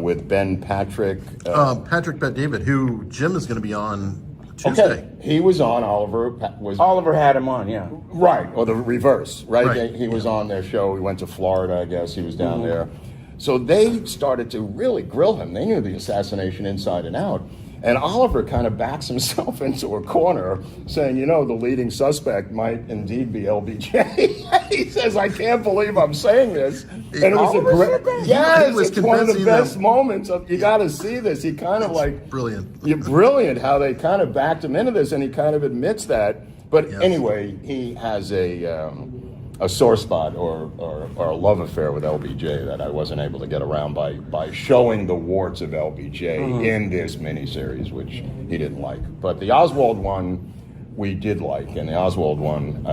with Patrick Bet-David, who Jim is going to be on Tuesday. Okay, he was on. Oliver had him on, yeah. Right, or the reverse, right? Right. He was on their show. We went to Florida, I guess. He was down there. So they started to really grill him. They knew the assassination inside and out. And Oliver kind of backs himself into a corner saying, the leading suspect might indeed be LBJ. He says, "I can't believe I'm saying this." And it was a great, yes, it's one of the best moments. You got to see this. He kind of brilliant. Brilliant how they kind of backed him into this, and he kind of admits that. But anyway, he has a sore spot or a love affair with LBJ that I wasn't able to get around by showing the warts of LBJ in this miniseries, which he didn't like. But the Oswald one we did like, and the Oswald one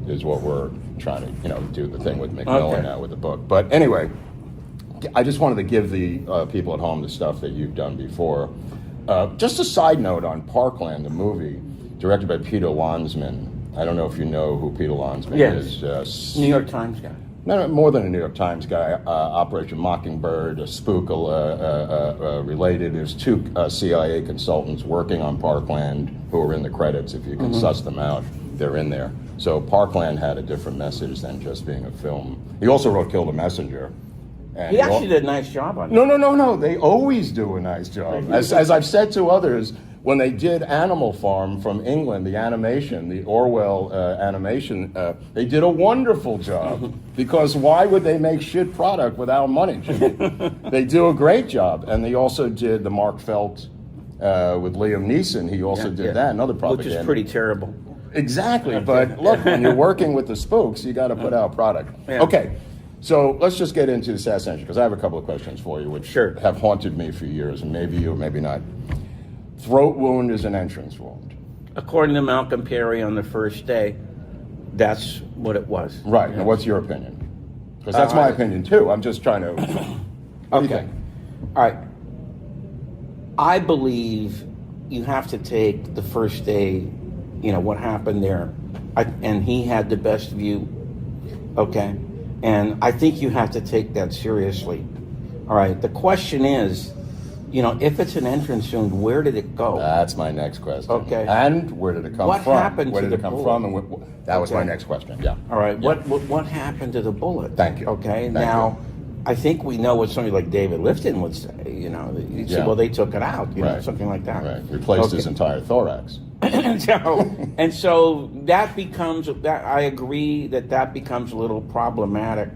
is what we're trying to do the thing with Macmillan now with the book. But anyway, I just wanted to give the people at home the stuff that you've done before. Just a side note on Parkland, the movie, directed by Peter Landsman. I don't know if you know who Peter Landsman is. New York Times guy. No, more than a New York Times guy. Operation Mockingbird, a spook related. There's 2 CIA consultants working on Parkland who are in the credits. If you can suss them out, they're in there. So Parkland had a different message than just being a film. He also wrote Kill the Messenger. He actually did a nice job on it. No. They always do a nice job. As I've said to others, when they did Animal Farm from England, the animation, the Orwell animation, they did a wonderful job. Because why would they make shit product without money? They do a great job. And they also did the Mark Felt with Liam Neeson. He also did that, another propaganda. Which is pretty terrible. Exactly. But look, when you're working with the spooks, you got to put out product. Yeah. Okay. So let's just get into the assassination, because I have a couple of questions for you, which have haunted me for years, and maybe you or maybe not. Throat wound is an entrance wound. According to Malcolm Perry on the first day, that's what it was. Right. Yes. Now, what's your opinion? Because that's my opinion, too. I'm just trying to... Okay. All right. I believe you have to take the first day, what happened there. And he had the best view. Okay. And I think you have to take that seriously. All right. The question is, if it's an entrance wound, where did it go? That's my next question. Okay. And where did it come from? What happened where to did the it come bullet? from? And that was my next question. Yeah. All right. Yeah. What happened to the bullet? Thank you. Okay. Thank now, you. I think we know what somebody like David Lifton would say. He'd say, well, they took it out. Something like that. Right. Replaced his entire thorax. so that becomes that. I agree that becomes a little problematic.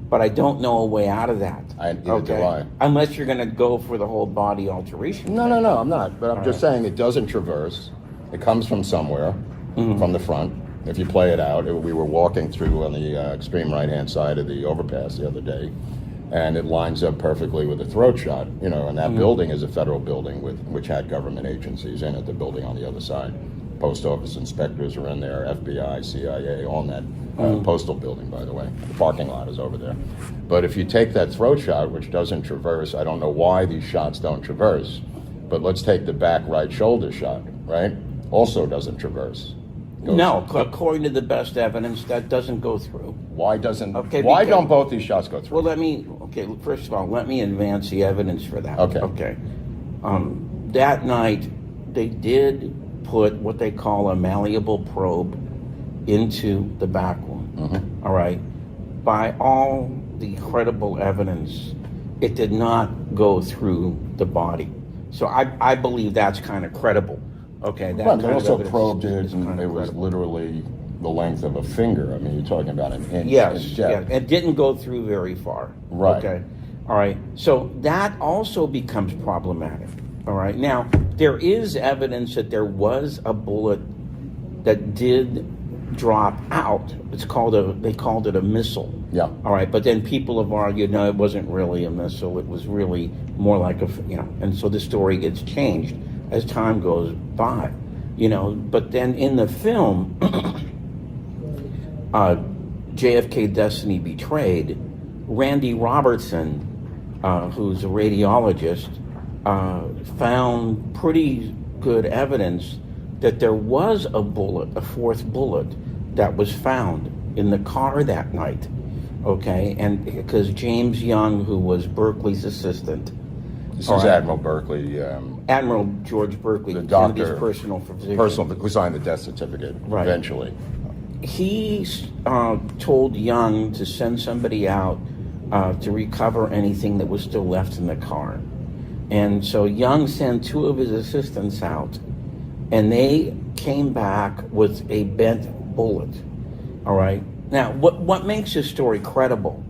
But I don't know a way out of that. Neither do I. Unless you're going to go for the whole body alteration. No, I'm not. But I'm just saying it doesn't traverse. It comes from somewhere, from the front. If you play it out, we were walking through on the extreme right-hand side of the overpass the other day, and it lines up perfectly with a throat shot. And that building is a federal building which had government agencies in it. The building on the other side, post office inspectors are in there, FBI, CIA, on that. Postal building, by the way. The parking lot is over there. But if you take that throat shot, which doesn't traverse, I don't know why these shots don't traverse, but let's take the back right shoulder shot, right? also doesn't traverse. Goes No, through. according to the best evidence, that doesn't go through. Why doesn't? Okay, why because- don't both these shots go through? Well, first of all, let me advance the evidence for that. Okay. Okay. That night, they did put what they call a malleable probe into the back room. Mm-hmm. All right. By all the credible evidence, it did not go through the body. So I believe that's kind of credible. Okay. That Right, kind they of also evidence probed is it, and kind it of was credible. literally the length of a finger. I mean, you're talking about an inch. Yes, in yeah, depth. it didn't go through very far. Right. Okay. All right. So that also becomes problematic. All right. Now, there is evidence that there was a bullet that did drop out. They called it a missile. Yeah. All right. But then people have argued, no, it wasn't really a missile. It was really more like and so the story gets changed as time goes by, but then in the film, JFK Destiny Betrayed, Randy Robertson, who's a radiologist, found pretty good evidence that there was a fourth bullet that was found in the car that night. Okay, and because James Young, who was Berkeley's assistant, This all is right, Admiral Berkeley, Admiral George Berkeley, the doctor, Kennedy's personal physician. who signed the death certificate Right. eventually. He told Young to send somebody out to recover anything that was still left in the car. And so Young sent two of his assistants out, and they came back with a bent bullet. All right. Now, what makes this story credible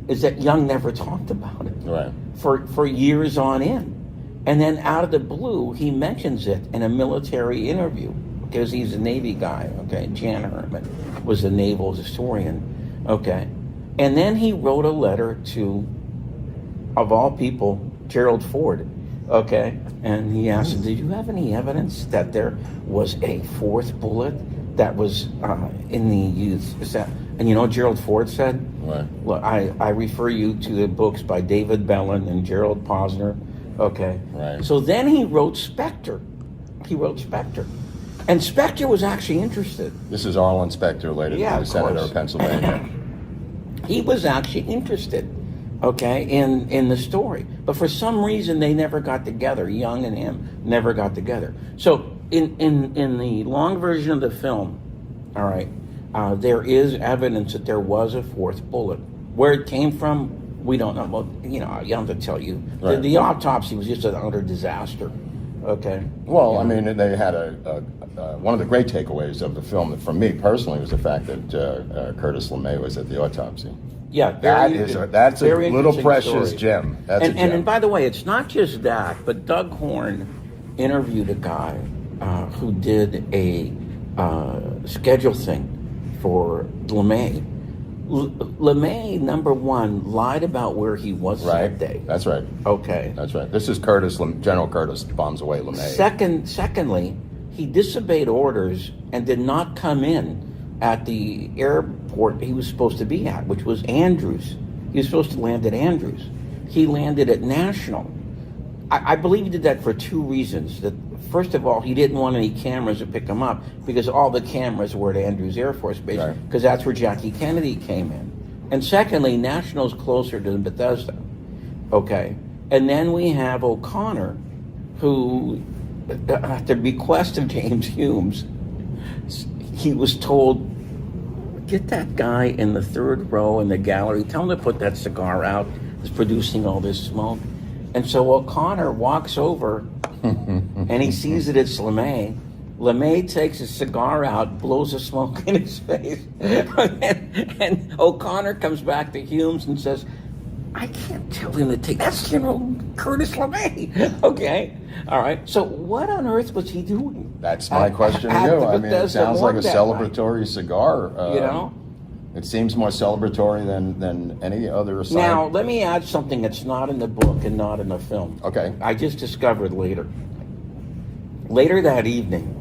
is that Young never talked about it Right. for years on end. And then out of the blue, he mentions it in a military interview because he's a Navy guy. Okay. Jan Herman was a naval historian. Okay. And then he wrote a letter to, of all people, Gerald Ford. Okay. And he asked him, did you have any evidence that there was a fourth bullet that was in the use? And you know what Gerald Ford said? Right. Well, I refer you to the books by David Bellin and Gerald Posner. Okay. Right. So then he wrote Spectre. And Spectre was actually interested. This is Arlen Specter, later Yeah, the of Senator course. of Pennsylvania. He was actually interested, okay, in the story. But for some reason, they never got together. Young and him never got together. So in the long version of the film, all right, there is evidence that there was a fourth bullet. Where it came from, we don't know. Well, you don't have to tell you. Right. The autopsy was just an utter disaster, okay? Well, I mean, they had one of the great takeaways of the film, for me personally, was the fact that Curtis LeMay was at the autopsy. Yeah, That's a very little interesting precious story. gem. That's a gem. And by the way, it's not just that, but Doug Horn interviewed a guy who did a schedule thing for LeMay. LeMay, number one, lied about where he was that day. That's right. Okay. That's right. This is General Curtis bombs away LeMay. Secondly, he disobeyed orders and did not come in at the airport he was supposed to be at, which was Andrews. He was supposed to land at Andrews. He landed at National. I believe he did that for two reasons. That first of all, he didn't want any cameras to pick him up because all the cameras were at Andrews Air Force Base, because that's where Jackie Kennedy came in. And secondly, National's closer to Bethesda. Okay. And then we have O'Connor, who, at the request of James Humes, he was told, get that guy in the third row in the gallery, tell him to put that cigar out, it's producing all this smoke. And so O'Connor walks over and he sees that it's LeMay. LeMay takes his cigar out, blows the smoke in his face. and O'Connor comes back to Humes and says, I can't tell him to take, that's General Curtis LeMay. Okay. All right. So what on earth was he doing? That's my question to you. I mean, it sounds like a celebratory cigar. It seems more celebratory than any other sign. Now, let me add something that's not in the book and not in the film. Okay. I just discovered later. Later that evening,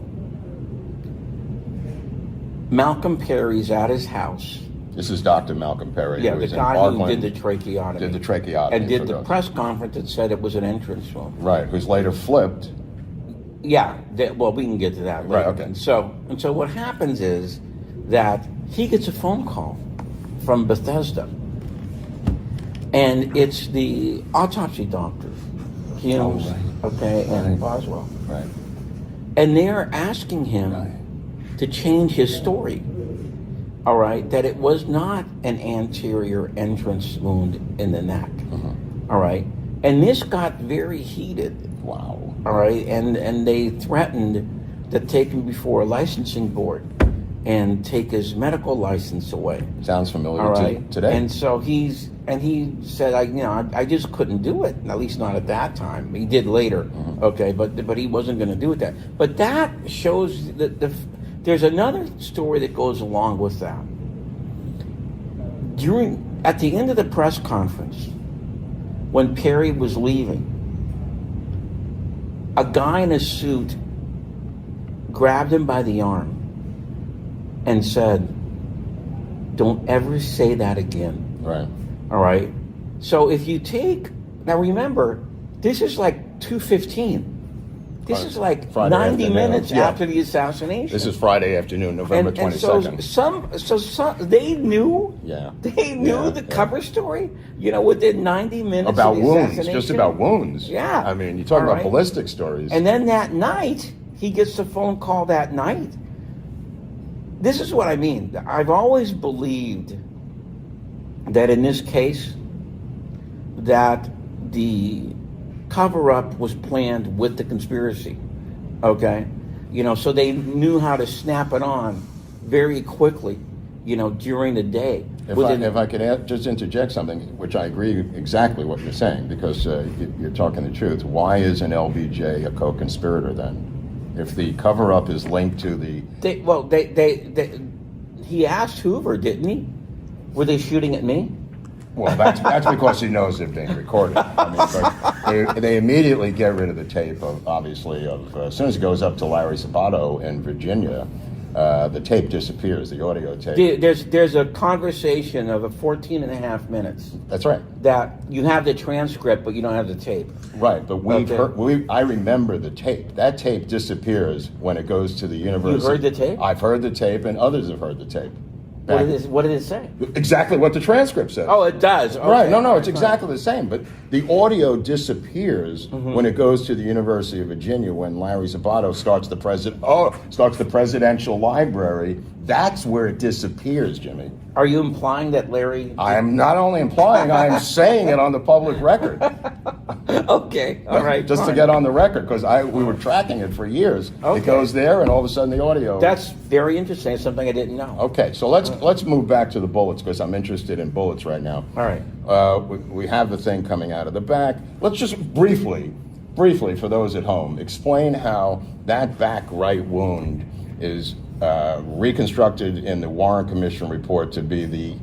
Malcolm Perry's at his house. This is Dr. Malcolm Perry. Yeah, who the was in guy who Parkland, did the tracheotomy. Did the tracheotomy. And did for the those. press conference that said it was an entrance wound. Right, who's later flipped. well, we can get to that later. Right, okay. And so what happens is that he gets a phone call from Bethesda, and it's the autopsy doctor, Humes, and Oswald. Right. And they're asking him to change his story, all right, that it was not an anterior entrance wound in the neck, all right? And this got very heated. Wow. All right, and they threatened to take him before a licensing board and take his medical license away. Sounds familiar All right, today. And so he said, I just couldn't do it, at least not at that time. He did later, okay, but he wasn't going to do it that. But that shows that there's another story that goes along with that. At the end of the press conference, when Perry was leaving, a guy in a suit grabbed him by the arm and said, "Don't ever say that again." Right. All right? So if you now remember, this is like 2:15. This is like Friday 90 afternoon. minutes Yeah. after the assassination. This is Friday afternoon, November 22nd. And so some they knew. Yeah. They knew the cover story. Within 90 minutes About of the wounds, assassination. just about wounds. Yeah. I mean, you talk All about right. ballistic stories. And then that night, he gets a phone call that night. This is what I mean. I've always believed that in this case, that the cover-up was planned with the conspiracy, okay? So they knew how to snap it on very quickly, during the day. If I could just interject something, which I agree exactly what you're saying, because you're talking the truth. Why isn't LBJ a co-conspirator then? If the cover-up is linked to the... He asked Hoover, didn't he? Were they shooting at me? Well, that's because he knows they're being recorded. I mean, but they immediately get rid of the tape, as soon as it goes up to Larry Sabato in Virginia, the tape disappears, the audio tape. There's a conversation of 14 and a half minutes. That's right. That you have the transcript, but you don't have the tape. Right, but I remember the tape. That tape disappears when it goes to the university. You heard the tape? I've heard the tape, and others have heard the tape. What did it say? Exactly what the transcript says. Oh, it does. Okay. Right. No, it's exactly the same. But the audio disappears when it goes to the University of Virginia when Larry Sabato starts the presidential library. That's where it disappears, Jimmy. Are you implying that Larry? I am not only implying, I am saying it on the public record. Okay. All right. Just fine. to get on the record, because we were tracking it for years. Okay. It goes there, and all of a sudden the audio. That's very interesting. It's something I didn't know. Okay, so let's move back to the bullets, because I'm interested in bullets right now. All right. We have the thing coming out of the back. Let's just briefly, for those at home, explain how that back right wound is reconstructed in the Warren Commission report to be the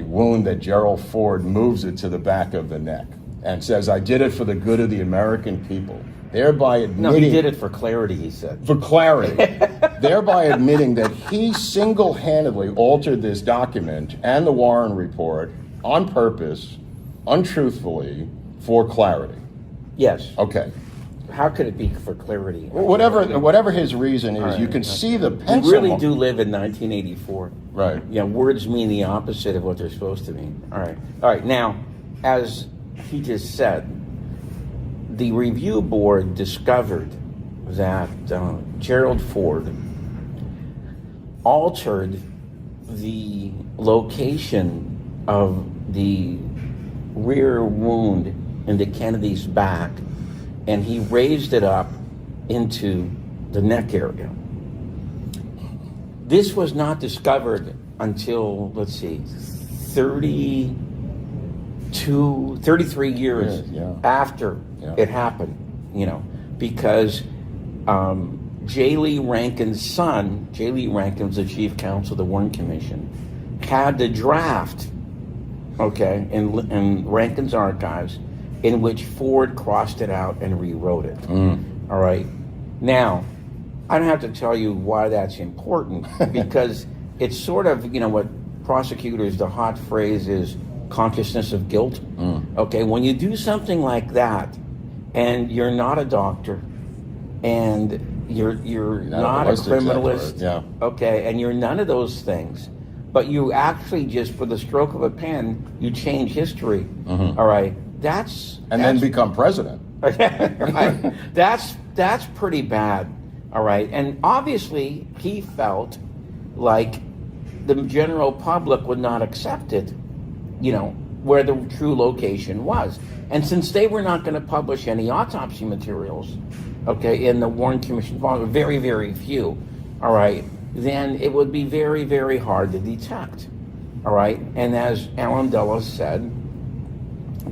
wound that Gerald Ford moves it to the back of the neck and says, "I did it for the good of the American people," thereby admitting... No, he did it for clarity, he said. For clarity. Thereby admitting that he single-handedly altered this document and the Warren report on purpose, untruthfully, for clarity. Yes. Okay. How could it be for clarity? Whatever his reason is, you can see the pencil. We really do live in 1984. Right. Words mean the opposite of what they're supposed to mean. All right. Now, as he just said, the review board discovered that Gerald Ford altered the location of the rear wound into Kennedy's back, and he raised it up into the neck area. This was not discovered until, 33 years after it happened, because J. Lee Rankin's son, J. Lee Rankin was the chief counsel of the Warren Commission, had the draft, in Rankin's archives, in which Ford crossed it out and rewrote it. All right. Now, I don't have to tell you why that's important, because it's sort of, what prosecutors, the hot phrase is consciousness of guilt. Okay, when you do something like that, and you're not a doctor, and you're not a ballistics criminalist, expert, yeah. okay, and you're none of those things, but you actually just, for the stroke of a pen, you change history. All right, then become president. right. That's pretty bad. All right, and obviously he felt like the general public would not accept it, you know, where the true location was. And since they were not going to publish any autopsy materials, okay, in the Warren Commission volume, very, very few, all right, then it would be very, very hard to detect, all right? And as Alan Dulles said,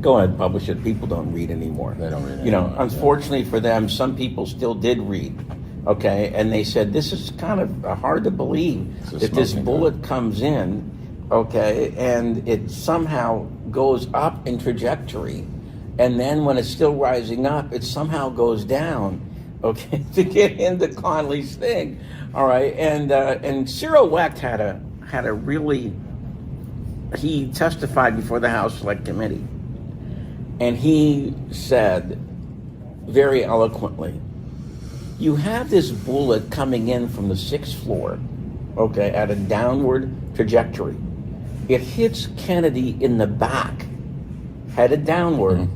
go ahead, publish it. People don't read anymore. They don't read anymore. You know, unfortunately for them, some people still did read, okay? And they said, this is kind of hard to believe that this bullet comes in, okay, and it somehow goes up in trajectory, and then when it's still rising up, it somehow goes down, okay, to get into Conley's thing, all right. And Cyril Wecht had a really, he testified before the House Select Committee, and he said very eloquently, you have this bullet coming in from the 6th floor, okay, at a downward trajectory. It hits Kennedy in the back, headed downward,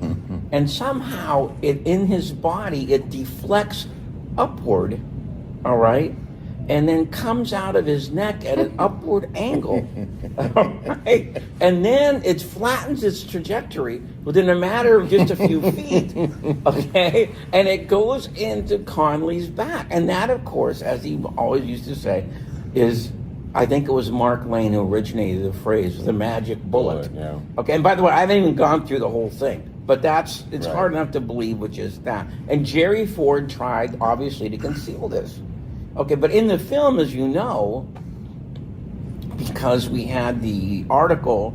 and somehow in his body it deflects upward, all right, and then comes out of his neck at an upward angle, all right, and then it flattens its trajectory within a matter of just a few feet, okay, and it goes into Conley's back. And that, of course, as he always used to say, is, I think it was Mark Lane who originated the phrase, the magic bullet. Yeah. Okay, and by the way, I haven't even gone through the whole thing, but it's hard enough to believe with just that. And Jerry Ford tried, obviously, to conceal this. Okay, but in the film, as you know, because we had the article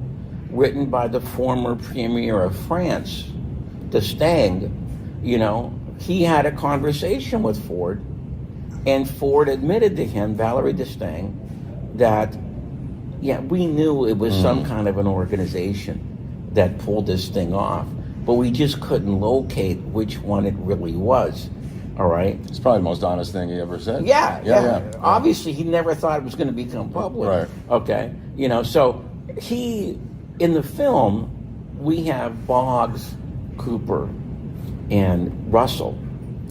written by the former premier of France, D'Estaing, you know, he had a conversation with Ford, and Ford admitted to him, Valerie D'Estaing, that, yeah, we knew it was some kind of an organization that pulled this thing off, but we just couldn't locate which one it really was. All right. It's probably the most honest thing he ever said. Yeah. Obviously, he never thought it was going to become public. Right. Okay. You know, so in the film, we have Boggs, Cooper, and Russell.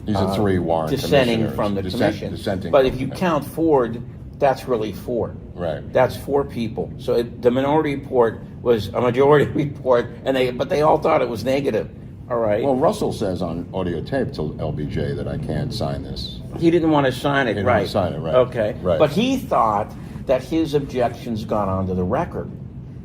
These are 3 Warren dissenting from the commission. Dissenting but if you count Ford, that's really 4. Right. That's 4 people. So the minority report was a majority report, but they all thought it was negative. All right. Well, Russell says on audio tape to LBJ that I can't sign this. He didn't want to sign it, He didn't right? want to sign it, right. Okay. Right. But he thought that his objections got onto the record.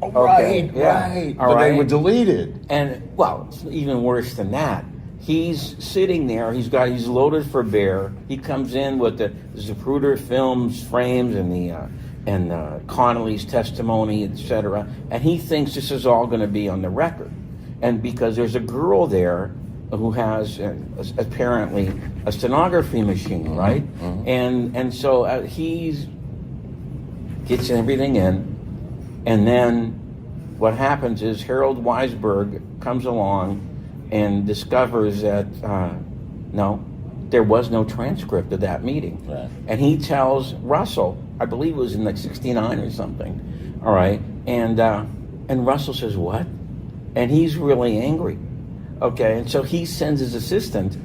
Oh, Okay, right, yeah. right. All But they right. were deleted. And, well, it's even worse than that. He's sitting there, he's loaded for bear. He comes in with the Zapruder Films frames and Connolly's testimony, etc. And he thinks this is all going to be on the record. And because there's a girl there who has apparently a stenography machine, right? And so he gets everything in, and then what happens is Harold Weisberg comes along and discovers that no, there was no transcript of that meeting. Right. And he tells Russell, I believe it was in like 69 or something, all right? And Russell says, what? And he's really angry, okay? And so he sends his assistant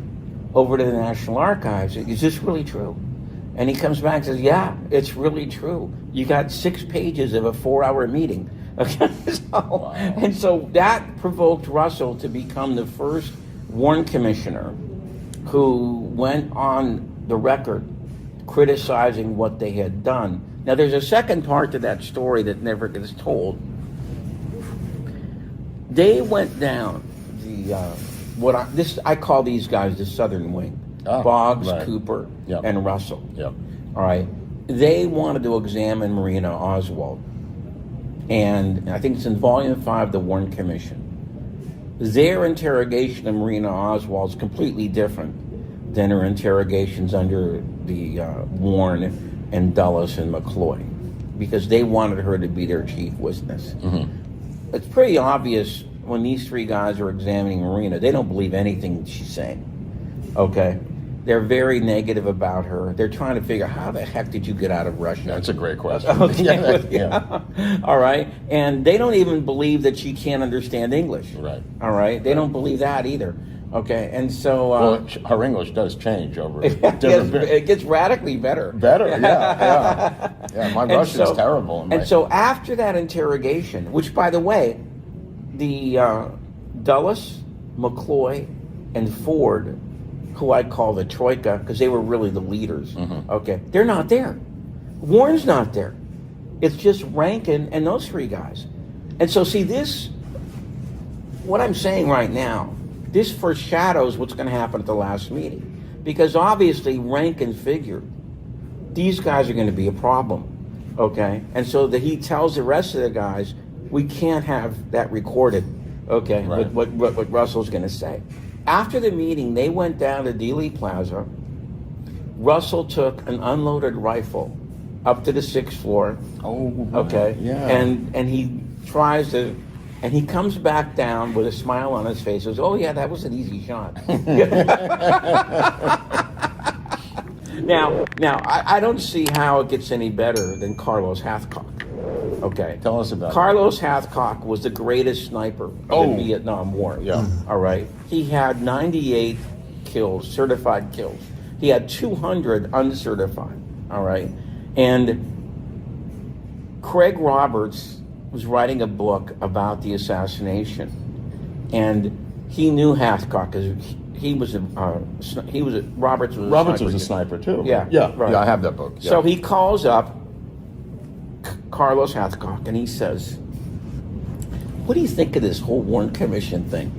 over to the National Archives. Is this really true? And he comes back and says, yeah, it's really true. You got 6 pages of a 4-hour meeting. Okay, and so that provoked Russell to become the first Warren Commissioner who went on the record criticizing what they had done. Now, there's a second part to that story that never gets told. They went down I call these guys the Southern Wing. Boggs, right. Cooper, Yep. and Russell. Yep. All right. They wanted to examine Marina Oswald. And I think it's in Volume 5 of the Warren Commission. Their interrogation of Marina Oswald is completely different than her interrogations under the Warren and Dulles and McCloy, because they wanted her to be their chief witness. It's pretty obvious when these 3 guys are examining Marina, they don't believe anything she's saying. Okay? They're very negative about her. They're trying to figure how the heck did you get out of Russia? That's a great question. Okay. Yeah. All right. And they don't even believe that she can't understand English. Right. All right. They don't believe that either. Okay. And so Well, her English does change over it gets radically better. Better, yeah. My Russian's terrible. So after that interrogation, which, by the way, the Dulles, McCloy, and Ford, who I call the Troika, because they were really the leaders, okay, they're not there. Warren's not there. It's just Rankin and those three guys. And so, see, this, what I'm saying right now, this foreshadows what's going to happen at the last meeting. Because obviously Rankin figured these guys are going to be a problem, okay? And so that he tells the rest of the guys, we can't have that recorded, okay, Right. what Russell's going to say. After the meeting, they went down to Dealey Plaza. Russell took an unloaded rifle up to the 6th floor, okay? Yeah. And he tries to, and he comes back down with a smile on his face. Says, "Oh yeah, that was an easy shot." Now, I don't see how it gets any better than Carlos Hathcock. Okay, Tell us about Carlos Hathcock was the greatest sniper of the Vietnam War. Yeah. All right, he had 98 kills, certified kills. He had 200 uncertified. All right, and Craig Roberts was writing a book about the assassination, and he knew Hathcock because Roberts was a sniper too. Yeah, right. Yeah, I have that book. Yeah. So he calls up Carlos Hathcock and he says, "What do you think of this whole Warren Commission thing?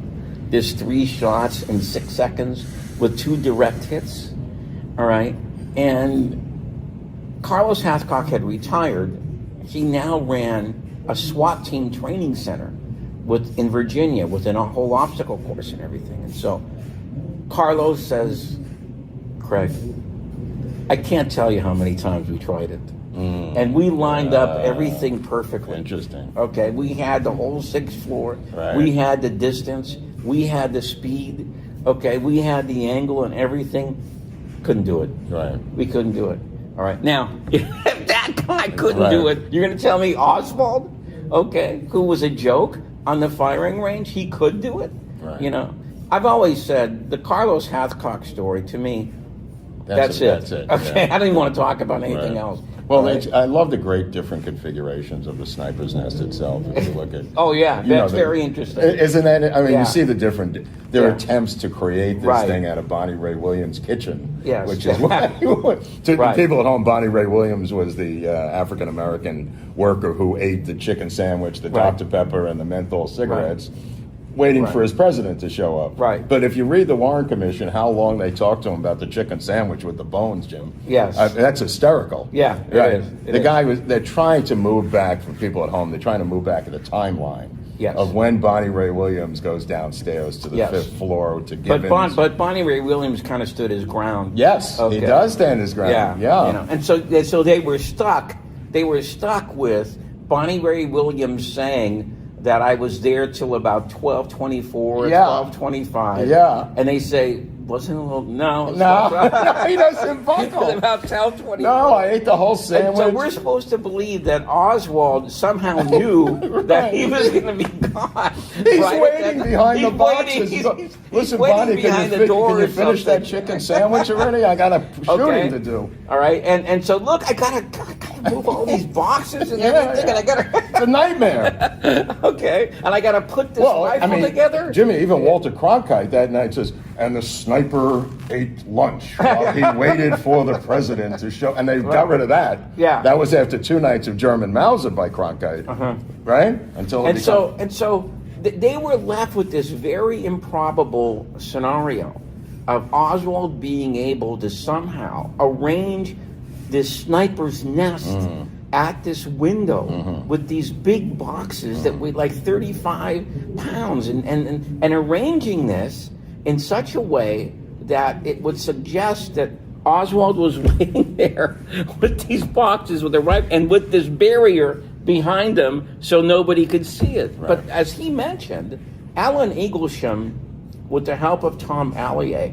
This 3 shots in 6 seconds with 2 direct hits?" All right, and Carlos Hathcock had retired. He now ran a SWAT team training center in Virginia with a whole obstacle course and everything. And so Carlos says, "Craig, I can't tell you how many times we tried it. And we lined up everything perfectly." Interesting. Okay, we had the whole 6th floor. Right. We had the distance. We had the speed. Okay, we had the angle and everything. Couldn't do it. Right. We couldn't do it. All right. Now, if that guy couldn't do it, you're going to tell me Oswald, okay, who was a joke on the firing range, he could do it? Right. You know, I've always said the Carlos Hathcock story, to me, that's it. Okay, yeah. I don't even want to talk about anything Right. else. Well, I love the great different configurations of the sniper's nest itself. If you look at, Oh, yeah, you know, that's very interesting. Isn't that? I mean, Yeah. you see the different. There are attempts to create this Right. thing out of Bonnie Ray Williams' kitchen. Yes. Which is why to Right. the people at home, Bonnie Ray Williams was the African American worker who ate the chicken sandwich, the Right. Dr. Pepper, and the menthol cigarettes. Waiting Right. for his president to show up. Right. But if you read the Warren Commission, how long they talked to him about the chicken sandwich with the bones, Jim. Yes. That's hysterical. Yeah, it Right. is. It The is. guy they're trying to move back, for people at home, they're trying to move back in the timeline Yes. of when Bonnie Ray Williams goes downstairs to the Yes. 5th floor to Gibbons. But Bonnie Ray Williams kind of stood his ground. Yes, Okay. he does stand his ground. Yeah, Yeah. You know, and so they were stuck. They were stuck with Bonnie Ray Williams saying that I was there till about 12:24, Yeah. 12:25. Yeah. And they say, wasn't it a little, no. it's No, about- he doesn't It buckle. was about 12:24. No, I ate the whole And sandwich. so we're supposed to believe that Oswald somehow knew that he was going to be gone. He's right? waiting behind the He's boxes. waiting- he's Listen, waiting Bonnie, behind the can door you or finish that something. chicken sandwich already? I got a shooting Okay. to do. All right, and so look, I gotta move all these boxes and everything, and I gotta It's a nightmare. okay, and I gotta put this rifle together. Jimmy, even Walter Cronkite that night says, and the sniper ate lunch while he waited for the president to show, and they got rid of that. Yeah. That was after 2 nights of German Mauser by Cronkite, right? Until it And so they were left with this very improbable scenario of Oswald being able to somehow arrange this sniper's nest at this window with these big boxes that weighed like 35 pounds and arranging this in such a way that it would suggest that Oswald was waiting there with these boxes with the rifle and with this barrier behind him so nobody could see it. Right. But as he mentioned, Alan Eaglesham, with the help of Tom Allier,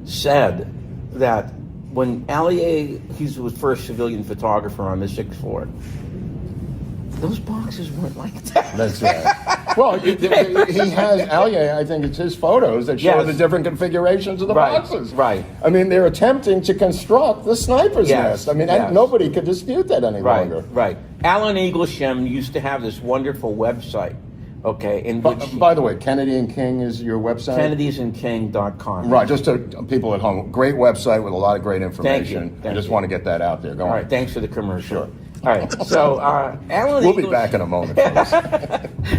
said that when Allier, he was the first civilian photographer on the 6th floor, those boxes weren't like that. That's right. Well, he has Allier. I think it's his photos that show Yes. the different configurations of the Right, boxes. right. I mean, they're attempting to construct the sniper's Yes, nest. I mean, yes. and nobody could dispute that any Right, longer. right. Alan Eaglesham used to have this wonderful website, okay, in which By the way, Kennedy and King is your website? kennedysandking.com. Right, just to people at home. Great website with a lot of great information. Thank I just you. want to get that out there. Go All on. right, thanks for the commercial. Sure. All right, so Alan We'll be back in a moment. folks.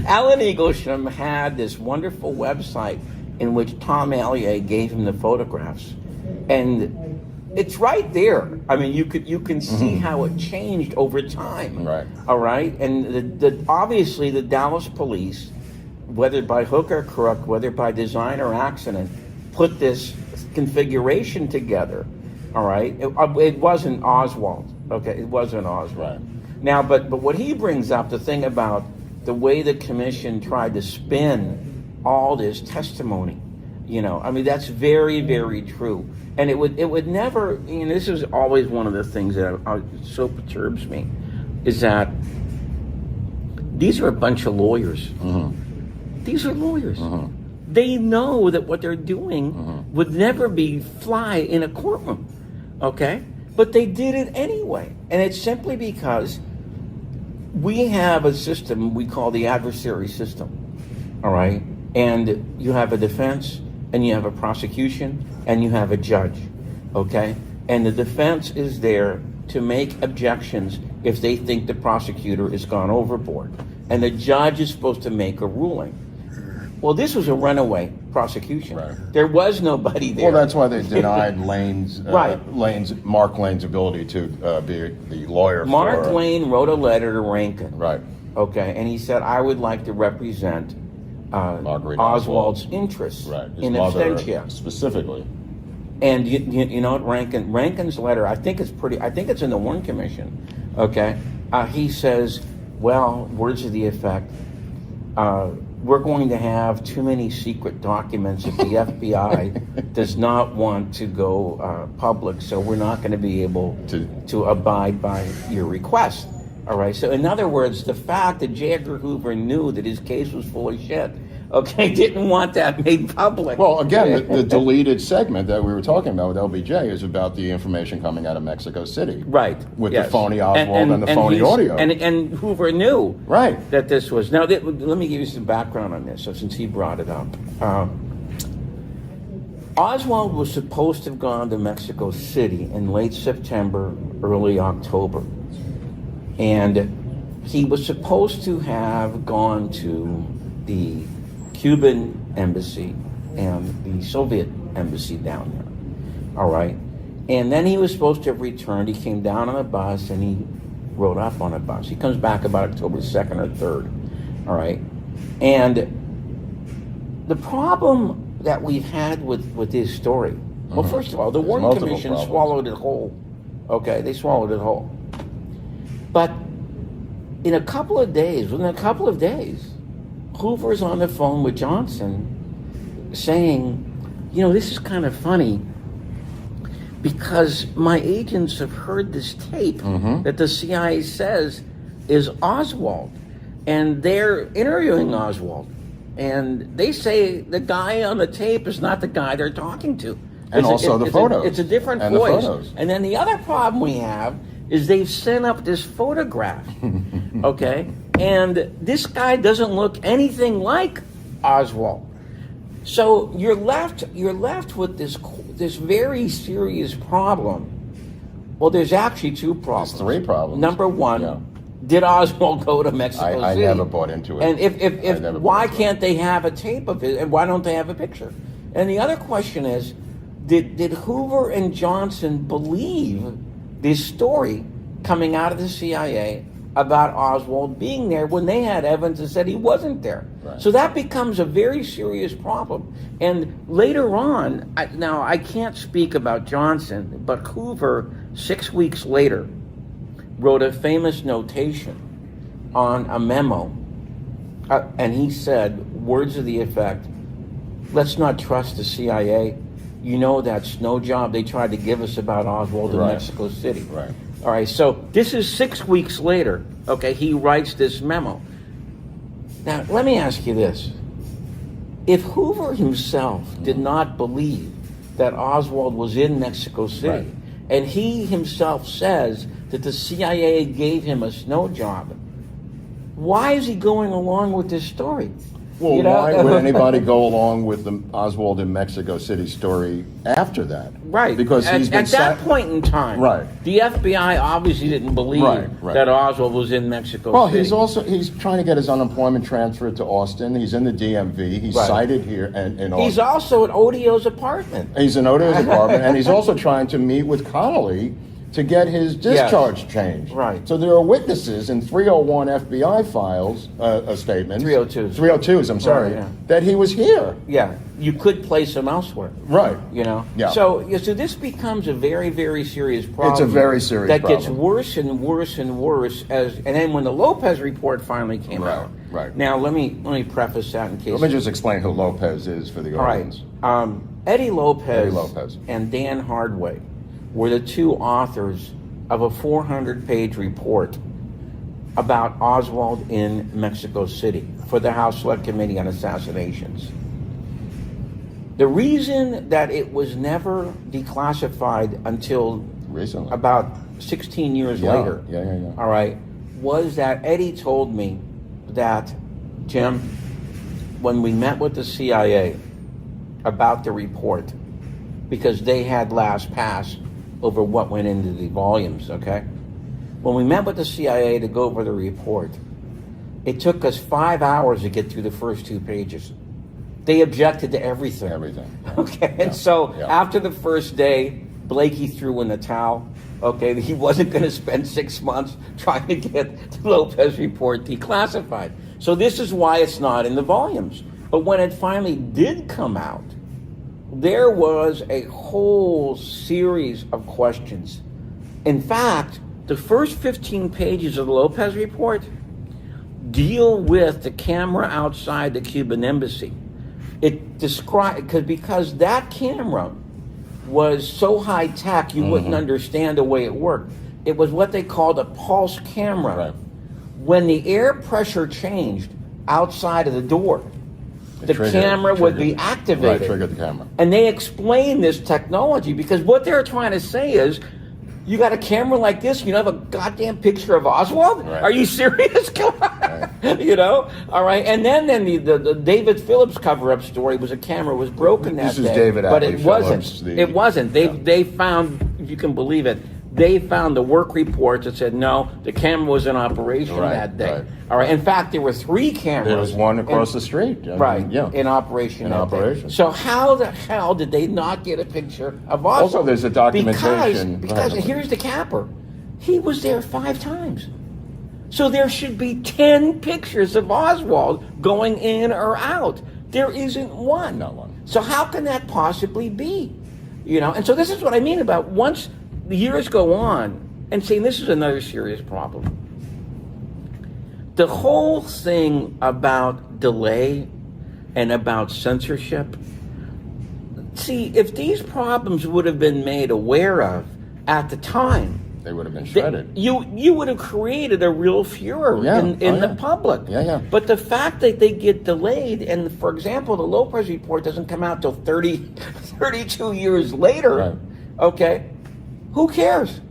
Alan Eaglesham had this wonderful website in which Tom Allier gave him the photographs, and it's right there. I mean, you can see how it changed over time. Right. All right, and obviously the Dallas police, whether by hook or crook, whether by design or accident, put this configuration together. All right, it wasn't Oswald. Okay, it wasn't Oswald. Right. Now, but what he brings up, the thing about the way the commission tried to spin all this testimony, I mean, that's very, very true. And it would never, this is always one of the things that so perturbs me, is that these are a bunch of lawyers. Mm-hmm. These are lawyers. Mm-hmm. They know that what they're doing would never fly in a courtroom, okay? But they did it anyway. And it's simply because we have a system we call the adversary system, all right? And you have a defense, and you have a prosecution, and you have a judge, okay? And the defense is there to make objections if they think the prosecutor has gone overboard. And the judge is supposed to make a ruling. Well, this was a runaway prosecution. Right. There was nobody there. Well, that's why they denied Mark Lane's ability to be the lawyer. Mark Lane wrote a letter to Rankin. Right. Okay, and he said, I would like to represent Marguerite Oswald's Oswald. interests Right. His in mother absentia. specifically. And you know what, Rankin's letter, I think it's in the Warren Commission. Okay, he says, well, words to the effect, we're going to have too many secret documents that the FBI does not want to go public, so we're not going to be able to abide by your request. All right. So in other words, the fact that J. Edgar Hoover knew that his case was full of shit, okay, didn't want that made public. Well, again, the deleted segment that we were talking about with LBJ is about the information coming out of Mexico City. Right. With yes. the phony Oswald and the phony audio. And Hoover knew Right. that this was. Now, let me give you some background on this, so since he brought it up. Oswald was supposed to have gone to Mexico City in late September, early October. And he was supposed to have gone to the Cuban embassy and the Soviet embassy down there. All right. And then he was supposed to have returned. He came down on a bus and he rode up on a bus. He comes back about October 2nd or 3rd. All right. And the problem that we've had with his story, well, first of all, the Warren Commission swallowed it whole. Okay, they swallowed it whole. But within a couple of days, Hoover's on the phone with Johnson saying, this is kind of funny because my agents have heard this tape that the CIA says is Oswald. And they're interviewing Oswald. And they say the guy on the tape is not the guy they're talking to. And also the photos. It's a different and voice. The photos. And then the other problem we have is they've sent up this photograph, okay? And this guy doesn't look anything like Oswald. So you're left with this very serious problem. Well, there's actually two problems. There's three problems. Number one, did Oswald go to Mexico I City? never bought into it. And if why can't they have a tape of it, and why don't they have a picture? And the other question is, did Hoover and Johnson believe this story coming out of the CIA about Oswald being there when they had evidence that said he wasn't there? Right. So that becomes a very serious problem. And later on, now I can't speak about Johnson, but Hoover, 6 weeks later, wrote a famous notation on a memo, and he said, words of the effect, let's not trust the CIA, you know that snow job they tried to give us about Oswald in Right. Mexico City. Right. All right, so this is 6 weeks later, okay, he writes this memo. Now, let me ask you this. If Hoover himself did not believe that Oswald was in Mexico City, Right. and he himself says that the CIA gave him a snow job, why is he going along with this story? Well, You know? why would anybody go along with the Oswald in Mexico City story after that? Right. Because at, he's been at that point in time, Right. the FBI obviously didn't believe Right, right. that Oswald was in Mexico Well, City. he's trying to get his unemployment transferred to Austin. He's in the DMV. He's Right. cited here and in Austin. He's also at Odio's apartment. He's in Odo's apartment, and he's also trying to meet with Connolly to get his discharge changed. Right. So there are witnesses in 301 FBI files, statements. 302s. 302s, I'm sorry, yeah. that he was here. Yeah, you could place him elsewhere. Right. You know. Yeah. So this becomes a very, very serious problem. It's a very serious that gets problem. worse and worse and worse and then when the Lopez report finally came Right, out. right. Now let me preface that in case. Let me just explain who Lopez is for the All right. audience. Eddie Lopez, Eddie Lopez and Dan Hardway were the two authors of a 400-page report about Oswald in Mexico City for the House Select Committee on Assassinations. The reason that it was never declassified until Recently. about 16 years Yeah, later, yeah. all right, was that Eddie told me that, Jim, when we met with the CIA about the report, because they had last pass over what went into the volumes, okay? When we met with the CIA to go over the report, it took us 5 hours to get through the first 2 pages. They objected to everything. Everything. Okay, Yeah. and so Yeah. after the first day, Blakey threw in the towel. Okay, he wasn't going to spend 6 months trying to get the Lopez report declassified. So this is why it's not in the volumes. But when it finally did come out, there was a whole series of questions. In fact, the first 15 pages of the Lopez report deal with the camera outside the Cuban embassy. It described, because that camera was so high tech you wouldn't understand the way it worked. It was what they called a pulse camera. Right. When the air pressure changed outside of the door, the camera would be activated. Right, triggered the camera. And they explain this technology because what they're trying to say is, you got a camera like this, you have a goddamn picture of Oswald? Right. Are you serious? Come on. Right. You know? All right. And then the David Phillips cover-up story was a camera was broken that This is day. David but Atlee it wasn't. Phillips, the- It wasn't. Yeah. They found, if you can believe it, they found the work reports that said, no, the camera was in operation Right, that day. right. All right. In fact, there were 3 cameras. There was one across in- the street. I mean, Right, yeah. in operation. In that day. operation. So how the hell did they not get a picture of Oswald? Also, there's a documentation. Because here's the capper. He was there 5 times. So there should be 10 pictures of Oswald going in or out. There isn't one. Not one. So how can that possibly be? You know, and so this is what I mean about once the years go on and saying this is another serious problem. The whole thing about delay and about censorship, see, if these problems would have been made aware of at the time, They would have been shredded. you would have created a real furor Yeah. in Oh, the yeah. public. Yeah, yeah. But the fact that they get delayed, and for example, the Lopez report doesn't come out till 32 years later, Right. okay, who cares?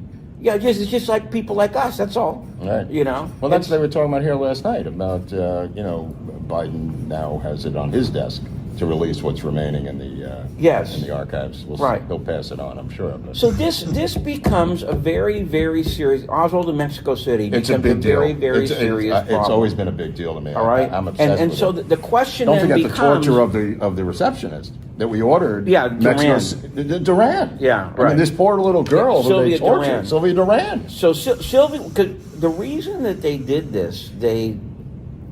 Yeah, it's just like people like us, that's all. Right. You know? Well, that's what they were talking about here last night about, Biden now has it on his desk to release what's remaining in the Yes. in the archives. We'll Right. see. He'll pass it on, I'm sure. But So this becomes a very, very serious, Oswald in Mexico City it's a becomes big deal. very, very it's, serious problem. It's always been a big deal to me. All right? I'm obsessed and with so it. the question Don't then forget becomes, the torture of the receptionist that we ordered. Yeah, Duran. Yeah, I right. mean, this poor little girl who they Sylvia tortured. Duran. Sylvia Duran. So Sylvia, because the reason that they did this, they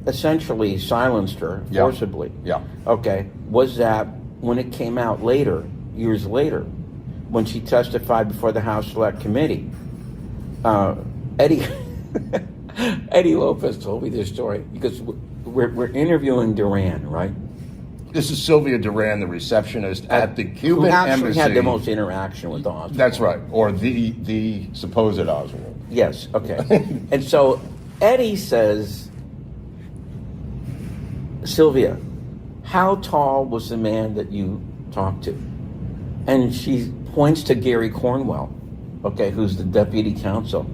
essentially silenced her Yeah. forcibly. Yeah. Okay, was that when it came out later, years later, when she testified before the House Select Committee, Eddie Eddie Lopez told me this story because we're interviewing Duran, right? This is Sylvia Duran, the receptionist at the Cuban who actually embassy. had the most interaction with Oswald. That's right, or the supposed Oswald. Yes, okay. And so Eddie says, Sylvia, how tall was the man that you talked to? And she points to Gary Cornwell, okay, who's the deputy counsel.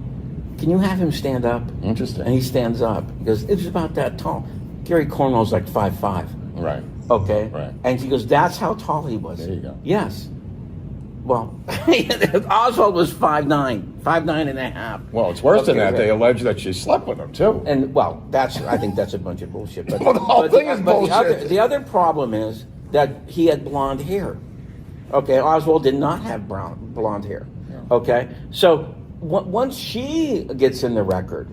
Can you have him stand up? Interesting. And he stands up. He goes, it was about that tall. Gary Cornwell's like 5'5". Right. Okay. Right. And she goes, that's how tall he was. There you go. Yes. Well, Oswald was 5'9" and a half. Well, it's worse than Okay, that. right. They allege that she slept with him too. And well, I think that's a bunch of bullshit. But, Well, the whole thing is bullshit. The other problem is that he had blonde hair. Okay, Oswald did not have blonde hair. Okay, so once she gets in the record,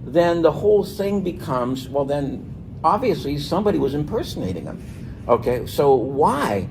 then the whole thing becomes, well, then obviously somebody was impersonating him. Okay, so why?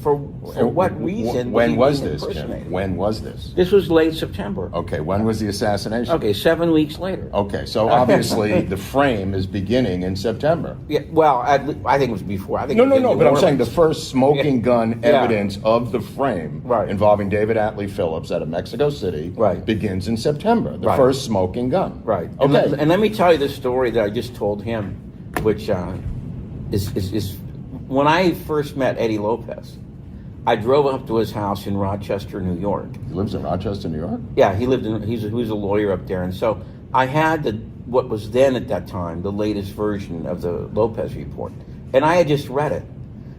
For what reason? When was this, impersonated? Jim? When was this? This was late September. Okay, when was the assassination? Okay, 7 weeks later. Okay, so obviously the frame is beginning in September. Yeah, well, I think it was before. I think No, but I'm saying the first smoking gun Yeah. evidence of the frame Right. involving David Atlee Phillips out of Mexico City Right. begins in September. The Right. first smoking gun. Right. Okay. And let me tell you the story that I just told him, which is when I first met Eddie Lopez, I drove up to his house in Rochester, New York. He lives in Rochester, New York? Yeah, he was a lawyer up there. And so I had what was then at that time, the latest version of the Lopez report. And I had just read it.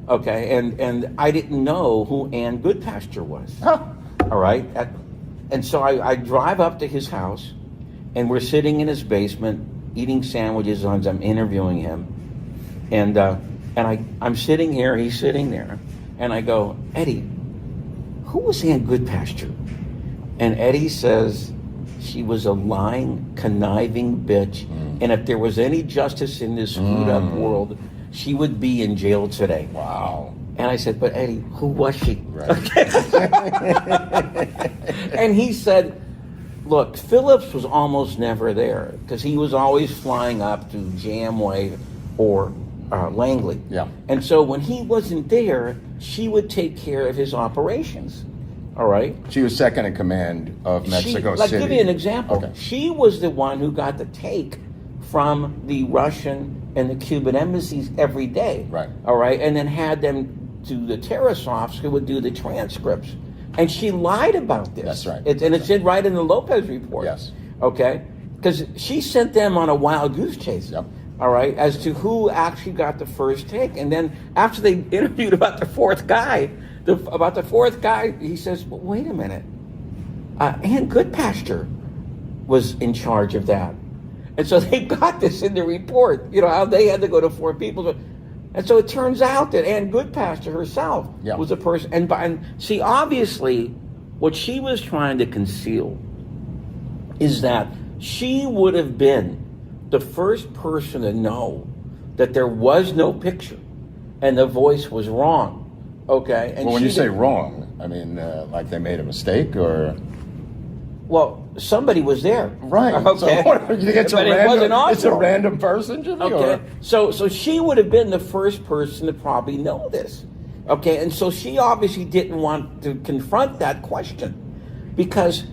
Okay. And I didn't know who Ann Goodpasture was. Huh. All right. And so I drive up to his house, and we're sitting in his basement eating sandwiches as I'm interviewing him. And I'm sitting here, he's sitting there, and I go, Eddie, who was Ann Goodpasture? And Eddie says, she was a lying, conniving bitch, and if there was any justice in this screwed up world, she would be in jail today. Wow. And I said, but Eddie, who was she? Right. And he said, look, Phillips was almost never there because he was always flying up to Jamway or Langley. Yeah. And so when he wasn't there, she would take care of his operations. All right. She was second in command of Mexico Like, City. give you an example. Okay. She was the one who got the take from the Russian and the Cuban embassies every day. Right. All right. And then had them to the Tarasovs who would do the transcripts. And she lied about this. That's right. And it's right in the Lopez report. Yes. Okay. Because she sent them on a wild goose chase. Yep. All right, as to who actually got the first take. And then after they interviewed about the fourth guy, he says, well, wait a minute. Ann Goodpasture was in charge of that. And so they got this in the report, how they had to go to 4 people. And so it turns out that Ann Goodpasture herself was a person. And see, obviously, what she was trying to conceal is that she would have been the first person to know that there was no picture and the voice was wrong. Okay. And well, when you say wrong, I mean, like they made a mistake or? Well, somebody was there. Right. Okay. So, you think it's But a it random, wasn't Oswald. It's a random person, Jimmy? Okay. Or? So she would have been the first person to probably know this. Okay. And so she obviously didn't want to confront that question because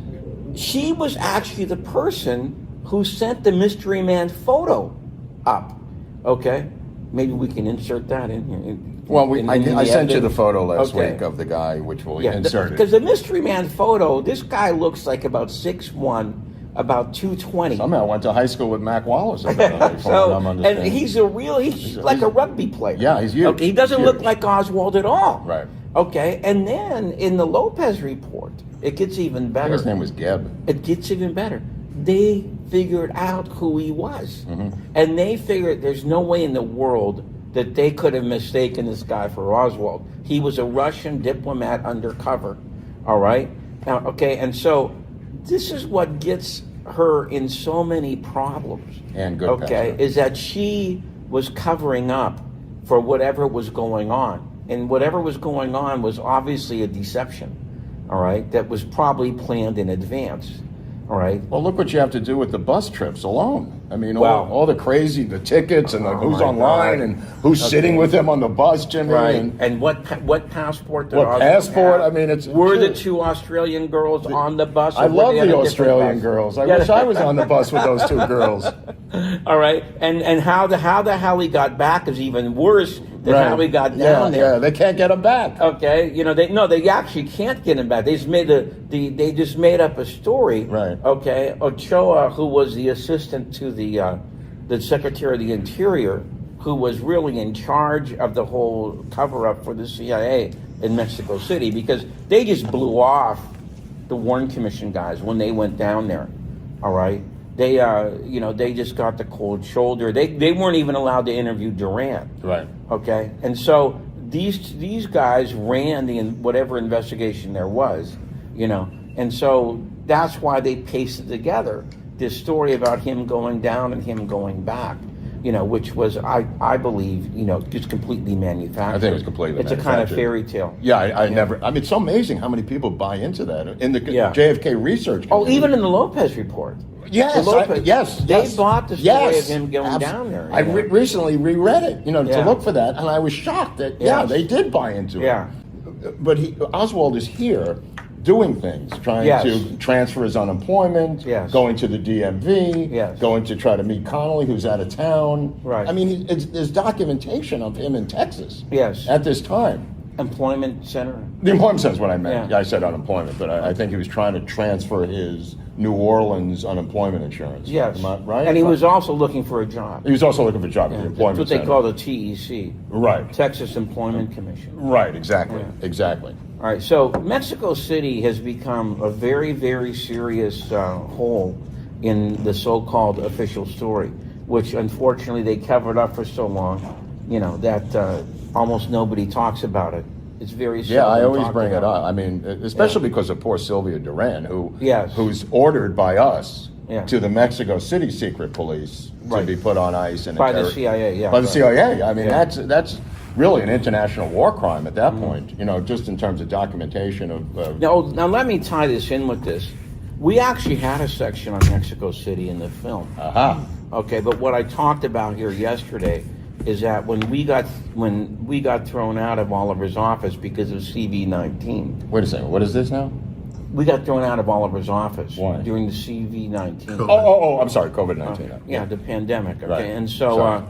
she was actually the person who sent the mystery man photo up. Okay. Maybe we can insert that in here. Well, I sent you the evidence. photo last Okay. week of the guy, which we'll Yeah, insert because the mystery man photo, this guy looks like about 6'1", about 220. Somehow went to high school with Mac Wallace. And he's like a rugby player. Yeah, he's huge. Okay, he doesn't Huge. look like Oswald at all. Right. Okay, and then in the Lopez report, it gets even I better. think his name was Geb. It gets even better. They figured out who he was. Mm-hmm. And they figured there's no way in the world that they could have mistaken this guy for Oswald. He was a Russian diplomat undercover. All right? Now, okay, and so this is what gets her in so many problems. And good okay, pastor. is that she was covering up for whatever was going on. And whatever was going on was obviously a deception. All right? That was probably planned in advance. All right? Well, look what you have to do with the bus trips alone. I mean, Wow. all the crazy, the tickets and the who's my online God. and who's sitting with him on the bus, Jimmy. Right. And what passport did What Oswald passport? have? I mean, it's Were the two Australian girls on the bus? I or were love they on the a different Australian bus? girls. I Yeah. wish I was on the bus with those two girls. All right. And how the hell he got back is even worse than Right. how he got Yeah, down there. Yeah, they can't get him back. Okay, they actually can't get him back. They just made up a story. Right. Okay, Ochoa, who was the assistant to the Secretary of the Interior, who was really in charge of the whole cover-up for the CIA in Mexico City, because they just blew off the Warren Commission guys when they went down there. All right, they just got the cold shoulder. They weren't even allowed to interview Duran. Right. Okay, and so these guys ran whatever investigation there was, and so that's why they pasted together this story about him going down and him going back, which was I believe just completely manufactured. I think it was completely It's a kind of manufactured. fairy tale. Yeah, I never. I mean, it's so amazing how many people buy into that in the Yeah. JFK research. Oh, community. even in the Lopez report. Yes, The Lopez, yes, they yes. bought the story Yes, of him going abs- down there. I recently reread it, to Yeah. look for that, and I was shocked that Yes. they did buy into it. Yeah. But Oswald is here doing things, trying Yes. to transfer his unemployment, Yes. going to the DMV, Yes. going to try to meet Connolly, who's out of town. Right. I mean, there's documentation of him in Texas. Yes. At this time. Employment center. The employment center is what I meant. Yeah. I said unemployment, but I think he was trying to transfer his New Orleans unemployment insurance. Yes. Am I right? And he was also looking for a job. He was also looking for a job at the That's employment what they center. call the TEC. Right. Texas Employment Commission. Right, exactly. Yeah. Exactly. All right, so Mexico City has become a very, very serious hole in the so-called official story, which unfortunately they covered up for so long, that almost nobody talks about it. It's very Yeah, I seldom always talked bring it about. up. I mean, especially because of poor Sylvia Duran, Yes. who's ordered by us Yeah. to the Mexico City secret police Right. to be put on ice and By the CIA, yeah. By the right. CIA. I mean, Yeah. that's really an international war crime at that point. Just in terms of documentation of. Now let me tie this in with this. We actually had a section on Mexico City in the film. Aha. Okay, but what I talked about here yesterday is that when we got thrown out of Oliver's office because of CV-19, Wait a second. What is this now? we got thrown out of Oliver's office Why? during the CV-19. Oh! I'm sorry. COVID-19. Yeah, the pandemic. Okay, Right. and Sorry.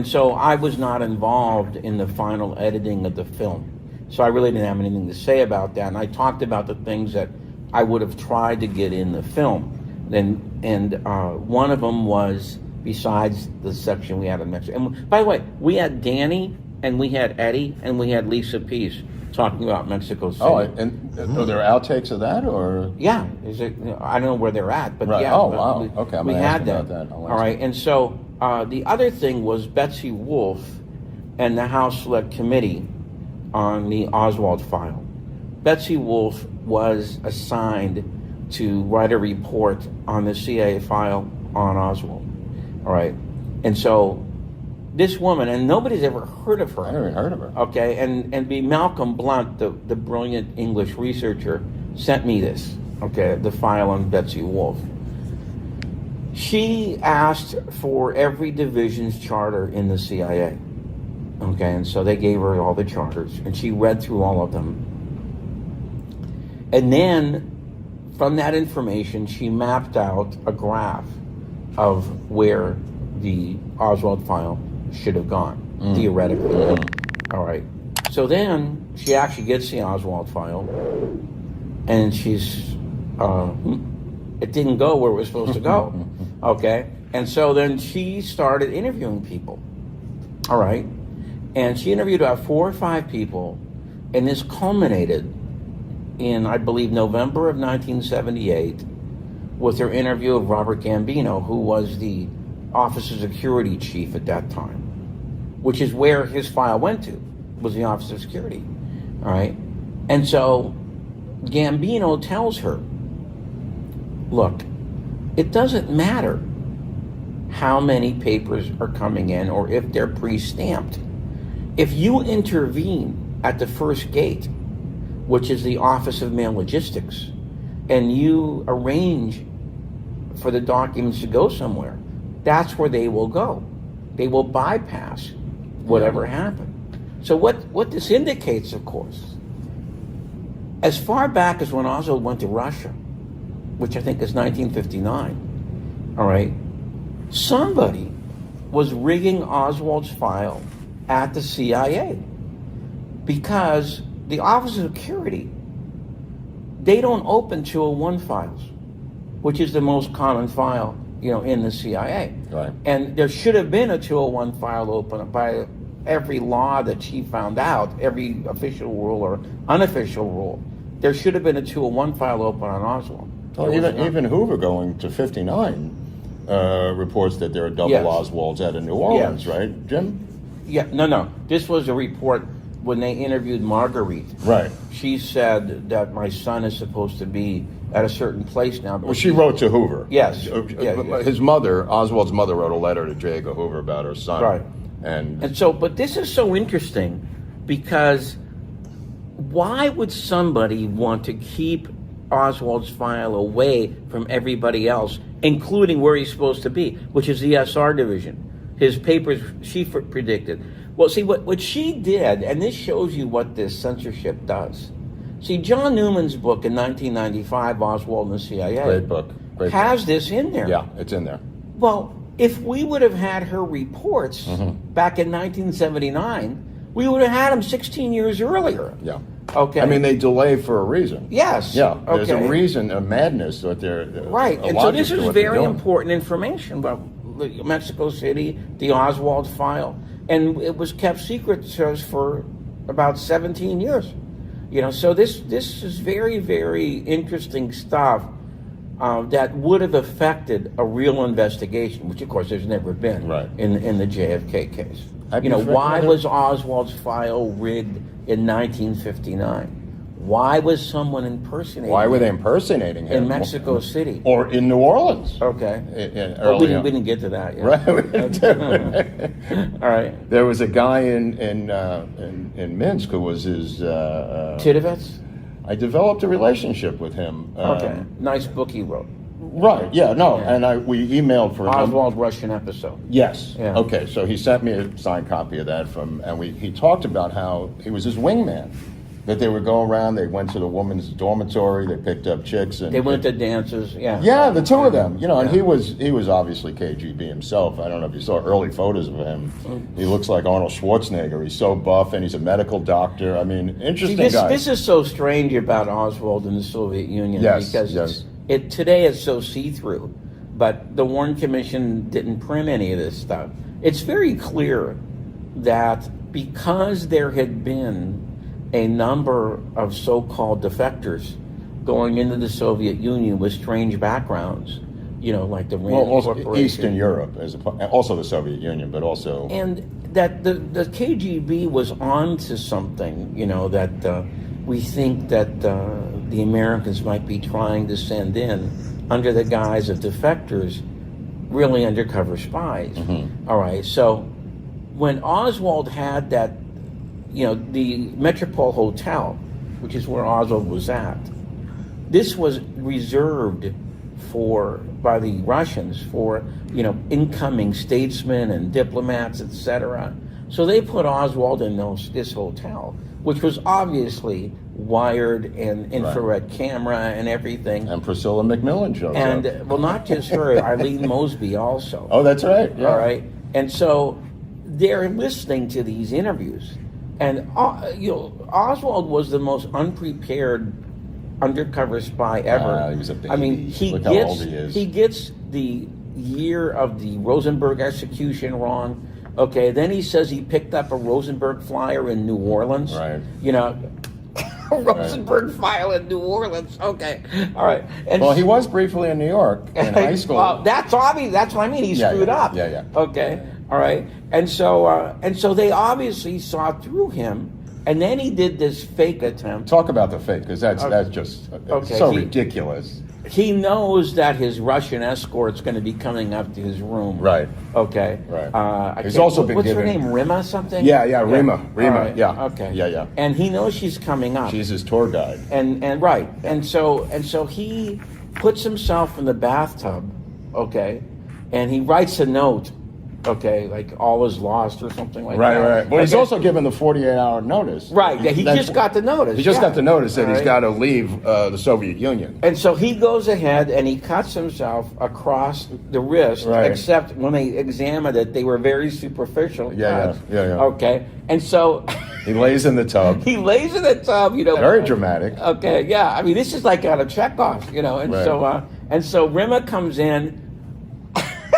so I was not involved in the final editing of the film, so I really didn't have anything to say about that. And I talked about the things that I would have tried to get in the film. And one of them was, besides the section we had in Mexico. And by the way, we had Danny and we had Eddie and we had Lisa Peace talking about Mexico City. Oh, and are there outtakes of that, or? Yeah, I don't know where they're at, but Right. yeah. Oh, but wow. Okay, I'm we gonna ask had about that. that. I'll All ask right, and so the other thing was Betsy Wolfe and the House Select Committee on the Oswald file. Betsy Wolfe was assigned to write a report on the CIA file on Oswald. All right, and so this woman, and nobody's ever heard of her. I never even heard of her. Okay, and Malcolm Blunt, the brilliant English researcher, sent me this, okay, the file on Betsy Wolfe. She asked for every division's charter in the CIA, okay, and so they gave her all the charters, and she read through all of them. And then, from that information, she mapped out a graph of where the Oswald file should have gone, theoretically. All right. So then she actually gets the Oswald file, and she's, it didn't go where it was supposed to go. Okay. And so then she started interviewing people. All right. And she interviewed about 4 or 5 people, and this culminated in, I believe, November of 1978 with her interview of Robert Gambino, who was the Office of Security chief at that time, which is where his file went to, was the Office of Security. All right. And so Gambino tells her, look, it doesn't matter how many papers are coming in or if they're pre-stamped. If you intervene at the first gate, which is the Office of Mail Logistics, and you arrange for the documents to go somewhere, that's where they will go. They will bypass whatever happened. So what this indicates, of course, as far back as when Oswald went to Russia, which I think is 1959, all right, somebody was rigging Oswald's file at the CIA, because the Office of Security, they don't open 201 files, which is the most common file, in the CIA. Right. And there should have been a 201 file open by every law that she found out, every official rule or unofficial rule. There should have been a 201 file open on Oswald. Well, even Hoover going to 59 reports that there are double Yes. Oswalds out of New Orleans, Yes. right, Jim? Yeah, no. This was a report when they interviewed Marguerite. Right. She said that my son is supposed to be at a certain place now. Well, she wrote to Hoover. Yes. His mother, Oswald's mother, wrote a letter to J. Edgar Hoover about her son. Right. And so, but this is so interesting, because why would somebody want to keep Oswald's file away from everybody else, including where he's supposed to be, which is the SR division? His papers, she predicted. Well, see, what she did, and this shows you what this censorship does. See, John Newman's book in 1995, Oswald and the CIA, great book. has this in there. Yeah, it's in there. Well, if we would have had her reports back in 1979, we would have had them 16 years earlier. Yeah. Okay. I mean, they delay for a reason. Yes. Yeah. There's a Okay. reason, a madness that they're Right. a And so logic this to is what they're very doing. important information about Mexico City, the Oswald file, and it was kept secret to us for about 17 years. So this is very, very interesting stuff that would have affected a real investigation, which of course there's never been Right. in the JFK case. Have you read Why that? was Oswald's file rigged in 1959? Why was someone impersonating Why were they him impersonating him? in Mexico City? Or in New Orleans? Okay. In Well, we early on. didn't get to that yet. Right. we didn't do it. All right. There was a guy in Minsk who was his. Tidovets? I developed a relationship with him. Okay. Nice book he wrote. Right. Yeah. No. And we emailed for Oswald Russian episode. Yes. Yeah. Okay. So he sent me a signed copy of that he talked about how he was his wingman. That they would go around, they went to the woman's dormitory, they picked up chicks, and They went to dances. Yeah. yeah, the two of them, and he was obviously KGB himself. I don't know if you saw early photos of him. He looks like Arnold Schwarzenegger. He's so buff, and he's a medical doctor. I mean, interesting guy. This is so strange about Oswald and the Soviet Union, Yes, because yes. Today it's so see-through, but the Warren Commission didn't print any of this stuff. It's very clear that because there had been a number of so-called defectors going into the Soviet Union with strange backgrounds, like the Rand also Corporation. Eastern Europe, also the Soviet Union, but also And that the KGB was on to something, that we think that the Americans might be trying to send in under the guise of defectors, really undercover spies. All right, so when Oswald had that, the Metropole Hotel, which is where Oswald was at, this was reserved by the Russians for, incoming statesmen and diplomats, etc. So they put Oswald in this hotel, which was obviously wired and infrared camera and everything. and Priscilla McMillan shows And, up. well, not just her, Eileen Mosby also. Oh, that's right. Yeah. All right. And so they're listening to these interviews. And, Oswald was the most unprepared undercover spy ever. He was a I mean, baby. he Look how old he is. gets the year of the Rosenberg execution wrong. Okay, then he says he picked up a Rosenberg flyer in New Orleans. Right. Rosenberg file in New Orleans. Okay, all right. And Well, he was briefly in New York in high school. Well, that's obvious. That's what I mean. He screwed up. Yeah. Okay, all right. And so they obviously saw through him, and then he did this fake attempt. Talk about the fake, because that's just Okay, so he- ridiculous. He knows that his Russian escort's going to be coming up to his room. Right. Okay. Right. He's Can't- also been what's her given- name? Rima something? Yeah, Rima. All right. Yeah. Okay. Yeah. And he knows she's coming up. She's his tour guide. And right. And so he puts himself in the bathtub, okay, and he writes a note, okay, like all is lost or something like Right, that. right. Well, he's Okay. also given the 48-hour notice. Right, yeah, he That's- just got the notice. He just yeah. got the notice that All he's right. got to leave the Soviet Union. And so he goes ahead and he cuts himself across the wrist, Right. except when they examined it, they were very superficial Yeah, cuts. yeah. Okay, and so He lays in the tub. he lays in the tub, you know. Very dramatic. Okay, yeah. I mean, this is like out of Chekhov, you know. And Right. so Rima comes in.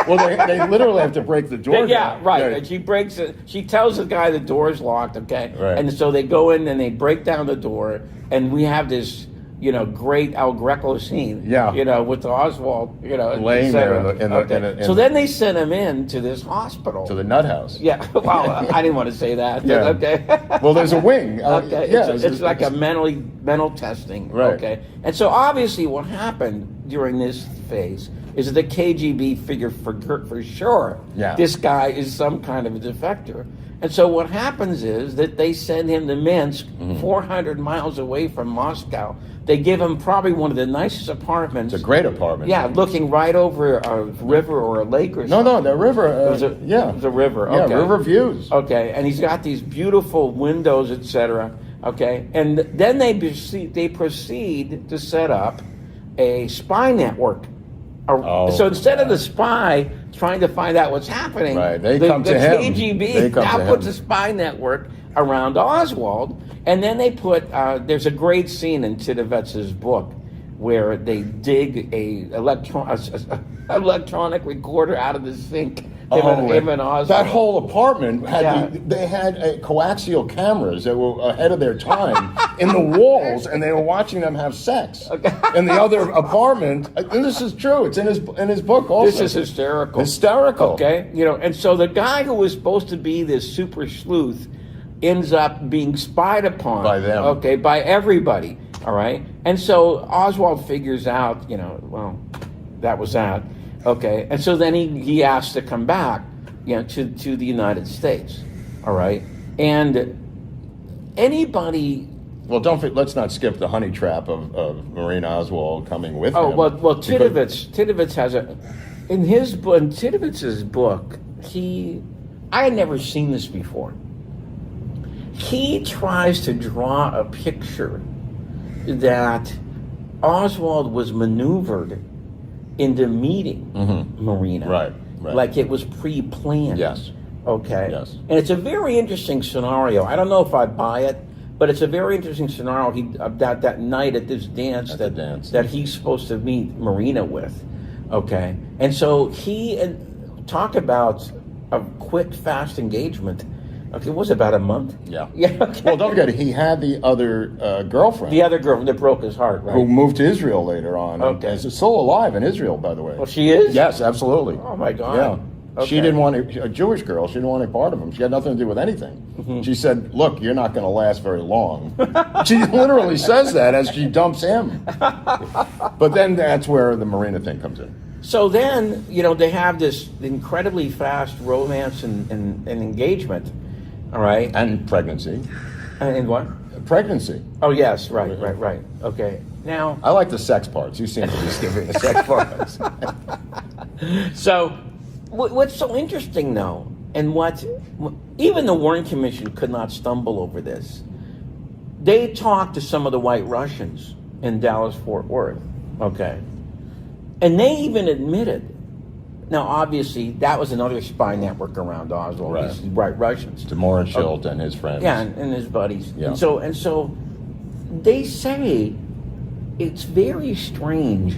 Well, they literally have to break the door Yeah, down. right. And she breaks it. She tells the guy the door's locked. Okay. Right. And so they go in and they break down the door, and we have this, you know, great El Greco scene. Yeah. You know, with Oswald, you know, Laying et there cetera. in the- So then they sent him in to this hospital. To the nut house. Yeah. Well, I didn't want to say that. Yeah. Okay. Well, there's a wing. Okay, Yeah, it's like a mental testing. Right. Okay, and so obviously what happened during this phase is that the KGB figured for sure Yeah. this guy is some kind of a defector. And so what happens is that they send him to Minsk, Mm-hmm. 400 miles away from Moscow. They give him probably one of the nicest apartments. It's a great apartment. Yeah, looking right over a river or a lake or No, something. the river. It was a, yeah. it was a river. Yeah, Okay. river views. Okay, and he's got these beautiful windows, etc. Okay, and then they proceed to set up a spy network. Oh, So instead of the spy trying to find out what's happening, Right, they the come to him. KGB They come now to puts him. a spy network around Oswald, and then they put. There's a great scene in Titovets's book where they dig a electronic recorder out of the sink. Him and Oswald. That whole apartment had Yeah. they had coaxial cameras that were ahead of their time in the walls, and they were watching them have sex. In the other apartment, and this is true. It's in his book also. This is hysterical. Hysterical. Okay, you know, and so the guy who was supposed to be this super sleuth ends up being spied upon By them. Okay, by everybody. All right, and so Oswald figures out, you know, well, that was that. Okay, and so then he asks to come back, you know, to the United States. All right, and anybody. Well, let's not skip the honey trap of Marina Oswald coming with Oh him. well, Titovets has in Titovetz's book. I had never seen this before. He tries to draw a picture that Oswald was maneuvered into meeting Marina. Right. Like it was pre-planned. Yes. Okay. Yes. And it's a very interesting scenario. I don't know if I buy it, but it's a very interesting scenario. That night at this dance that he's supposed to meet Marina with. Okay. And so talk about a quick, fast engagement. Okay, it was about a month. Yeah. Yeah. Okay. Well, don't forget, he had the other girlfriend. The other girl that broke his heart, right? Who moved to Israel later on. Okay. And is still alive in Israel, by the way. Well, she is? Yes, absolutely. Oh, my God. Yeah. Okay. She didn't want a Jewish girl. She didn't want any part of him. She had nothing to do with anything. She said, "Look, you're not going to last very long." She literally says that as she dumps him. But then that's where the Marina thing comes in. So then, you know, they have this incredibly fast romance and engagement. All right. And pregnancy. And what? Pregnancy. Oh, yes. Right. Okay. Now. I like the sex parts. You seem to be skipping the sex parts. So, what's so interesting, though, and what even the Warren Commission could not stumble over this. They talked to some of the White Russians in Dallas-Fort Worth, okay, and they even admitted. Now, obviously, that was another spy network around Oswald. Right. These White Russians. Demora Schilt and his friends. Yeah, and his buddies. Yeah. And so they say it's very strange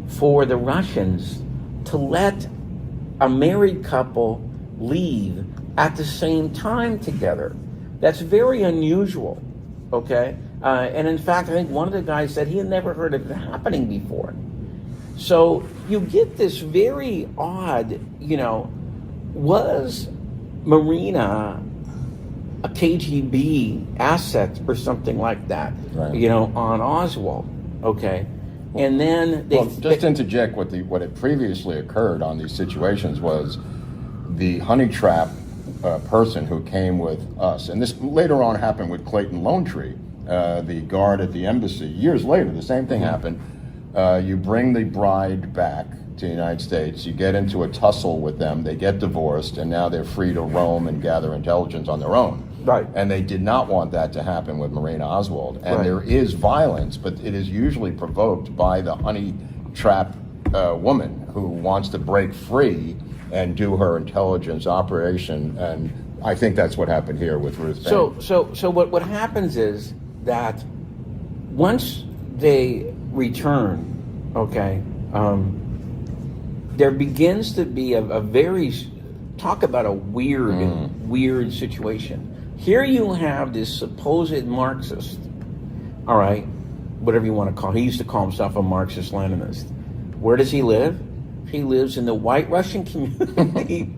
for the Russians to let a married couple leave at the same time together. That's very unusual, okay? And in fact, I think one of the guys said he had never heard of it happening before. So you get this very odd, you know, was Marina a KGB asset or something like that, Right. you know, on Oswald, okay? And then they... Well, just to interject, what had previously occurred on these situations was the honey trap person who came with us, and this later on happened with Clayton Lone Tree, the guard at the embassy. Years later, the same thing happened. You bring the bride back to the United States. You get into a tussle with them. They get divorced, and now they're free to roam and gather intelligence on their own. Right. And they did not want that to happen with Marina Oswald. And Right. there is violence, but it is usually provoked by the honey trap woman who wants to break free and do her intelligence operation. And I think that's what happened here with Ruth Bain. So what happens is that once they return, okay, there begins to be a very, talk about a weird situation. Here you have this supposed Marxist, all right, whatever you want to call it. He used to call himself a Marxist-Leninist. Where does he live? He lives in the white Russian community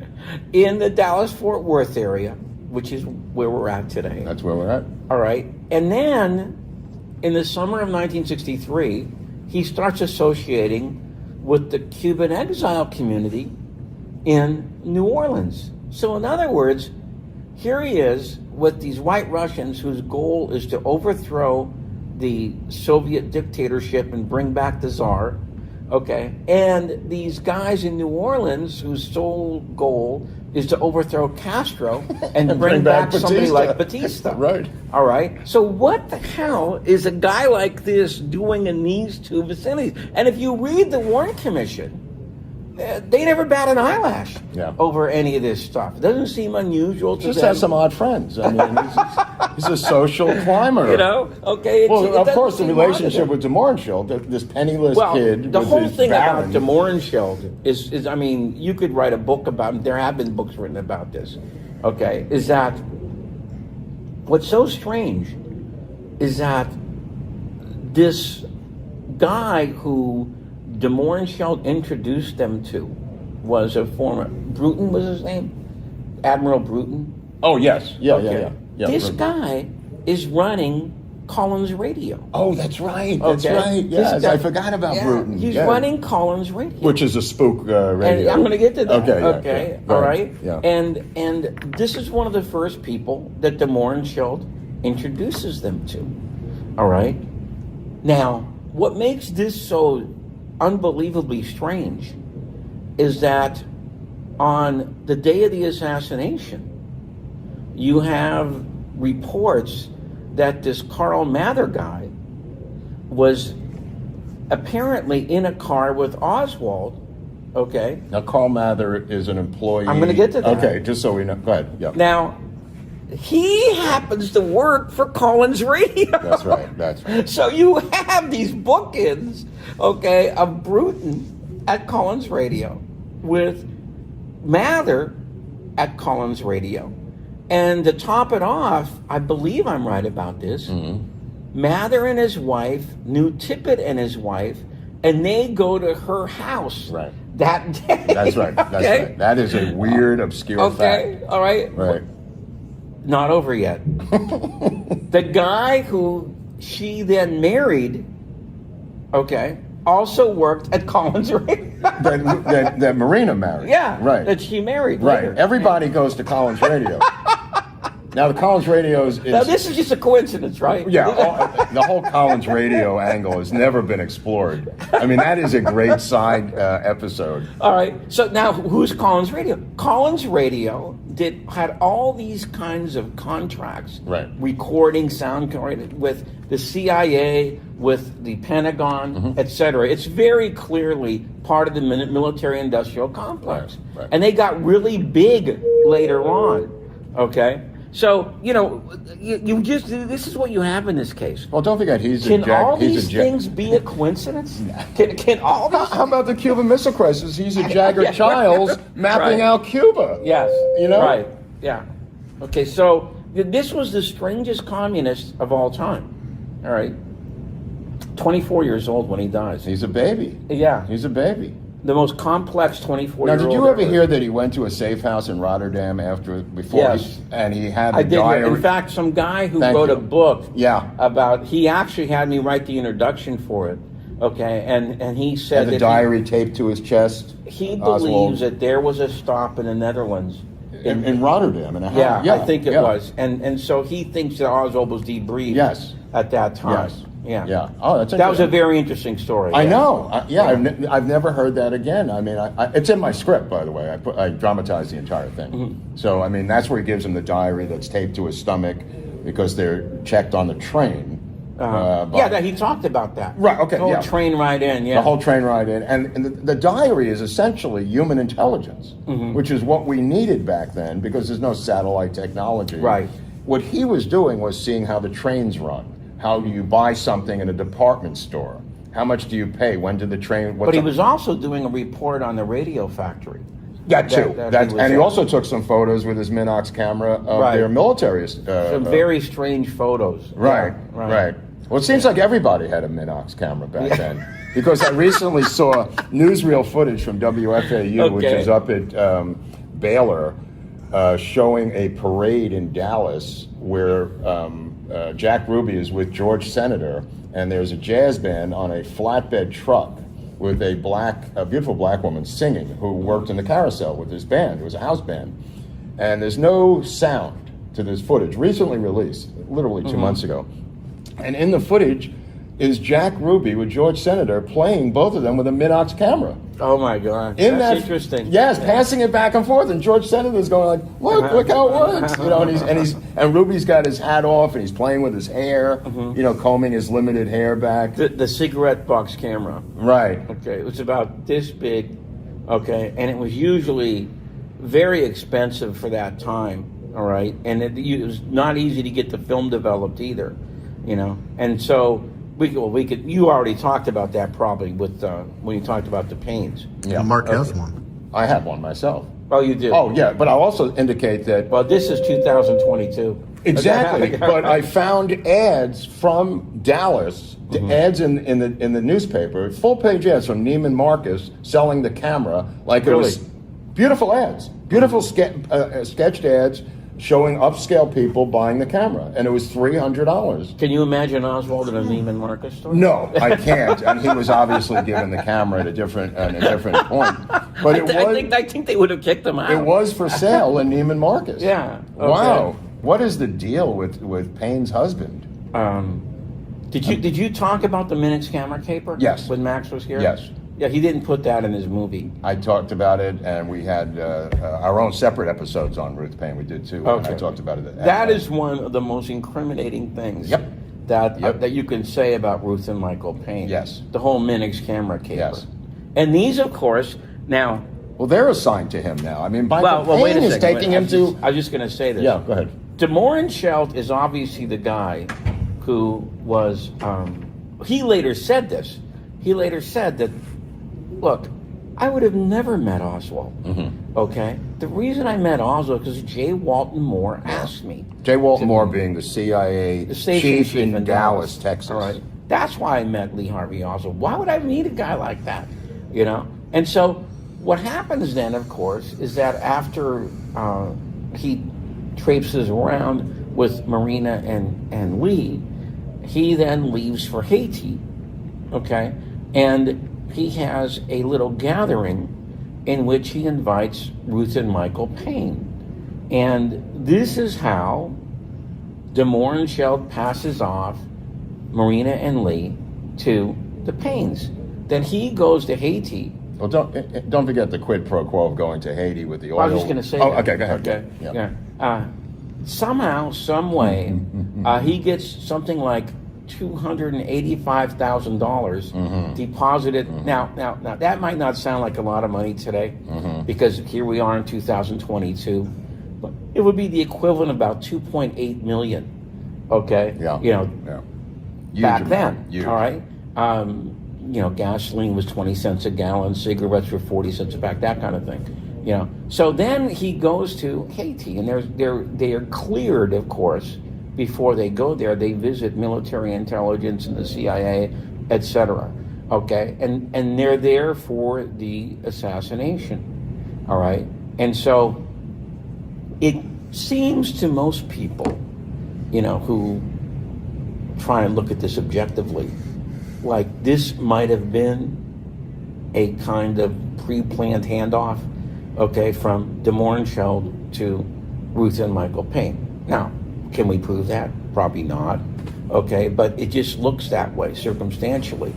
in the Dallas-Fort Worth area, which is where we're at today. That's where we're at. All right. And then in the summer of 1963, he starts associating with the Cuban exile community in New Orleans. So in other words, here he is with these white Russians whose goal is to overthrow the Soviet dictatorship and bring back the Tsar. Okay, and these guys in New Orleans whose sole goal is to overthrow Castro and bring back somebody like Batista. Right. All right. So what the hell is a guy like this doing in these two vicinities? And if you read the Warren Commission, they never bat an eyelash over any of this stuff. It doesn't seem unusual to Just them. has some odd friends. I mean, he's a social climber. You know, okay. Well, it of doesn't course, the seem odd to relationship them. with de Mohrenschildt, this penniless kid. The with whole his thing baron. about de Mohrenschildt is, I mean, you could write a book about it. There have been books written about this. Okay, is that what's so strange is that this guy who de Mohrenschildt introduced them to was a former Bruton was his name, Admiral Bruton. Oh yes, yeah. This Bruton. guy is running Collins Radio. Oh, that's right. That's Okay. right. Yes, I forgot about Bruton. He's running Collins Radio, which is a spook radio. And I'm going to get to that. Okay. Okay. Yeah. All right. Yeah. And this is one of the first people that de Mohrenschildt introduces them to. All right. Now, what makes this so unbelievably strange is that on the day of the assassination, you have reports that this Carl Mather guy was apparently in a car with Oswald. Okay. Now, Carl Mather is an employee. I'm going to get to that. Okay, just so we know. Go ahead. Yeah. Now, he happens to work for Collins Radio. That's right. That's right. So you have these bookends, okay, of Bruton at Collins Radio with Mather at Collins Radio. And to top it off, I believe I'm right about this, Mather and his wife knew Tippit and his wife, and they go to her house that day. That's right. That's right. That is a weird, obscure fact. All right. Right. Not over yet. The guy who she then married, okay, also worked at Collins Radio. that Marina married. Yeah. Right. That she married Right. later. Everybody goes to Collins Radio. Now, the Collins Radio is... Now, this is just a coincidence, right? Yeah, the whole Collins Radio angle has never been explored. I mean, that is a great side episode. All right. So now, who's Collins Radio? Collins Radio had all these kinds of contracts, recording, sound with the CIA, with the Pentagon, etc. It's very clearly part of the military-industrial complex, and they got really big later on. Okay. So, you know, you just, this is what you have in this case. Well, don't forget, Can all these things be a coincidence? Can all these... How about the Cuban Missile Crisis? He's a Jagger Childs mapping out Cuba. Yes. You know? Right. Yeah. Okay, so this was the strangest communist of all time. All right. 24 years old when he dies. He's a baby. Yeah. He's a baby. The most complex 24-year-old. Now, did you ever hear that he went to a safe house in Rotterdam and he had the diary? In fact, some guy who wrote a book he actually had me write the introduction for it. Okay, and he said that the diary taped to his chest. He believes that there was a stop in the Netherlands. In Rotterdam, I think it was. And so he thinks that Oswald was debriefed at that time. Yeah. Yeah. Oh, that's That was a interesting. very interesting story. I yeah. know. I've never heard that again. I mean, it's in my script, by the way. I dramatized the entire thing. Mm-hmm. So, I mean, that's where he gives him the diary that's taped to his stomach because they're checked on the train. He talked about that. Right, okay, The whole yeah. train ride in, yeah. The whole train ride in. And the diary is essentially human intelligence, Mm-hmm. which is what we needed back then because there's no satellite technology. Right. What he was doing was seeing how the trains run. How do you buy something in a department store? How much do you pay? When did the train... But he was also doing a report on the radio factory. That too. That He also took some photos with his Minox camera of Right. their military... Some very strange photos. Right, Yeah, right. Well, it seems like everybody had a Minox camera back then. Because I recently saw newsreel footage from WFAU, which Okay. is up at Baylor, showing a parade in Dallas where Jack Ruby is with George Senator, and there's a jazz band on a flatbed truck with a beautiful black woman singing who worked in the carousel with this band. It was a house band. And there's no sound to this footage, recently released, literally 2 months ago. And in the footage is Jack Ruby with George Senator playing both of them with a Minox camera. Oh my God. In That's that, interesting. Yes, passing it back and forth, and George Senator's going like, "Look how it works," you know. And Ruby's got his hat off, and he's playing with his hair, you know, combing his limited hair back. The cigarette box camera. Right. Okay, it was about this big. Okay, and it was usually very expensive for that time. All right, and it was not easy to get the film developed either, you know. And so we could. You already talked about that probably with when you talked about the pains. Yeah. Mark has one. I have one myself. Oh, you did. Oh yeah, but I'll also indicate that. Well, this is 2022. Exactly, but I found ads from Dallas, ads in the newspaper, full page ads from Neiman Marcus selling the camera like it was beautiful ads, beautiful sketched ads showing upscale people buying the camera, and it was $300. Can you imagine Oswald in a Neiman Marcus store? No, I can't, and he was obviously given the camera at a different point. But I think they would have kicked him out. it was for sale in Neiman Marcus. Yeah. Okay. Wow. What is the deal with Payne's husband? Did you talk about the Minix camera caper? Yes. When Max was here? Yes. Yeah, he didn't put that in his movie. I talked about it, and we had our own separate episodes on Ruth Payne. We did too. Okay. I talked about it. That is one of the most incriminating things that you can say about Ruth and Michael Payne. Yes. The whole Minix camera caper. Yes. And these, of course, now... Well, they're assigned to him now. I mean, Michael wait Payne a is second. taking him to... I was just going to say this. Yeah, go ahead. DeMorenschelt is obviously the guy who was... he later said this. He later said that, look, I would have never met Oswald. Okay? The reason I met Oswald because J. Walton Moore asked me. J. Walton Moore being the CIA chief in Dallas, Texas. All right. That's why I met Lee Harvey Oswald. Why would I meet a guy like that? You know? And so what happens then, of course, is that after he traipses around with Marina and Lee, he then leaves for Haiti. Okay? And he has a little gathering in which he invites Ruth and Michael Payne. And this is how DeMorenschelt passes off Marina and Lee to the Paynes. Then he goes to Haiti. Well, don't forget the quid pro quo of going to Haiti with the oil. I was just going to say Oh, that. okay, go ahead. Okay. Yeah. Somehow, some way, he gets something like $285,000 deposited. Now, that might not sound like a lot of money today, because here we are in 2022, but it would be the equivalent of about 2.8 million. Okay. Yeah. You know, Huge back amount. then. Huge. All right. You know, gasoline was 20 cents a gallon, cigarettes were 40 cents a pack, that kind of thing. You know. So then he goes to Haiti, and they are cleared, of course. Before they go there, they visit military intelligence and the CIA, etc. Okay, and they're there for the assassination. All right, and so it seems to most people, you know, who try and look at this objectively, like this might have been a kind of pre-planned handoff, okay, from DeMorenschelt to Ruth and Michael Payne. Now, can we prove that? Probably not. Okay, but it just looks that way circumstantially.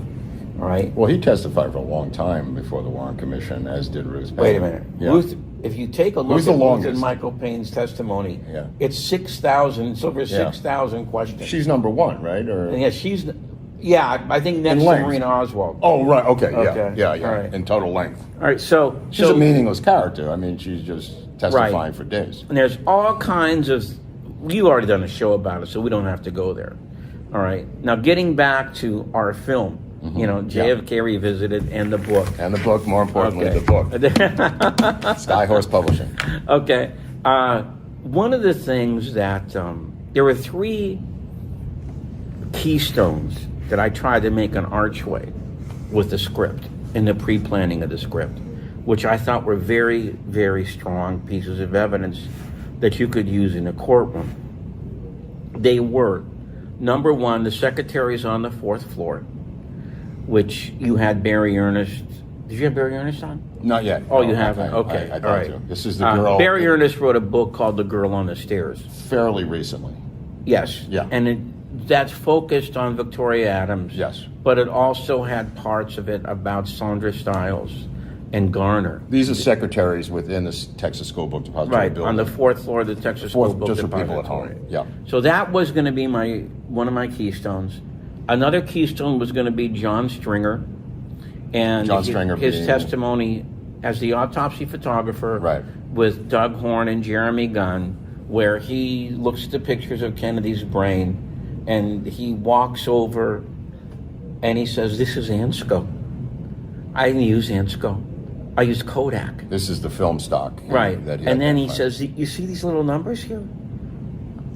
All right. Well, he testified for a long time before the Warren Commission, as did Ruth Payne. Wait a minute. Yeah. Ruth, if you take a look Who's the at Ruth longest? and Michael Payne's testimony, Yeah. it's 6,000. It's over Yeah. 6,000 questions. She's number one, right? Or And yeah, I think next to length. Marina Oswald. oh, right. Okay. Okay. Yeah. Yeah. All right. In total length, All right, so she's a meaningless character. I mean, she's just testifying Right. for days. And there's all kinds of. You already done a show about it, so we don't have to go there. All right. Now, getting back to our film, JFK Revisited and the book. And the book, more importantly, Okay. the book. Skyhorse Publishing. Okay. One of the things that there were 3 keystones that I tried to make an archway with the script in the pre-planning of the script, which I thought were very, very strong pieces of evidence that you could use in a courtroom. They were, number one, the secretaries on the 4th floor, which you had Barry Ernest. Did you have Barry Ernest on? Not yet. Oh, No, you haven't? Okay. I All thought right. so. This is the girl. Barry Ernest wrote a book called The Girl on the Stairs. Fairly recently. Yes. Yeah. And that's focused on Victoria Adams. Yes. But it also had parts of it about Sandra Stiles and Garner. These are secretaries within the Texas School Book Depository Right, building. on the 4th floor of the Texas School Book just for Depository. people at home. Yeah. So that was going to be one of my keystones. Another keystone was going to be John Stringer, and John Stringer his being- testimony as the autopsy photographer Right. with Doug Horn and Jeremy Gunn, where he looks at the pictures of Kennedy's brain, and he walks over, and he says, "This is Ansco. I didn't use Ansco. I used Kodak." This is the film stock. Right. That And then he identified. says, "You see these little numbers here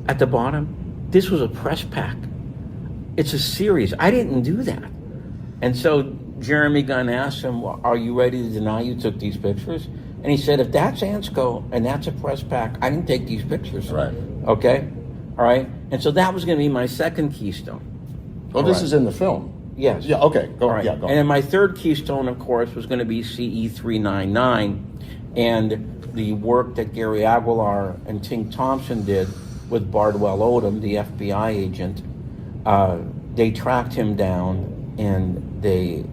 at the bottom? This was a press pack. It's a series. I didn't do that." And so Jeremy Gunn asked him, "Well, are you ready to deny you took these pictures?" And he said, "If that's Ansco and that's a press pack, I didn't take these pictures." Right. Okay? All right? And so that was going to be my second keystone. Well, this Right. is in the film. Yes. Yeah, okay. Go, All right. yeah, go. And then my third keystone, of course, was going to be CE 399 and the work that Gary Aguilar and Tink Thompson did with Bardwell Odom, the FBI agent. They tracked him down and they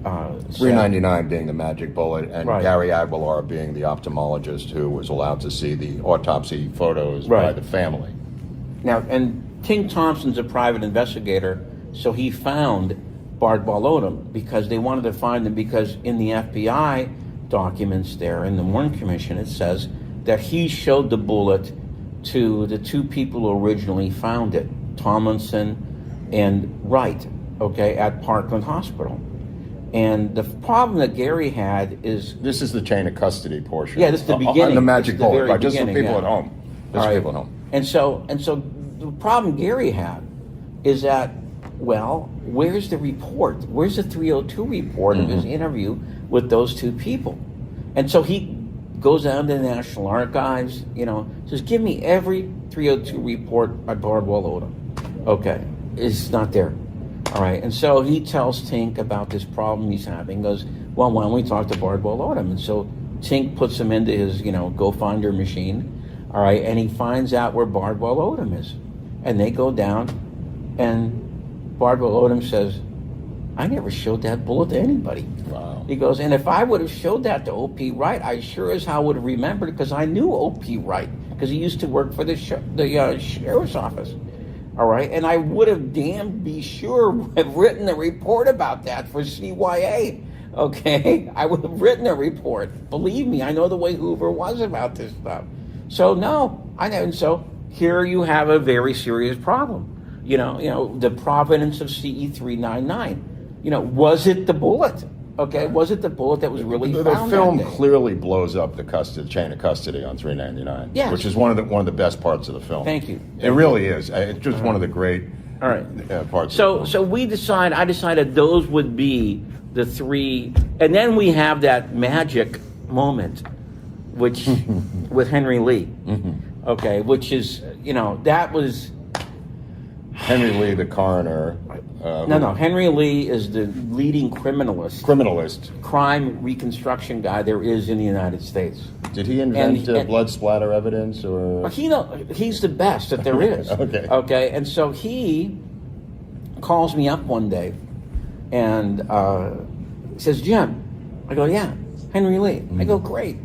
399 being the magic bullet, and Right. Gary Aguilar being the ophthalmologist who was allowed to see the autopsy photos by Right. the family. Now, and Tink Thompson's a private investigator, so he found Bardwell Odom because they wanted to find him because in the FBI documents there in the Warren Commission, it says that he showed the bullet to the 2 people who originally found it, Tomlinson and Wright, okay, at Parkland Hospital. And the problem that Gary had is, This is the chain of custody portion. Yeah, this is the On beginning. the This magic is the bullet, very right? Just for beginning, people yeah. at home. Just All for right. people at home. And so the problem Gary had is that, well, where's the report? Where's the 302 report of his interview with those 2 people? And so he goes down to the National Archives, says, "Give me every 302 report by Bardwell Odom." Okay, it's not there. All right, and so he tells Tink about this problem he's having. Goes, "Well, why don't we talk to Bardwell Odom?" And so Tink puts him into his, Go Finder machine. All right, and he finds out where Bardwell Odom is, and they go down, and Bardwell Odom says, "I never showed that bullet to anybody." Wow. He goes, "And if I would have showed that to O.P. Wright, I sure as hell would have remembered because I knew O.P. Wright because he used to work for the sheriff's office. All right, and I would have damn be sure have written a report about that for CYA. Okay, I would have written a report. Believe me, I know the way Hoover was about this stuff. So no, I know. And so here you have a very serious problem. The provenance of CE 399. Was it the bullet? Okay, was it the bullet that was really The found film that day? clearly blows up the chain of custody on 399, Yes. which is one of the best parts of the film. Thank you. It really is. It's just one of the great All right. parts. So of the film. I decided those would be the 3, and then we have that magic moment, which with Henry Lee. Okay, which is that was Henry Lee, the coroner. no. Henry Lee is the leading Criminalist. crime reconstruction guy there is in the United States. Did he invent And- blood splatter evidence, or? He's the best that there is. Okay. Okay, and so he calls me up one day and says, Jim. I go, yeah. Henry Lee. I go, great.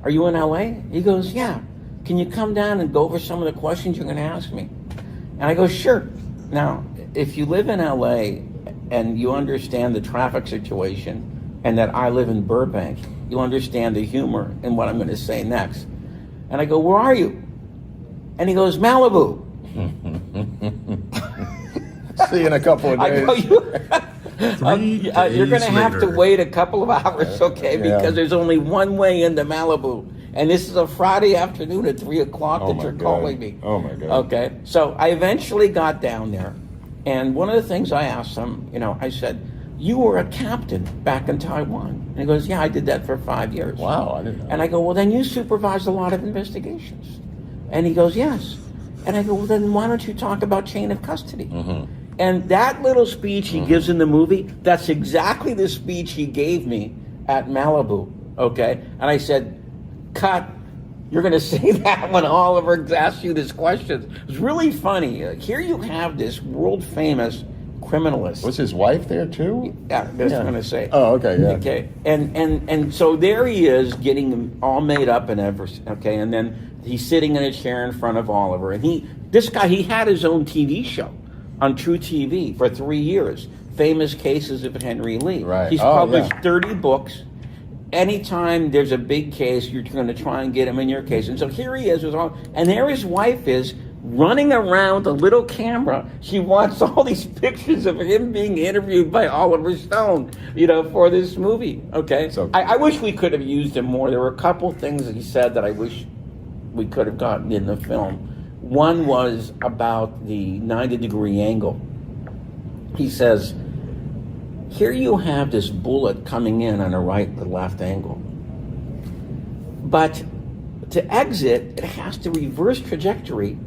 Are you in LA? He goes, yeah. Can you come down and go over some of the questions you're going to ask me? And I go, sure. Now, if you live in LA and you understand the traffic situation and that I live in Burbank, you'll understand the humor in what I'm going to say next. And I go, where are you? And he goes, Malibu. See you in a couple of days. I go, you're going to have to wait a couple of hours, okay? Because there's only one way into Malibu. And this is a Friday afternoon at 3 o'clock that you're calling me. Oh, my God. Okay? So I eventually got down there. And one of the things I asked him, I said, you were a captain back in Taiwan. And he goes, yeah, I did that for 5 years. Wow, I didn't know. And I go, well, then you supervised a lot of investigations. And he goes, yes. And I go, well, then why don't you talk about chain of custody? Mm-hmm. And that little speech he gives in the movie, that's exactly the speech he gave me at Malibu, okay? And I said, cut. You're going to say that when Oliver asks you this question. It's really funny. Here you have this world-famous criminalist. Was his wife there too? Yeah, that's what I'm going to say. Oh, okay, yeah. Okay, and so there he is getting all made up and everything, okay? And then he's sitting in a chair in front of Oliver. And he had his own TV show on True TV for 3 years. Famous Cases of Henry Lee. Right. He's published 30 books. Anytime there's a big case, you're going to try and get him in your case. And so here he is, and there his wife is running around with a little camera. She wants all these pictures of him being interviewed by Oliver Stone, for this movie. Okay? So I wish we could have used him more. There were a couple things that he said that I wish we could have gotten in the film. One was about the 90-degree angle. He says, here you have this bullet coming in on a right to left angle. But to exit, it has to reverse trajectory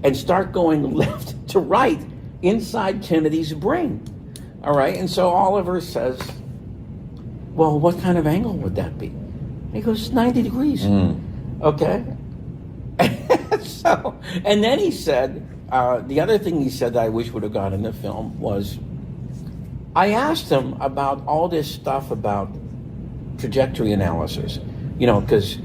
and start going left to right inside Kennedy's brain. All right? And so Oliver says, well, what kind of angle would that be? And he goes, 90 degrees. Okay? So, and then he said, the other thing he said that I wish would have gone in the film was, I asked him about all this stuff about trajectory analysis, because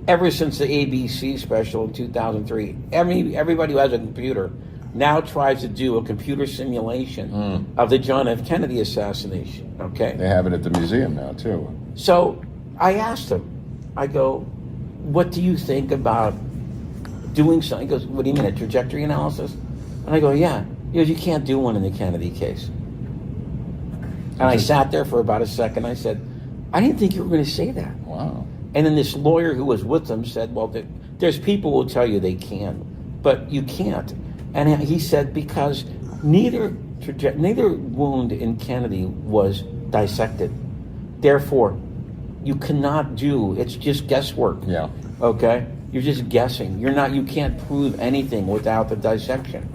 ever since the ABC special in 2003, everybody who has a computer now tries to do a computer simulation of the John F. Kennedy assassination, okay? They have it at the museum now, too. So I asked him, I go, what do you think about doing something? He goes, what do you mean, a trajectory analysis? And I go, yeah. He goes, you can't do one in the Kennedy case. And I sat there for about a second. I said, I didn't think you were going to say that. Wow. And then this lawyer who was with them said, well, there's people who will tell you they can, but you can't. And he said, because neither wound in Kennedy was dissected. Therefore, you cannot it's just guesswork. Yeah. Okay? You're just guessing. You can't prove anything without the dissection.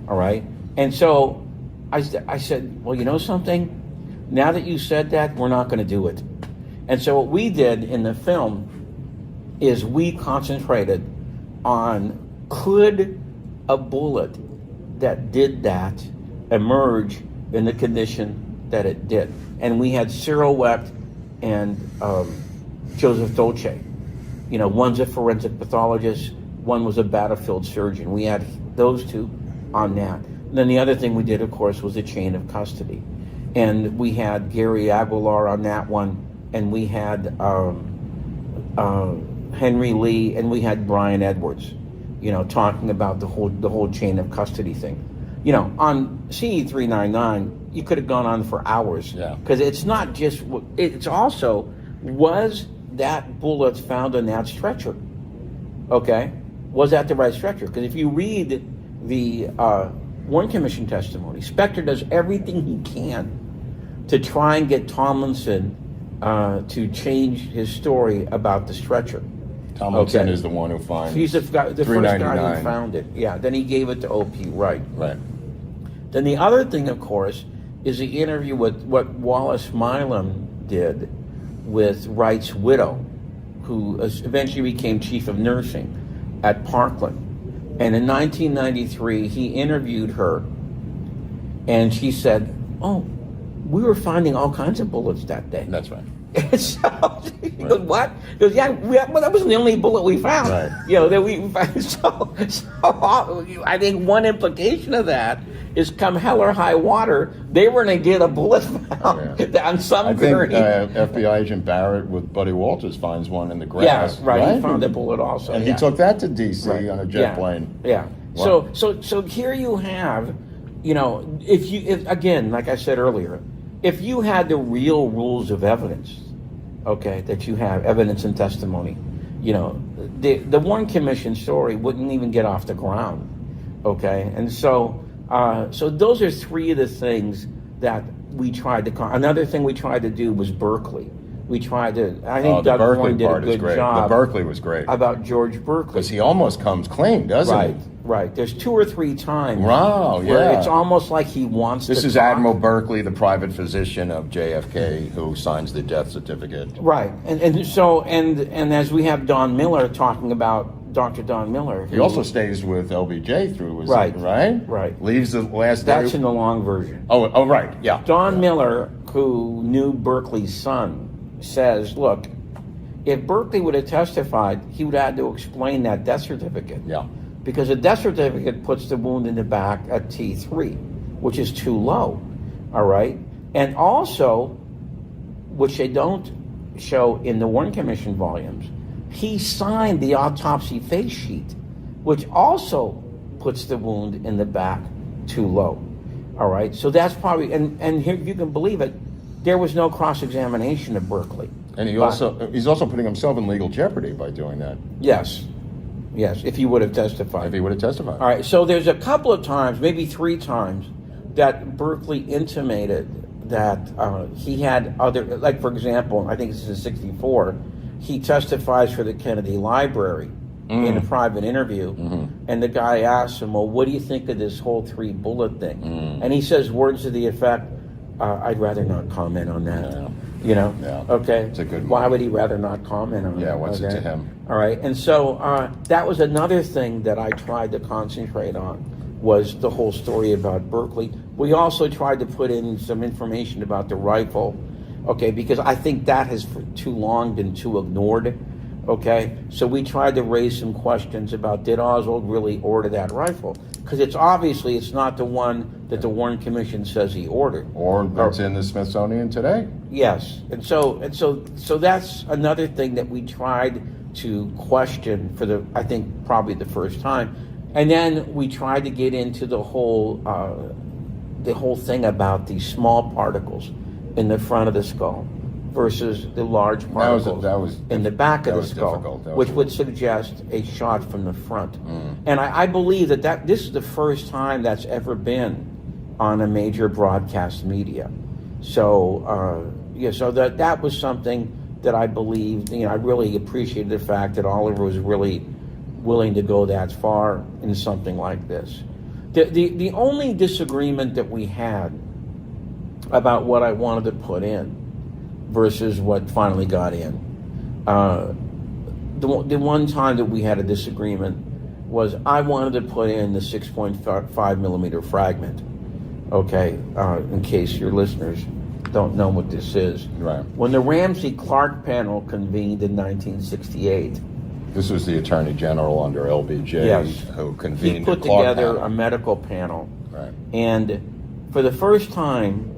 All right? And so I said, well, you know something? Now that you said that, we're not going to do it. And so what we did in the film is we concentrated on, could a bullet that did that emerge in the condition that it did? And we had Cyril Wecht and Joseph Dolce. One's a forensic pathologist, one was a battlefield surgeon. We had those two on that. And then the other thing we did, of course, was the chain of custody. And we had Gary Aguilar on that one, and we had Henry Lee, and we had Brian Edwards, talking about the whole chain of custody thing. On CE 399, you could have gone on for hours. Yeah. Because it's not just, it's also, was that bullet found on that stretcher? Okay? Was that the right stretcher? Because if you read the Warren Commission testimony, Spector does everything he can to try and get Tomlinson to change his story about the stretcher. Tomlinson is the one who finds. He's the first guy who found it. Yeah. Then he gave it to OP Wright. Right. Then the other thing, of course, is the interview with what Wallace Milam did with Wright's widow, who eventually became chief of nursing at Parkland. And in 1993, he interviewed her, And she said, "Oh, we were finding all kinds of bullets that day." That's right. And so he goes, "What?" He goes, "Yeah, well, that wasn't the only bullet we found." Right. You know, that we found. So I think one implication of that is, come hell or high water, they were going to get a bullet found on some I think gurney. FBI agent Barrett with Buddy Walters finds one in the grass. Yeah, right. He found a bullet also. And yeah. he took that to D.C. Right. on a jet Yeah. plane. Yeah. Wow. So here you have, you know, if again, like I said earlier, if you had the real rules of evidence, okay, that you have evidence and testimony, you know, the Warren Commission story wouldn't even get off the ground, okay, and so those are three of the things that we tried to. Another thing we tried to do was Berkeley. We tried to. I think The Doug Berkeley Horn did a part is good great. job. The Berkeley was great. About George Berkeley. Because he almost comes clean, doesn't Right, he? right. There's 2 or 3 times Wow, where yeah. it's almost like he wants This to is talk. Admiral Berkeley, the private physician of JFK, who signs the death certificate. Right, and so as we have Don Miller talking about Dr. Don Miller. He also stays with LBJ through his Right, right. right. Leaves the last That's day. in the long version. Oh, right, yeah. Don Miller, who knew Berkeley's son, says, look, if Berkeley would have testified, he would have had to explain that death certificate. Yeah. Because a death certificate puts the wound in the back at T3, which is too low, all right? And also, which they don't show in the Warren Commission volumes, he signed the autopsy face sheet, which also puts the wound in the back too low, all right? So that's probably, and here, you can believe it, there was no cross-examination of Berkeley. And he's also putting himself in legal jeopardy by doing that. Yes, if he would have testified. If he would have testified. All right, so there's a couple of times, maybe 3 times, that Berkeley intimated that he had other, like for example, I think this is 64, he testifies for the Kennedy Library in a private interview, and the guy asks him, well, what do you think of this whole 3 bullet thing? And he says words to the effect, I'd rather not comment on that. Yeah. You know? Yeah. Okay. It's a good Why move. would he rather not comment on it? Yeah, what's it Okay? to him? All right. And so that was another thing that I tried to concentrate on, was the whole story about Berkeley. We also tried to put in some information about the rifle, okay, because I think that has for too long been too ignored. Okay, so we tried to raise some questions about, did Oswald really order that rifle? Because it's not the one that the Warren Commission says he ordered. Or it's in the Smithsonian today. Yes, and so that's another thing that we tried to question for I think probably the first time, and then we tried to get into the whole thing about these small particles in the front of the skull versus the large particles that was in the back of that the was skull, difficult. That was which would suggest a shot from the front. And I believe that this is the first time that's ever been on a major broadcast media. So so that was something that I believed. I really appreciated the fact that Oliver was really willing to go that far in something like this. The only disagreement that we had about what I wanted to put in versus what finally got in, the one time that we had a disagreement was I wanted to put in the 6.5 millimeter fragment. Okay, in case your listeners don't know what this is. Right. When the Ramsey-Clark panel convened in 1968, This was the Attorney General under LBJ Yes. who convened he put the Clark together panel. a medical panel. Right. And for the first time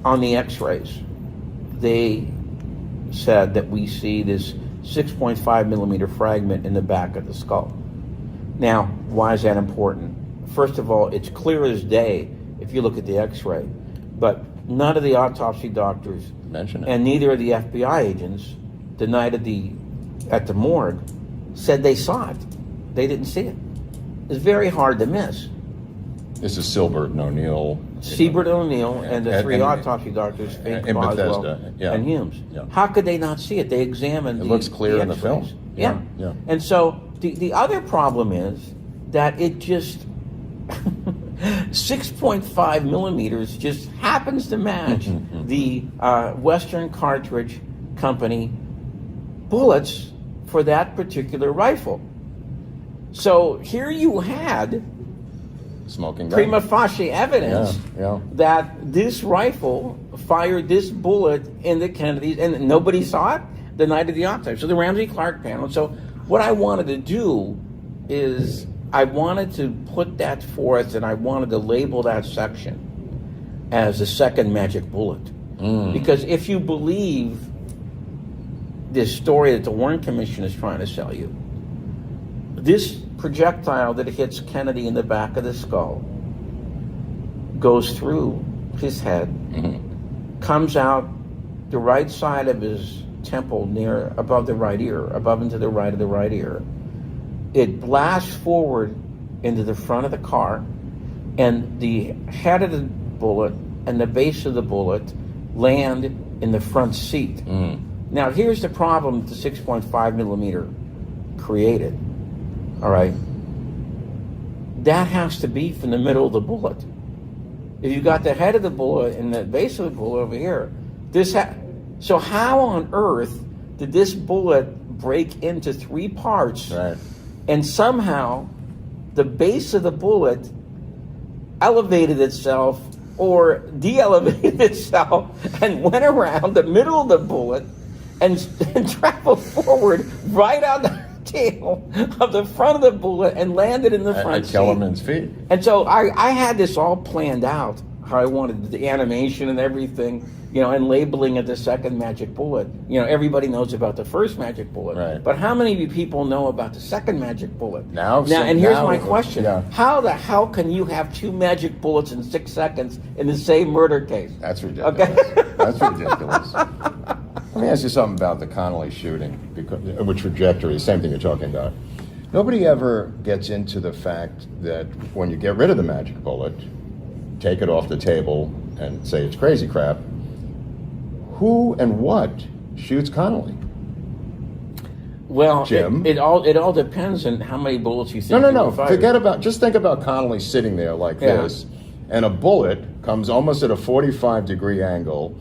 on the x-rays, they said that we see this 6.5 millimeter fragment in the back of the skull. Now, why is that important? First of all, it's clear as day if you look at the x-ray, but none of the autopsy doctors Mention it. and neither of the FBI agents denied at the morgue said they saw it. They didn't see it. It's very hard to miss. This is Silbert and O'Neill. Siebert and O'Neill and the 3 and- autopsy doctors, Fink, in Boswell, Bethesda, yeah. and Humes. Yeah. How could they not see it? They examined It looks clear in the X-rays. film. Yeah. Yeah. And so the other problem is that it just 6.5 millimeters just happens to match the Western Cartridge Company bullets for that particular rifle. So here you had smoking gun. prima facie evidence Yeah. that this rifle fired this bullet into Kennedy's, and nobody saw it the night of the autopsy. So the Ramsey Clark panel. So what I wanted to do is I wanted to put that forth, and I wanted to label that section as the second magic bullet. Because if you believe this story that the Warren Commission is trying to sell you, this projectile that hits Kennedy in the back of the skull goes through his head, comes out the right side of his temple near above the right ear, above and to the right of the right ear. It blasts forward into the front of the car, and the head of the bullet and the base of the bullet land in the front seat. Now here's the problem that the 6.5 millimeter created. All right, that has to be from the middle of the bullet. If you got the head of the bullet and the base of the bullet over here, so how on earth did this bullet break into three parts, Right. and somehow the base of the bullet elevated itself or de-elevated itself and went around the middle of the bullet and traveled forward right on the tail of the front of the bullet and landed in the front At seat. Kellerman's feet. And so I had this all planned out, how I wanted the animation and everything, and labeling it the second magic bullet. Everybody knows about the first magic bullet. Right. But how many people know about the second magic bullet? Now, and here's my question. Yeah. How the hell can you have two magic bullets in 6 seconds in the same murder case? That's ridiculous. Okay. That's ridiculous. Let me ask you something about the Connolly shooting, because with trajectory, same thing you're talking about. Nobody ever gets into the fact that when you get rid of the magic bullet, take it off the table and say it's crazy crap, who and what shoots Connolly? Well, Jim? it all depends on how many bullets you think. No. were fired. Just think about Connolly sitting there like this, and a bullet comes almost at a 45-degree angle,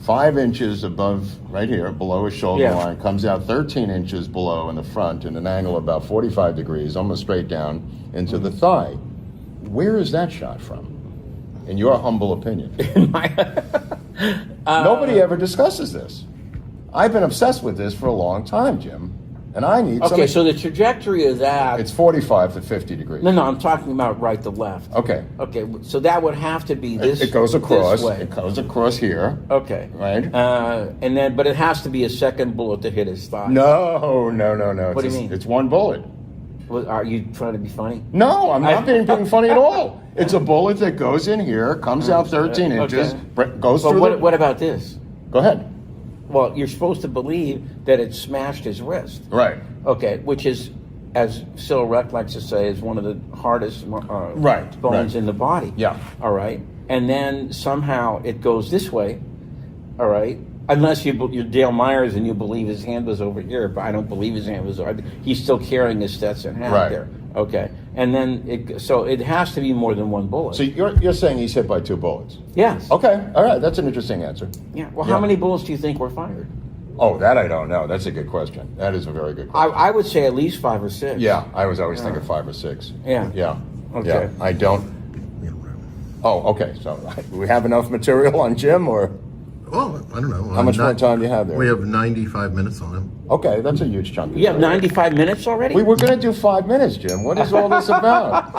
5 inches above, right here, below his shoulder line, comes out 13 inches below in the front, in an angle about 45 degrees, almost straight down into the thigh. Where is that shot from, in your humble opinion? Nobody ever discusses this. I've been obsessed with this for a long time, Jim, and I need Okay, so the trajectory of that. It's 45 to 50 degrees. No, I'm talking about right to left. Okay. Okay, so that would have to be this. It goes across. This way. It goes across here. Okay. Right. But it has to be a second bullet to hit his thigh. No. What do you mean? It's one bullet. Well, are you trying to be funny? No, I'm not being funny at all. It's a bullet that goes in here, comes out 13 inches, goes through the... What about this? Go ahead. Well, you're supposed to believe that it smashed his wrist. Right. Okay, which is, as Cyril Wecht likes to say, is one of the hardest bones in the body. Yeah. All right. And then somehow it goes this way. All right. Unless you're Dale Myers and you believe his hand was over here, but I don't believe his hand was over. He's still carrying his Stetson hat there. Okay. And then it has to be more than one bullet. So you're saying he's hit by 2 bullets? Yes. Okay. All right. That's an interesting answer. Yeah. Well, how many bullets do you think were fired? Oh, that I don't know. That's a good question. That is a very good question. I would say at least 5 or 6. Yeah. I was always thinking 5 or 6. Yeah. Yeah. Okay. Yeah. I don't... Oh, okay. So do we have enough material on Jim, or... Well, I don't know. How much more time do you have there? We have 95 minutes on him. Okay, that's a huge chunk. You have 95 minutes already? We were going to do 5 minutes, Jim. What is all this about?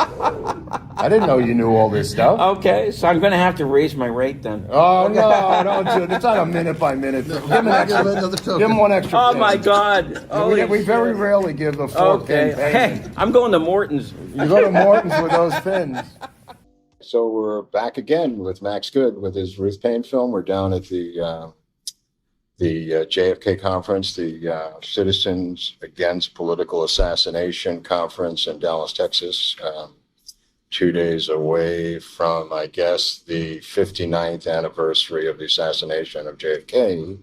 I didn't know you knew all this stuff. Okay, so I'm going to have to raise my rate then. Oh, no, don't do it. It's not a minute by minute. Give him an extra. Give him one extra. Oh, pin. my God. We very rarely give the 4-pin payment. Hey, I'm going to Morton's. You go to Morton's with those pins. So we're back again with Max Good with his Ruth Paine film. We're down at the JFK conference, the Citizens Against Political Assassination conference in Dallas, Texas. 2 days away from, I guess, the 59th anniversary of the assassination of JFK.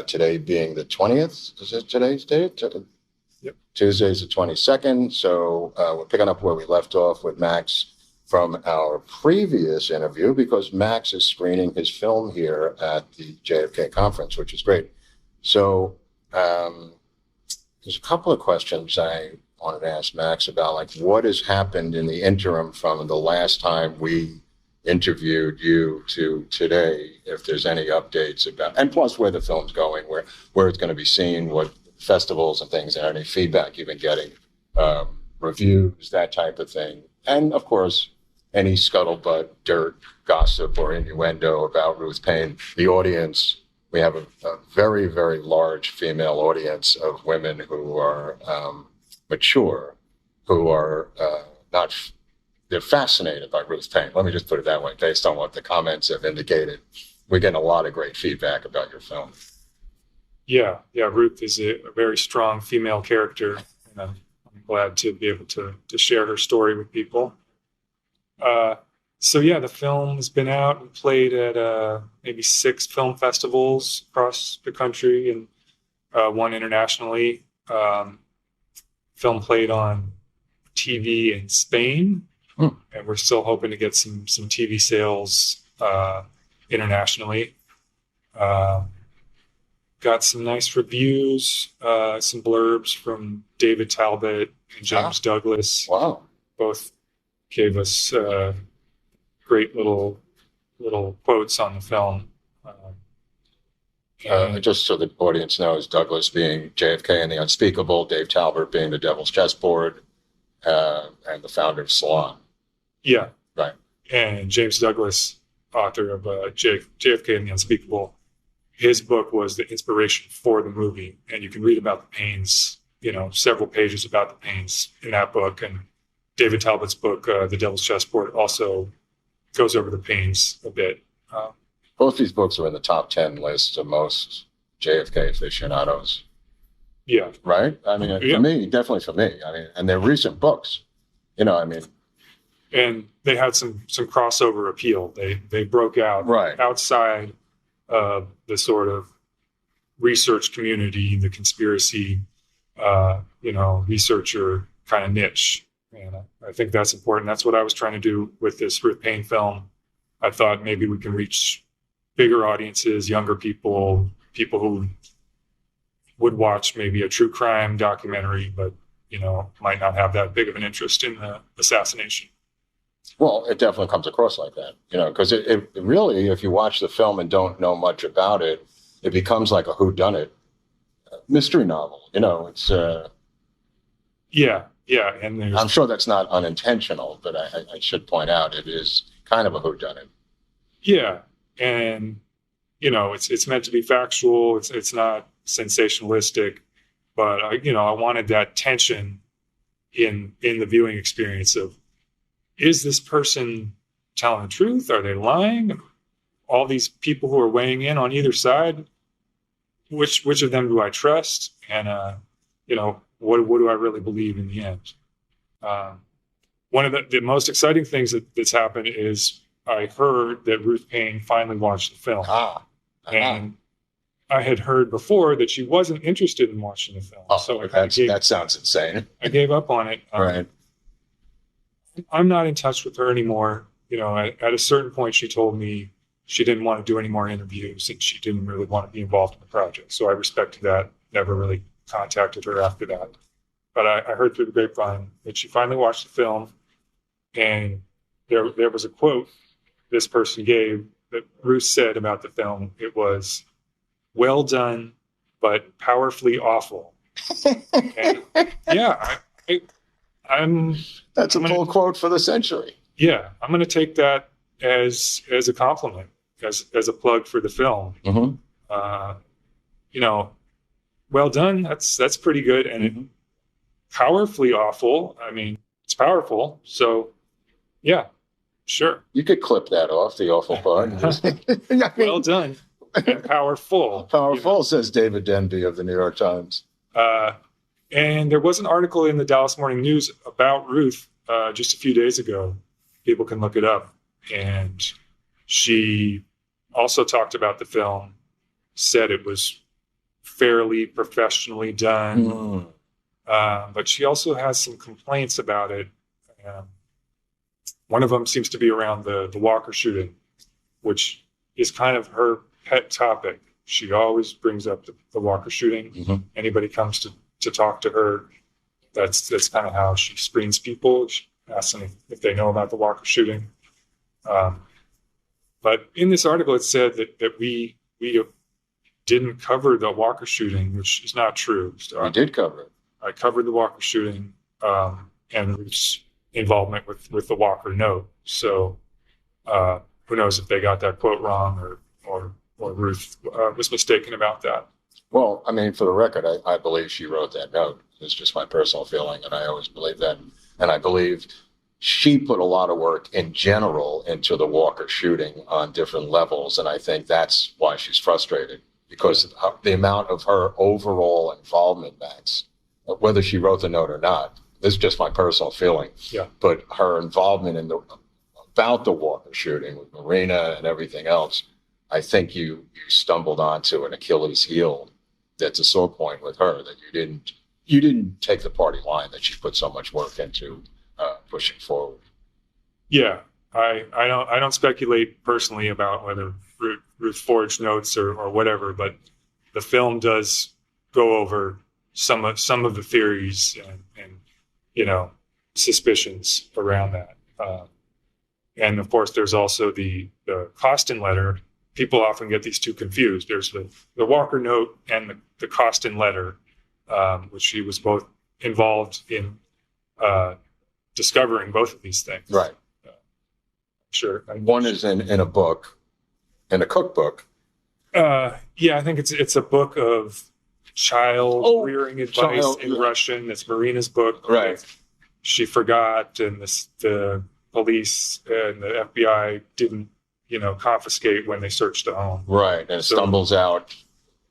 Today being the 20th. Is it today's date? Yep. Tuesday's the 22nd. So we're picking up where we left off with Max from our previous interview, because Max is screening his film here at the JFK conference, which is great. So there's a couple of questions I wanted to ask Max about like what has happened in the interim from the last time we interviewed you to today, if there's any updates about, and plus where the film's going, where it's going to be seen, what festivals and things, and any feedback you've been getting, reviews, that type of thing. And of course, any scuttlebutt, dirt, gossip, or innuendo about Ruth Paine. The audience, we have a very, very large female audience of women who are mature, who are they're fascinated by Ruth Paine. Let me just put it that way, based on what the comments have indicated. We're getting a lot of great feedback about your film. Yeah. Ruth is a very strong female character, and I'm glad to be able to share her story with people. So the film has been out and played at maybe 6 film festivals across the country and 1 internationally. Film played on TV in Spain, and we're still hoping to get some TV sales internationally. Got some nice reviews, some blurbs from David Talbot and James Douglas. Wow. Both gave us great little quotes on the film. Just so the audience knows, Douglas being JFK and the Unspeakable, Dave Talbot being the Devil's Chessboard, and the founder of Salon. Yeah. Right. And James Douglas, author of JFK and the Unspeakable, his book was the inspiration for the movie. And you can read about the Paines, several pages about the Paines in that book. And David Talbot's book, The Devil's Chessboard, also goes over the Paines a bit. Both these books are in the top 10 lists of most JFK aficionados. Yeah. Right? I mean, for me, definitely for me. I mean, and they're recent books. And they had some crossover appeal. They broke out outside of the sort of research community, the conspiracy, researcher kind of niche. And I think that's important. That's what I was trying to do with this Ruth Paine film. I thought maybe we can reach bigger audiences, younger people who would watch maybe a true crime documentary, but, might not have that big of an interest in the assassination. Well, it definitely comes across like that, because it really, if you watch the film and don't know much about it, it becomes like a whodunit mystery novel. It's yeah, and I'm sure that's not unintentional, but I should point out it is kind of a whodunit. Yeah, and it's meant to be factual. It's not sensationalistic, but I wanted that tension in the viewing experience of, is this person telling the truth? Are they lying? All these people who are weighing in on either side, which of them do I trust? And what do I really believe in the end? One of the most exciting things that's happened is I heard that Ruth Paine finally watched the film. And I had heard before that she wasn't interested in watching the film. So that sounds insane. I gave up on it. Right. I'm not in touch with her anymore. At a certain point, she told me she didn't want to do any more interviews and she didn't really want to be involved in the project. So I respected that. Never really contacted her after that. But I heard through the grapevine that she finally watched the film, and there was a quote this person gave that Ruth said about the film. It was, "Well done, but powerfully awful." And That's a full quote for the century. Yeah, I'm going to take that as a compliment, as a plug for the film. Mm-hmm. Well done. That's pretty good, and powerfully awful. I mean, it's powerful. So, yeah, sure. You could clip that off, the awful part. Well done and powerful. Powerful, says David Denby of the New York Times. And there was an article in the Dallas Morning News about Ruth just a few days ago. People can look it up. And she also talked about the film, said it was fairly professionally done. But she also has some complaints about it. One of them seems to be around the Walker shooting, which is kind of her pet topic. She always brings up the Walker shooting. Anybody comes to talk to her, That's kind of how she screens people. She asks them if they know about the Walker shooting. But in this article, it said that we didn't cover the Walker shooting, which is not true. So We did cover it. I covered the Walker shooting and Ruth's involvement with the Walker note. So who knows if they got that quote wrong or Ruth was mistaken about that. Well, I mean, for the record, I believe she wrote that note. It's just my personal feeling, and I always believe that. And I believe she put a lot of work in general into the Walker shooting on different levels, and I think that's why she's frustrated, because the amount of her overall involvement, Max, whether she wrote the note or not, this is just my personal feeling. Yeah. But her involvement about the Walker shooting with Marina and everything else, I think you stumbled onto an Achilles heel that's a sore point with her, that you didn't take the party line that she put so much work into pushing forward. Yeah, I don't speculate personally about whether Ruth forged notes or whatever, but the film does go over some of the theories and suspicions around that. And of course, there's also the Costin letter. People often get these two confused. There's the Walker note and the Costin letter, which she was both involved in discovering both of these things. Right. Sure. One is in a book, in a cookbook. Yeah, I think it's a book of child rearing advice in Russian. It's Marina's book. Right. She forgot, and the police and the FBI didn't, confiscate when they searched the home. Right, and it stumbles out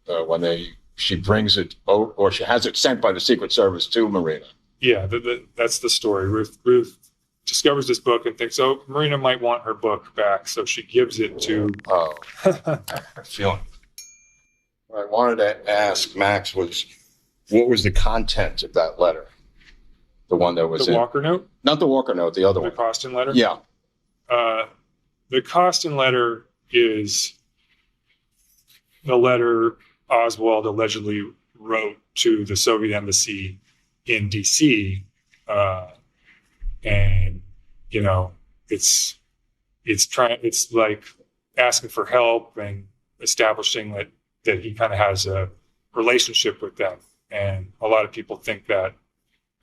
when she brings it, or she has it sent by the Secret Service to Marina. Yeah, that's the story. Ruth discovers this book and thinks, Marina might want her book back, so she gives it to. Oh, feeling. What I wanted to ask Max was, what was the content of that letter? The one that was the Walker note? Not the Walker note, the other one. The Costin letter? Yeah. The Costin letter is the letter Oswald allegedly wrote to the Soviet embassy in D.C. And it's like asking for help and establishing that he kind of has a relationship with them. And a lot of people think that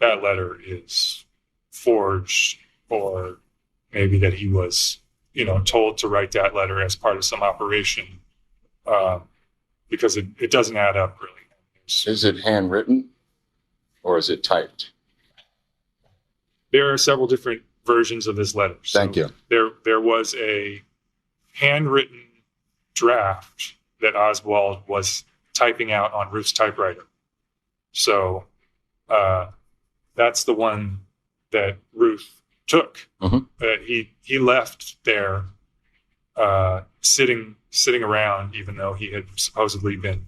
letter is forged, or maybe that he was told to write that letter as part of some operation, because it doesn't add up really. Is it handwritten or is it typed? There are several different versions of this letter. Thank you. There was a handwritten draft that Oswald was typing out on Ruth's typewriter. So that's the one that Ruth took. Mm-hmm. He left there sitting around, even though he had supposedly been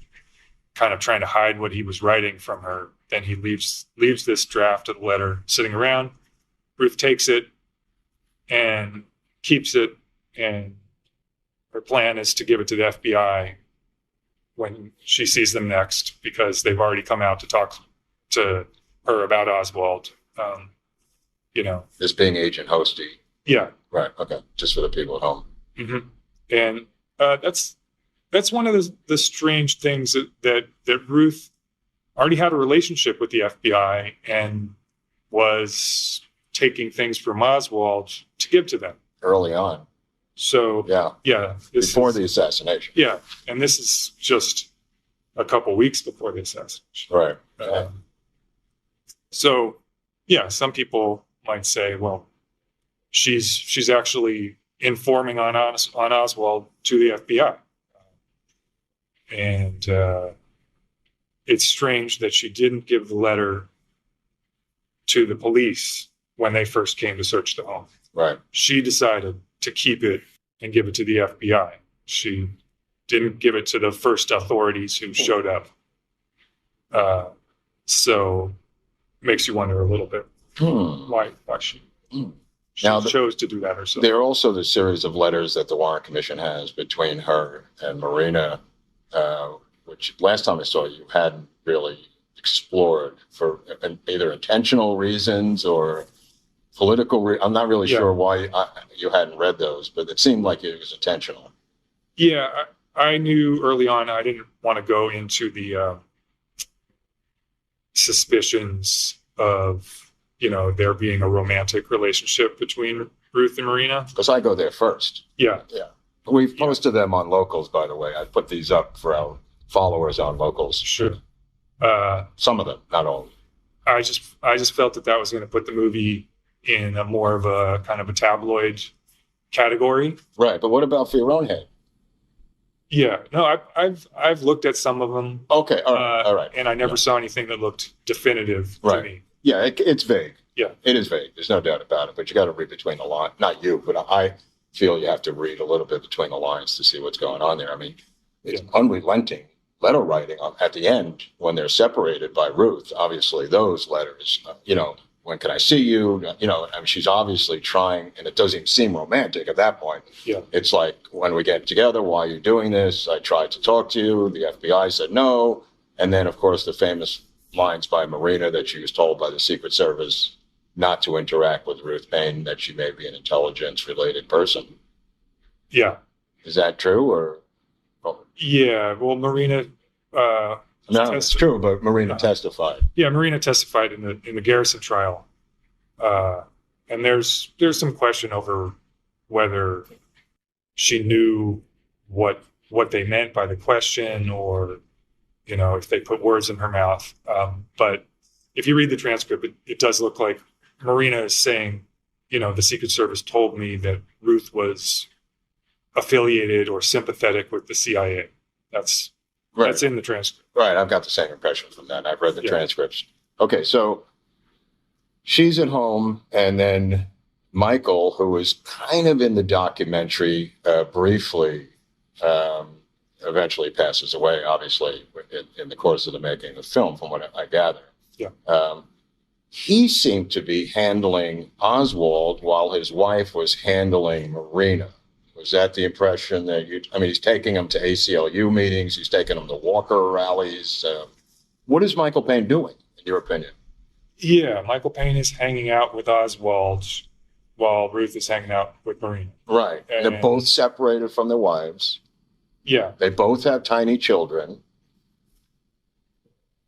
kind of trying to hide what he was writing from her. Then he leaves this draft of the letter sitting around. Ruth takes it and keeps it, and her plan is to give it to the FBI when she sees them next, because they've already come out to talk to her about Oswald. This being Agent Hosty. Yeah. Right. Okay. Just for the people at home. Mm-hmm. And that's one of the strange things that Ruth already had a relationship with the FBI and was taking things from Oswald to give to them Early on. So yeah, before the assassination. Yeah, and this is just a couple weeks before the assassination. Right. So yeah, some people might say, well, she's actually informing on Oswald to the FBI, and it's strange that she didn't give the letter to the police when they first came to search the home. Right. She decided to keep it and give it to the FBI. She didn't give it to the first authorities who showed up. So makes you wonder a little bit why she chose to do that herself. There are also the series of letters that the Warren Commission has between her and Marina, which last time I saw you hadn't really explored for either intentional reasons or political. I'm not really sure why you hadn't read those, but it seemed like it was intentional. Yeah, I knew early on I didn't want to go into the suspicions of, there being a romantic relationship between Ruth and Marina. Because I go there first. Yeah. Yeah. We've posted them on Locals, by the way. I put these up for our followers on Locals. Sure. Some of them, not all. I just felt that was going to put the movie in a more of a kind of a tabloid category. Right, but what about for your own head? Yeah, no, I've looked at some of them. Okay, all right. And I never saw anything that looked definitive to me. Yeah, it's vague. Yeah, it is vague. There's no doubt about it. But you got to read between the lines. Not you, but I feel you have to read a little bit between the lines to see what's going on there. I mean, it's unrelenting letter writing at the end when they're separated by Ruth. Obviously, those letters, when can I see you? I mean, she's obviously trying, and it doesn't even seem romantic at that point. Yeah. It's like, when we get together, why are you doing this? I tried to talk to you. The FBI said no. And then, of course, the famous lines by Marina that she was told by the Secret Service not to interact with Ruth Payne, that she may be an intelligence-related person. Yeah. Is that true, or? Yeah, well, Marina. No, it's true, but Marina testified. Yeah, Marina testified in the Garrison trial, and there's some question over whether she knew what they meant by the question, or if they put words in her mouth. But if you read the transcript, it does look like Marina is saying, the Secret Service told me that Ruth was affiliated or sympathetic with the CIA. That's in the transcript. Right, I've got the same impression from that. I've read the transcripts. Okay, so she's at home, and then Michael, who was kind of in the documentary briefly, eventually passes away, obviously, in the course of the making of the film, from what I gather. Yeah. He seemed to be handling Oswald while his wife was handling Marina. Was that the impression that he's taking him to ACLU meetings, he's taking him to Walker rallies. What is Michael Payne doing, in your opinion? Yeah, Michael Payne is hanging out with Oswald while Ruth is hanging out with Marina. Right. And they're both separated from their wives. Yeah. They both have tiny children.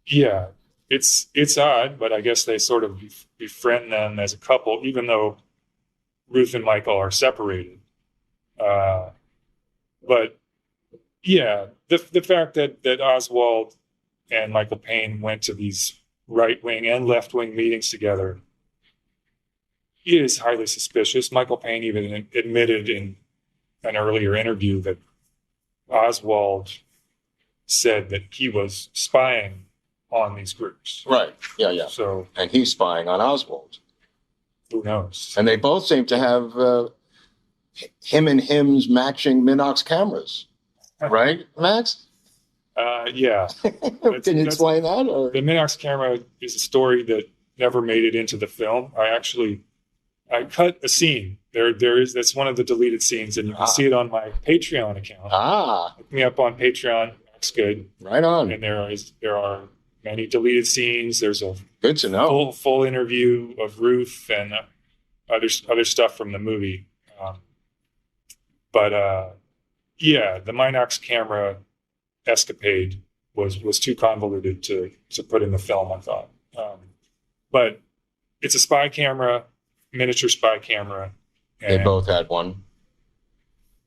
Yeah. It's odd, but I guess they sort of befriend them as a couple, even though Ruth and Michael are separated. But yeah, the fact that Oswald and Michael Payne went to these right-wing and left-wing meetings together is highly suspicious. Michael Payne even admitted in an earlier interview that Oswald said that he was spying on these groups. Right. Yeah. So, and he's spying on Oswald. Who knows? And they both seem to have him and him's matching Minox cameras, right, Max? Yeah. Can you explain that? Or? The Minox camera is a story that never made it into the film. I cut a scene. That's one of the deleted scenes, and you can see it on my Patreon account. Look me up on Patreon. That's good. Right on. And there are many deleted scenes. There's a good to know full interview of Ruth and other stuff from the movie. Yeah, the Minox camera escapade was too convoluted to put in the film, I thought. But it's a spy camera, miniature spy camera. They both had one.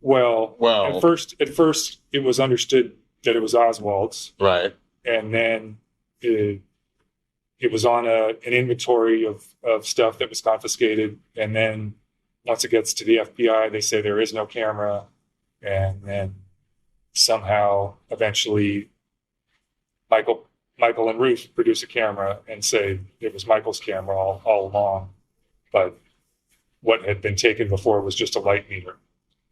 Well, at first it was understood that it was Oswald's. Right. And then it was on an inventory of stuff that was confiscated. And then once it gets to the FBI, they say there is no camera. And then somehow, eventually, Michael and Ruth produce a camera and say it was Michael's camera all along. But what had been taken before was just a light meter.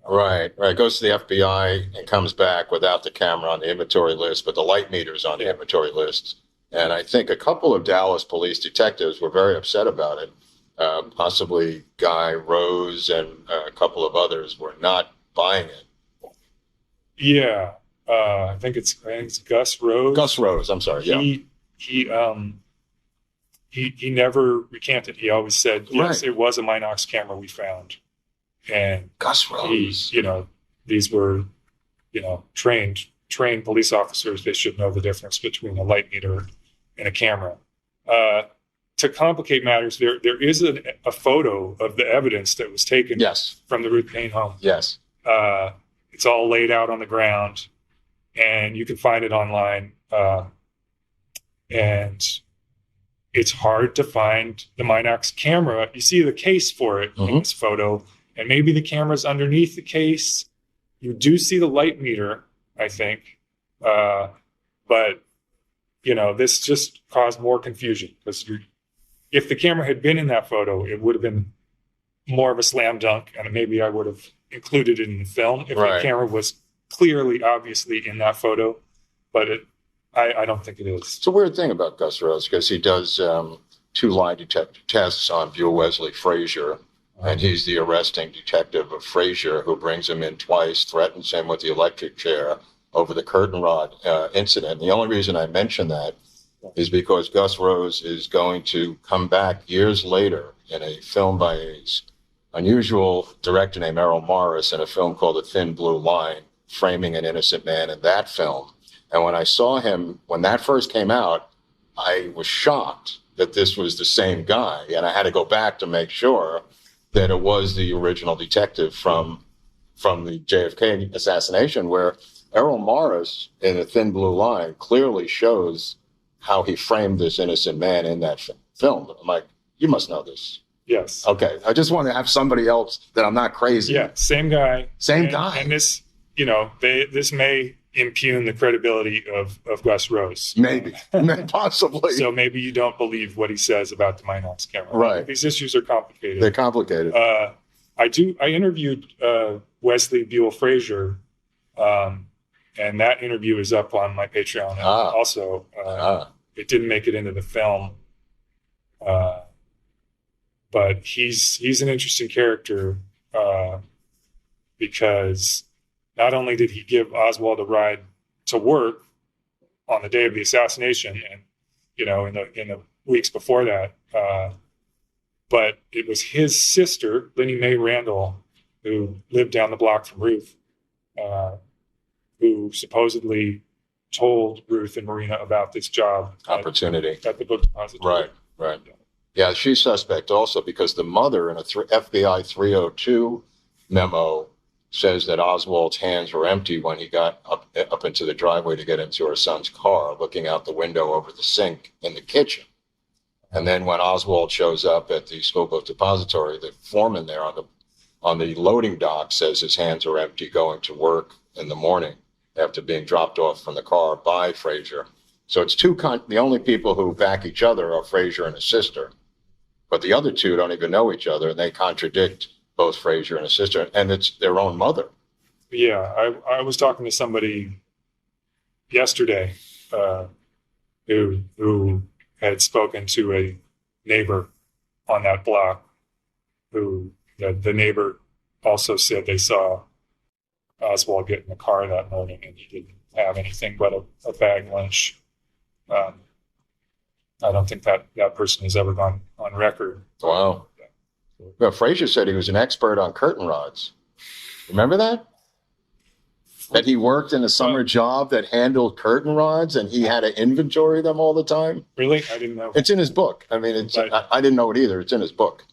Right. Goes to the FBI and comes back without the camera on the inventory list, but the light meter's on the inventory list. And I think a couple of Dallas police detectives were very upset about it. Possibly Guy Rose and a couple of others were not buying it. Yeah. I think it's Gus Rose. Gus Rose, I'm sorry. Yeah. he never recanted. He always said, yes, Right. it was a Minox camera we found. And Gus he, Rose. these were, trained police officers. They should know the difference between a light meter and a camera. To complicate matters, there is a photo of the evidence that was taken Yes. from the Ruth Payne home. Yes. It's all laid out on the ground, and you can find it online. And it's hard to find the Minox camera. You see the case for it in this photo, and maybe the camera's underneath the case. You do see the light meter, I think. But, this just caused more confusion, because if the camera had been in that photo, it would have been more of a slam dunk, and maybe I would have included it in the film if Right. the camera was clearly, obviously in that photo. But I don't think it is. It's a weird thing about Gus Rose, because he does 2 lie detector tests on Buell Wesley Frazier, and he's the arresting detective of Frazier, who brings him in twice, threatens him with the electric chair over the curtain rod incident. The only reason I mention that is because Gus Rose is going to come back years later in a film by an unusual director named Errol Morris, in a film called A Thin Blue Line, framing an innocent man in that film. And when I saw him, when that first came out, I was shocked that this was the same guy. And I had to go back to make sure that it was the original detective from the JFK assassination, where Errol Morris in A Thin Blue Line clearly shows how he framed this innocent man in that film. I'm like, you must know this. Yes. Okay. I just want to have somebody else that I'm not crazy. Yeah, same guy. Same guy. And this, this may impugn the credibility of Gus Rose. Maybe. Possibly. So maybe you don't believe what he says about the Minox camera. Right. These issues are complicated. They're complicated. I interviewed Wesley Buell Frazier, and that interview is up on my Patreon. Also, it didn't make it into the film, but he's an interesting character because not only did he give Oswald a ride to work on the day of the assassination, and in the weeks before that, but it was his sister, Linnie Mae Randall, who lived down the block from Ruth, who supposedly told Ruth and Marina about this job Opportunity. at the book depository. Right. Yeah, she's suspect also, because the mother in a FBI 302 memo says that Oswald's hands were empty when he got up into the driveway to get into her son's car, looking out the window over the sink in the kitchen. And then when Oswald shows up at the school book depository, the foreman there on the loading dock says his hands are empty going to work in the morning after being dropped off from the car by Frazier. So it's the only people who back each other are Frazier and his sister. But the other two don't even know each other, and they contradict both Frazier and his sister, and it's their own mother. Yeah, I was talking to somebody yesterday who had spoken to a neighbor on that block, who the neighbor also said they saw Oswald get in the car that morning, and he didn't have anything but a bag lunch. I don't think that person has ever gone on record. Wow. Well, Frazier said he was an expert on curtain rods. Remember that? That he worked in a summer job that handled curtain rods, and he had to inventory them all the time. Really? I didn't know. It's in his book. I mean, I didn't know it either. It's in his book.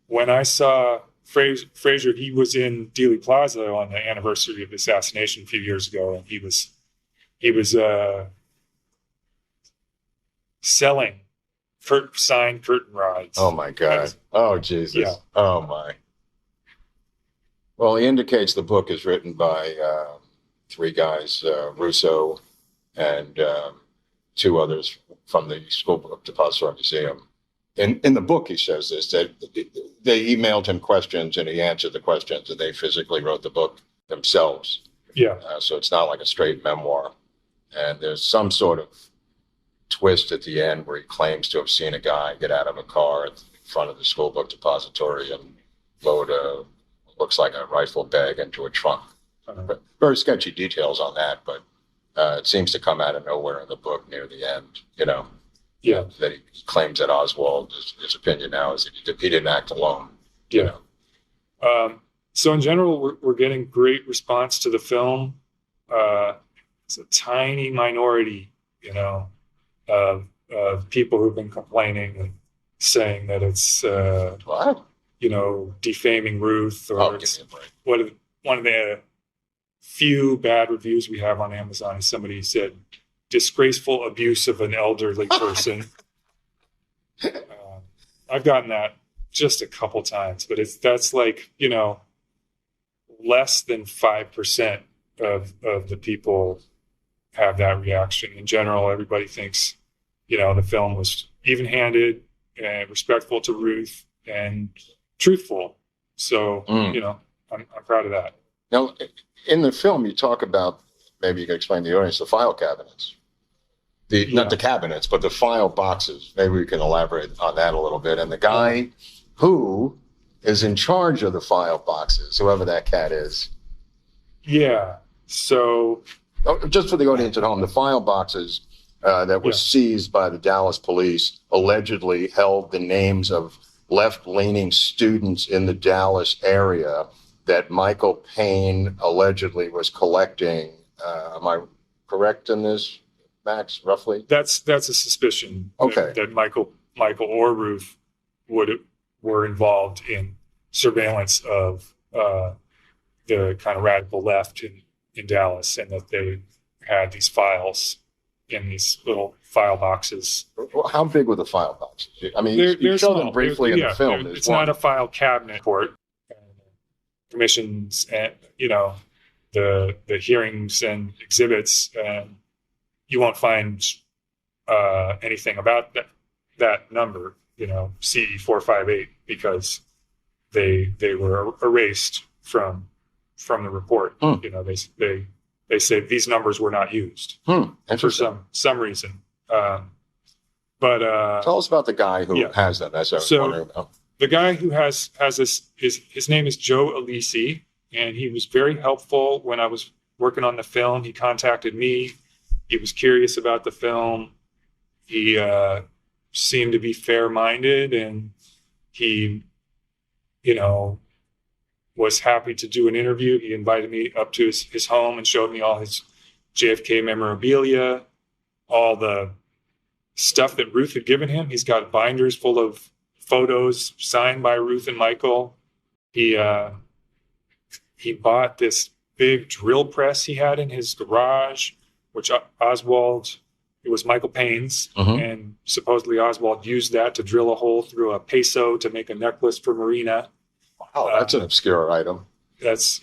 When I saw Frazier, he was in Dealey Plaza on the anniversary of the assassination a few years ago, and he was selling signed curtain rods. Oh my God. Oh Jesus. Yeah. Oh my. Well, he indicates the book is written by 3 guys, Russo and 2 others from the School Book Depository Museum. In the book, he says this, that they emailed him questions and he answered the questions, and they physically wrote the book themselves. Yeah. So it's not like a straight memoir. And there's some sort of twist at the end where he claims to have seen a guy get out of a car in front of the School Book Depository and load looks like a rifle bag into a trunk. But very sketchy details on that, but it seems to come out of nowhere in the book near the end, Yeah. That he claims that Oswald, his opinion now is that he didn't act alone. Yeah. So in general, we're getting great response to the film. It's a tiny minority, of people who've been complaining and saying that it's, What? defaming Ruth, or Oh, it's give me a break. one of the few bad reviews we have on Amazon is somebody said disgraceful abuse of an elderly person. I've gotten that just a couple times, but that's like, less than 5% of the people have that reaction. In general, everybody thinks, the film was even-handed and respectful to Ruth and truthful. So, I'm proud of that. Now, in the film, you talk about, maybe you can explain to the audience, the file cabinets. Not the cabinets, but the file boxes. Maybe we can elaborate on that a little bit. And the guy who is in charge of the file boxes, whoever that cat is. Yeah. So, just for the audience at home, the file boxes that were seized by the Dallas police allegedly held the names of left-leaning students in the Dallas area that Michael Payne allegedly was collecting. Am I correct in this, Max, roughly? That's a suspicion. Okay. That Michael or Ruth were involved in surveillance of the kind of radical left in Dallas, and that they had these files in these little file boxes. Well, how big were the file boxes? I mean, you show them briefly in the film. It's not a file cabinet report. Commissions and the hearings and exhibits, you won't find anything about that number, C458, because they were erased from the report. They say these numbers were not used for some reason. But tell us about the guy who has them. That's what I was wondering about. The guy who has this his name is Joe Alisi, and he was very helpful when I was working on the film. He contacted me. He was curious about the film. He seemed to be fair-minded, and he, was happy to do an interview. He invited me up to his home and showed me all his JFK memorabilia, all the stuff that Ruth had given him. He's got binders full of photos signed by Ruth and Michael. He bought this big drill press he had in his garage, which Oswald, it was Michael Payne's, and supposedly Oswald used that to drill a hole through a peso to make a necklace for Marina. Wow, that's an obscure item. That's,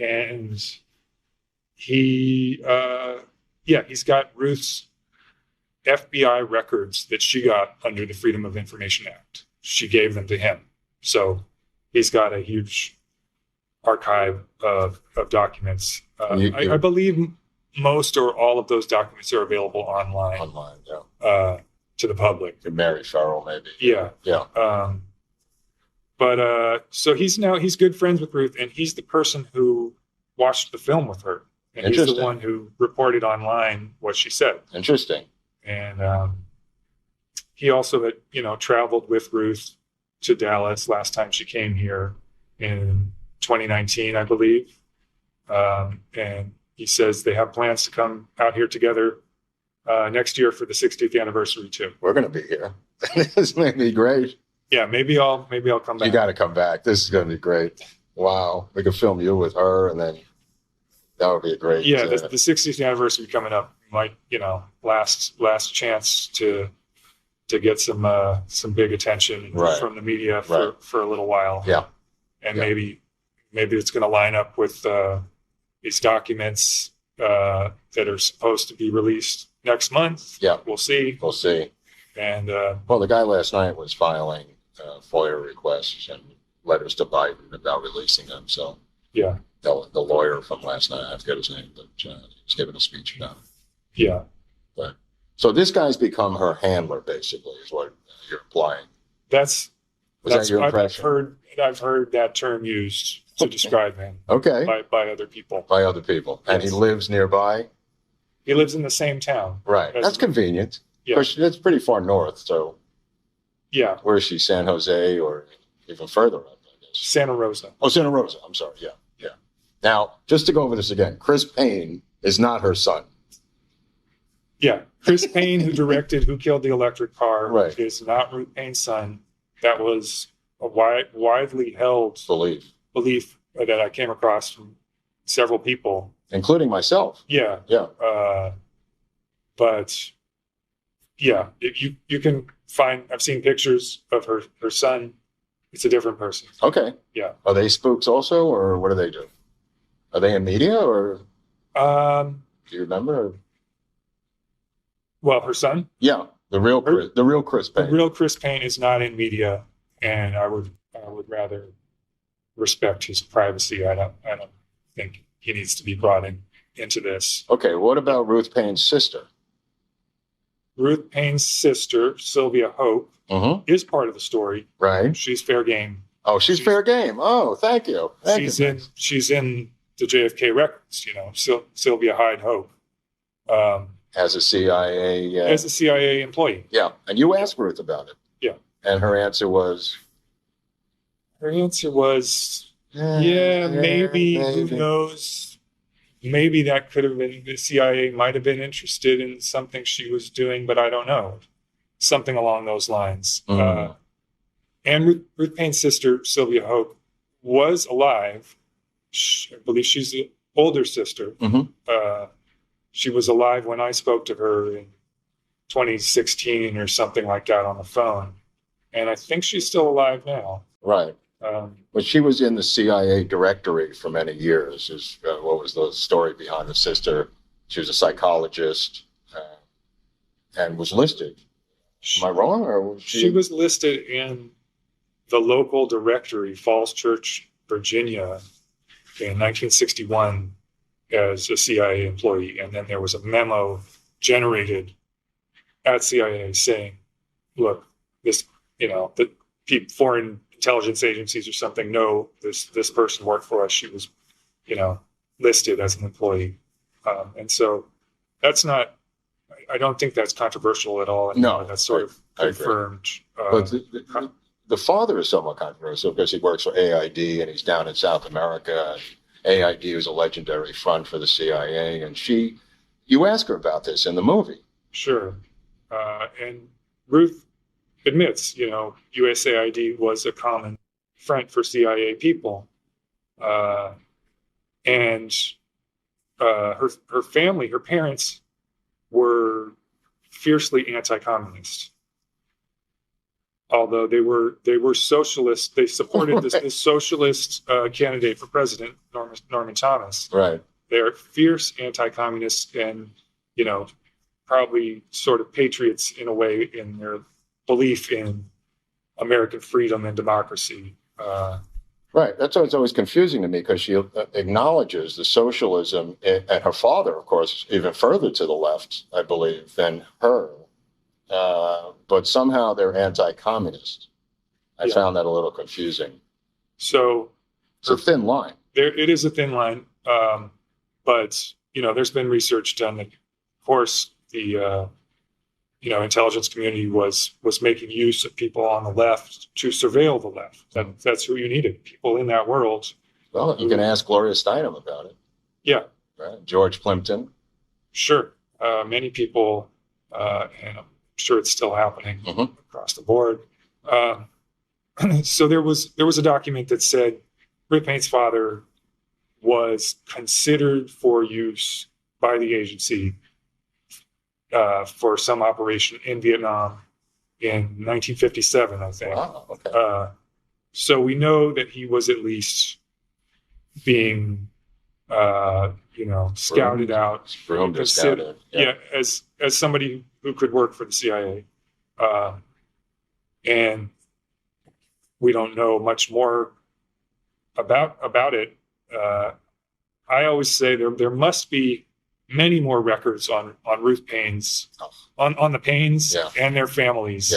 and he's got Ruth's FBI records that she got under the Freedom of Information Act. She gave them to him. So he's got a huge archive of documents. I believe most or all of those documents are available online. To the public. To Mary Farrell, maybe. Yeah. So he's good friends with Ruth, and he's the person who watched the film with her. And he's the one who reported online what she said. Interesting. And he also had, traveled with Ruth to Dallas last time she came here in 2019, I believe. And he says they have plans to come out here together next year for the 60th anniversary too. We're going to be here. This may be great. Yeah, maybe I'll come back. You got to come back. This is going to be great. Wow, we could film you with her, and then that would be a great. Yeah, the 60th anniversary coming up might, last chance to get some big attention from the media for a little while. Yeah, and maybe it's going to line up with these documents that are supposed to be released next month. Yeah, we'll see. And the guy last night was filing FOIA requests and letters to Biden about releasing them. So yeah, the lawyer from last night, I forget his name, but he was giving a speech about it. Yeah. But so this guy's become her handler, basically, is what you're implying. Was that your impression? I've heard that term used to describe him. Okay. By other people. By other people, and he lives nearby. He lives in the same town. Right. as- That's convenient. Yeah. Of course, that's pretty far north. So Yeah, where is she? San Jose or even further up, I guess. Santa Rosa. Oh, Santa Rosa. I'm sorry. Yeah. Yeah. Now, just to go over this again, Chris Payne is not her son. Yeah, Chris Payne, who directed Who Killed the Electric Car, Right. is not Ruth Payne's son. That was a widely held belief that I came across from several people, including myself. Yeah. Yeah. But yeah, you can find. I've seen pictures of her son. It's a different person. Okay. Yeah. Are they spooks also, or what do they do? Are they in media, or do you remember? Well, her son. Yeah, the real Chris Payne. The real Chris Payne is not in media, and I would rather respect his privacy. I don't think he needs to be brought into this. Okay, what about Ruth Payne's sister? Ruth Payne's sister, Sylvia Hope, is part of the story. Right. She's fair game. Oh, she's fair game. Oh, thank you. She's in the JFK records. Sylvia Hyde Hope. As a CIA. As a CIA employee. Yeah, and you asked Ruth about it. Yeah. And her answer was. Yeah, maybe. Who knows? Maybe that could have been, the CIA might have been interested in something she was doing, but I don't know. Something along those lines. And Ruth Payne's sister, Sylvia Hope, was alive. I believe she's the older sister. She was alive when I spoke to her in 2016 or something like that on the phone. And I think she's still alive now. Right. But she was in the CIA directory for many years. What was the story behind the sister? She was a psychologist and was listed. Am I wrong? Or was she was listed in the local directory, Falls Church, Virginia, in 1961 as a CIA employee. And then there was a memo generated at CIA saying, look, the foreign intelligence agencies or something know this person worked for us. She was, listed as an employee. And so that's not, I don't think that's controversial at all anymore. No, that's sort of confirmed. But the father is somewhat controversial because he works for AID and he's down in South America. AID was a legendary front for the CIA. And you ask her about this in the movie. Sure. And Ruth admits, USAID was a common front for CIA people. And her family, her parents were fiercely anti-communist. Although they were socialists, they supported this socialist candidate for president, Norman Thomas. Right. They are fierce anti-communists and, probably sort of patriots in a way in their belief in American freedom and democracy. Right. That's why it's always confusing to me because she acknowledges the socialism and her father, of course, even further to the left, I believe, than her. But somehow they're anti-communist. I found that a little confusing. So it's a thin line. It is a thin line. But, there's been research done that, of course, the intelligence community was making use of people on the left to surveil the left. That's who you needed, people in that world. Well, you can ask Gloria Steinem about it. Yeah. Right. George Plimpton. Sure. Many people, and I'm sure it's still happening across the board. So there was a document that said Ruth Payne's father was considered for use by the agency for some operation in Vietnam in 1957, I think. Wow, okay. So we know that he was at least being, scouted out. Groomed or scouted. Yeah, as somebody who could work for the CIA. And we don't know much more about it. I always say there must be many more records on Ruth Payne's, on the Paynes and their families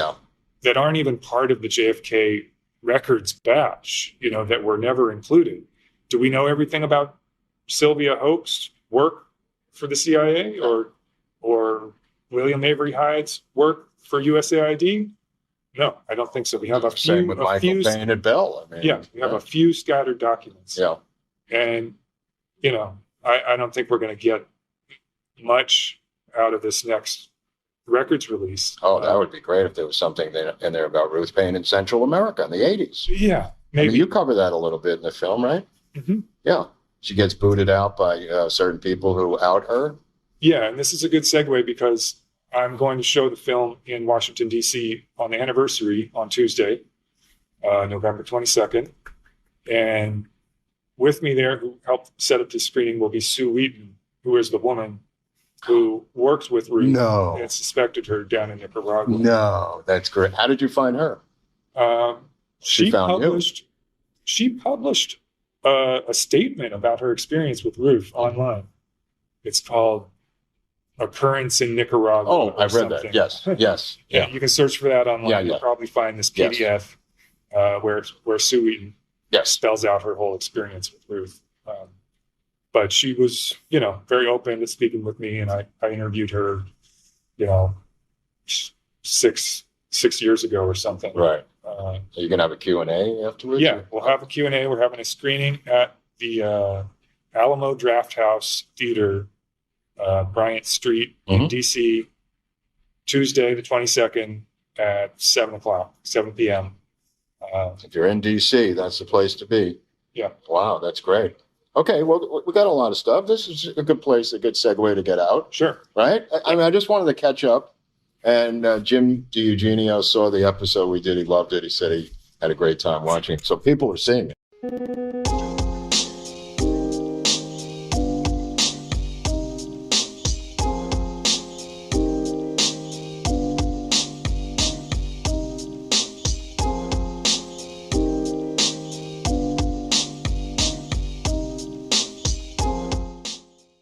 that aren't even part of the JFK records batch, that were never included. Do we know everything about Sylvia Hope's work for the CIA, or or William Avery Hyde's work for USAID? No, I don't think so. We have a few. Same with Michael Payne and Bell. I mean, Yeah, we have a few scattered documents. Yeah. And, you know, I don't think we're going to get much out of this next records release. Oh, that would be great if there was something in there about Ruth Payne in Central America in the 80s. Yeah, I maybe. mean, you cover that a little bit in the film, right? Mhm. Yeah. She gets booted out by certain people who out her. Yeah, and this is a good segue because I'm going to show the film in Washington, D.C. on the anniversary on Tuesday, November 22nd. And with me there, who helped set up the screening, will be Sue Wheaton, who is the woman who worked with Ruth No. and suspected her down in Nicaragua. No, that's great. How did you find her? She found you. published. She published a statement about her experience with Ruth online. It's called "Occurrence in Nicaragua." Oh, or I've read something. that. Yes, yes. Yeah, you can search for that online. Yeah, You'll yeah. probably find this Yes. PDF where Sue Wheaton Yes. spells out her whole experience with Ruth. But she was, you know, very open to speaking with me, and I interviewed her, you know, six years ago or something. Right. Are you going to have a Q&A afterwards? Yeah, we'll have a Q&A. We're having a screening at the Alamo Drafthouse Theater, Bryant Street in Mhm. DC, Tuesday the 22nd at 7 p.m. If you're in D.C., that's the place to be. Yeah. Wow, that's great. Okay, well, we got a lot of stuff. This is a good place, a good segue to get out, Sure. right? I mean, I just wanted to catch up. And Jim DiEugenio saw the episode we did. He loved it. He said he had a great time watching it. So people are seeing it.